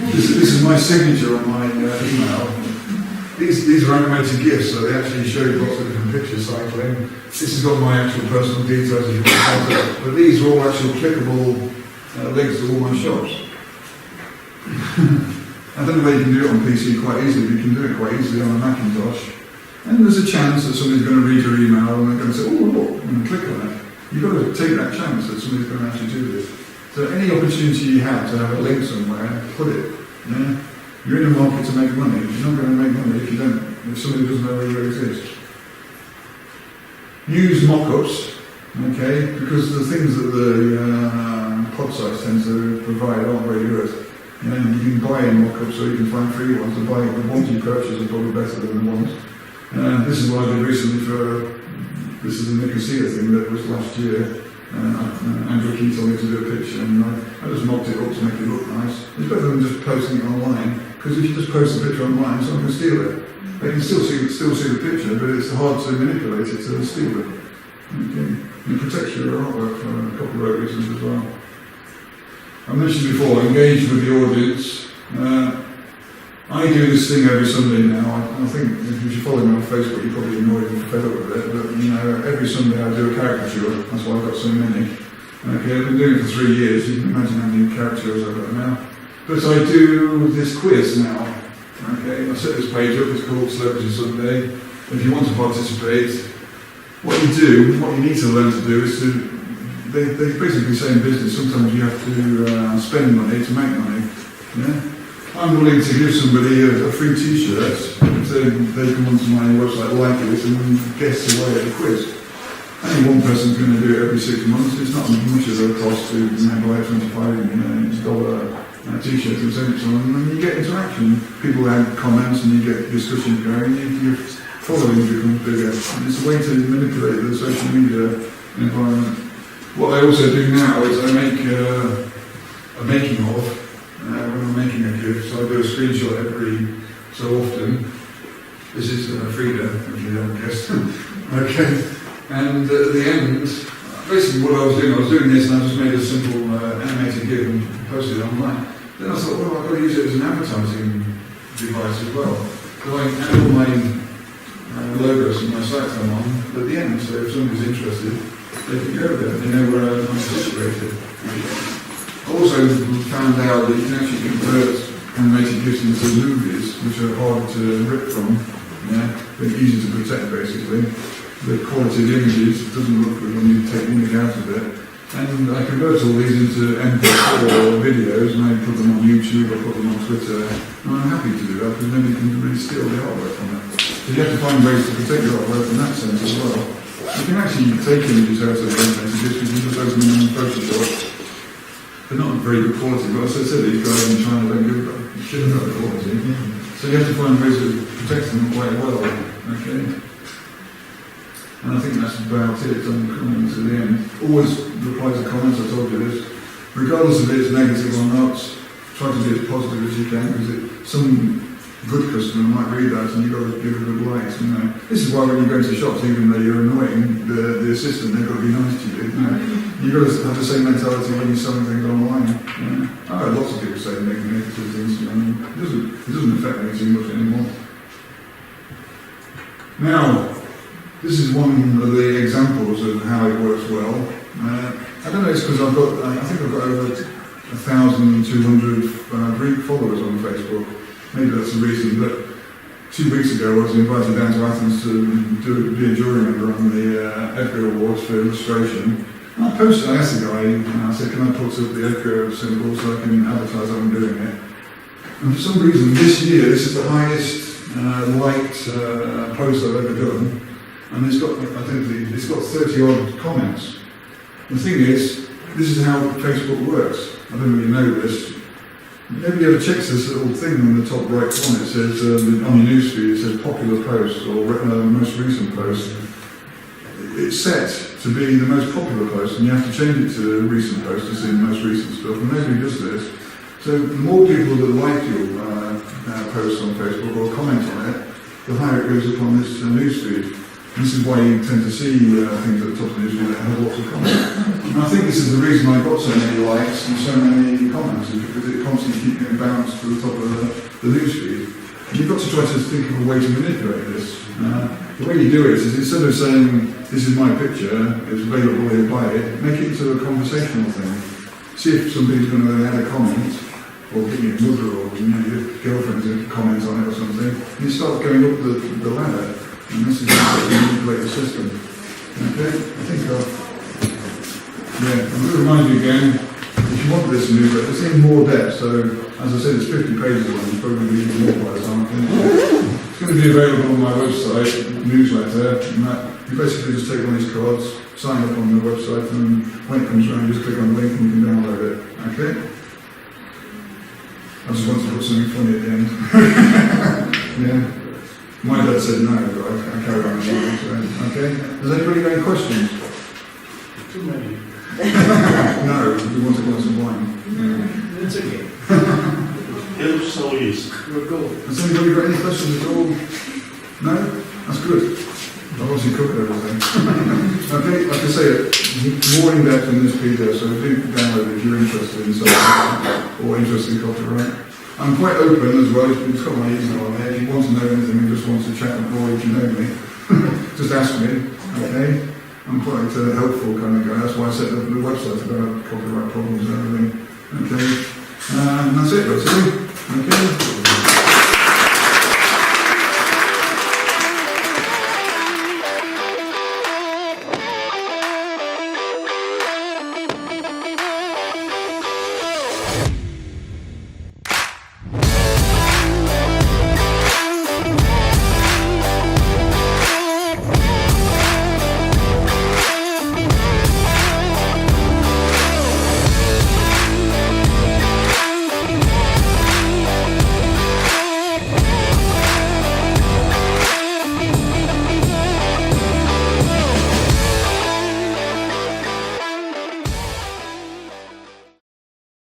because this is my signature on my email. These are animated GIFs, so they actually show you lots of different pictures cycling. This has got my actual personal details, if you want to, but these are all actual clickable links to all my shops. I don't know whether you can do it on PC quite easily, but you can do it quite easily on a Macintosh. And there's a chance that somebody's going to read your email and they're going to say, oh, look, and click on it. You've got to take that chance that somebody's going to actually do this. So any opportunity you have to have a link somewhere, put it. Yeah? You're in the market to make money. You're not going to make money if somebody doesn't know where you exist. Use mock-ups, okay, because the things that the pod sites tend to provide aren't very good. You can buy in mock-ups or you can find free ones. The ones you purchase are probably better than the ones. This is what I did recently this is a Nicosia thing that was last year. Andrew Key told me to do a picture and I just mocked it up to make it look nice. It's better than just posting it online, because if you just post a picture online, someone can steal it. They can still see the picture, but it's hard to manipulate it to steal it. Okay. It protects your artwork for copyright reasons as well. I mentioned before, engage with the audience. I do this thing every Sunday now. I think if you follow me on Facebook, you're probably annoyed and fed up with it. But every Sunday I do a caricature. That's why I've got so many. Okay, I've been doing it for 3 years. You can imagine how many caricatures I've got now. But I do this quiz now. Okay, I set this page up. It's called Celebrity Sunday. If you want to participate, what you need to learn to do is to. They basically say in business, sometimes you have to spend money to make money. Yeah. I'm willing to give somebody a free T-shirt if they come onto my website like this and guess away at the quiz. Only one person's going to do it every 6 months. It's not much of a cost to buy a $25 T-shirt and send it to them, and you get interaction. People add comments and you get discussions going. Your following becomes bigger. And it's a way to manipulate the social media environment. What I also do now is I make a making of. When I'm making a gift, so I do a screenshot every so often. This is Frida, if you haven't guessed. Okay. And at the end, basically what I was doing this and I just made a simple animated GIF and posted it online. Then I thought, well, I've got to use it as an advertising device as well. So I add all my logos and my sites I'm on at the end, so if somebody's interested, they can go there. They know where I'm situated. I also found out that you can actually convert animated GIFs into movies, which are hard to rip from, but easy to protect basically. The quality of the images doesn't look good when you take the image out of it. And I convert all these into MP4 videos and I put them on YouTube, I put them on Twitter, and I'm happy to do that because nobody can really steal the artwork from it. So you have to find ways to protect your artwork in that sense as well. You can actually take images out of the animated GIFs because you just open them in Photoshop. They're not very good quality, but as I said, these guys in China don't give a shit about the quality. So you have to find ways of protecting them quite well, okay? And I think that's about it. I'm coming to the end. Always reply to comments, I told you this. Regardless of it's negative or not, try to be as positive as you can, because some good customer might read that and you've got to give a good like. This is why when you go to shops, even though you're annoying the assistant, they've got to be nice to you. You've got to have the same mentality when you're selling things online. I've had lots of people say negative things. It doesn't affect me too much anymore. Now, this is one of the examples of how it works well. I don't know, it's because I think I've got over 1,200 Greek followers on Facebook. Maybe that's the reason, but 2 weeks ago I was invited down to Athens to be a jury member on the Edgar Awards for illustration. And I asked the guy, I said, can I put up the Edgar symbol so I can advertise that I'm doing it? And for some reason this year, this is the highest liked post I've ever done. And it's got 30 odd comments. The thing is, this is how Facebook works. I don't really know this. Nobody ever checks this little thing on the top right corner. It says, on your newsfeed, it says popular posts or most recent posts. It's set to be the most popular post, and you have to change it to recent post to see the most recent stuff, and nobody does this. So the more people that like your posts on Facebook or comment on it, the higher it goes up on this newsfeed. This is why you tend to see things at the top of the newsfeed that have lots of comments. And I think this is the reason I got so many likes and so many comments, is because it constantly keeps getting bounced to the top of the newsfeed. You've got to try to think of a way to manipulate this. The way you do it is instead of saying, this is my picture, it's available here, buy it, make it into a conversational thing. See if somebody's going to add a comment, or give your mother or your girlfriend's a comment on it or something, and you start going up the ladder, and this is how you manipulate the system. Okay? I think yeah, I'm going to remind you again, if you want this newsletter, it's in more depth, so as I said, it's 50 pages long, it's probably going to be even more by the time I finish it. It's going to be available on my website, newsletter, and that, you basically just take one of these cards, sign up on the website, and when it comes around, just click on the link and you can download it. Okay? I just wanted to put something funny at the end. Yeah. My dad said no, but I carried on. Okay? Has anybody got any questions? Too many. No, we want to glass of wine. It's okay. Helps always. We're cool. Has anybody got any questions at all? No? That's good. I've obviously covered everything. Okay, like I say, more in depth in this PDF, so do download it if you're interested in something or interested in copyright. I'm quite open as well, it's got my email on there. If you want to know anything and just want to chat with Roy, if you know me, just ask me, okay? I'm quite a helpful kind of guy, that's why I set up the website about copyright problems and everything. Okay, and that's it, basically. Okay.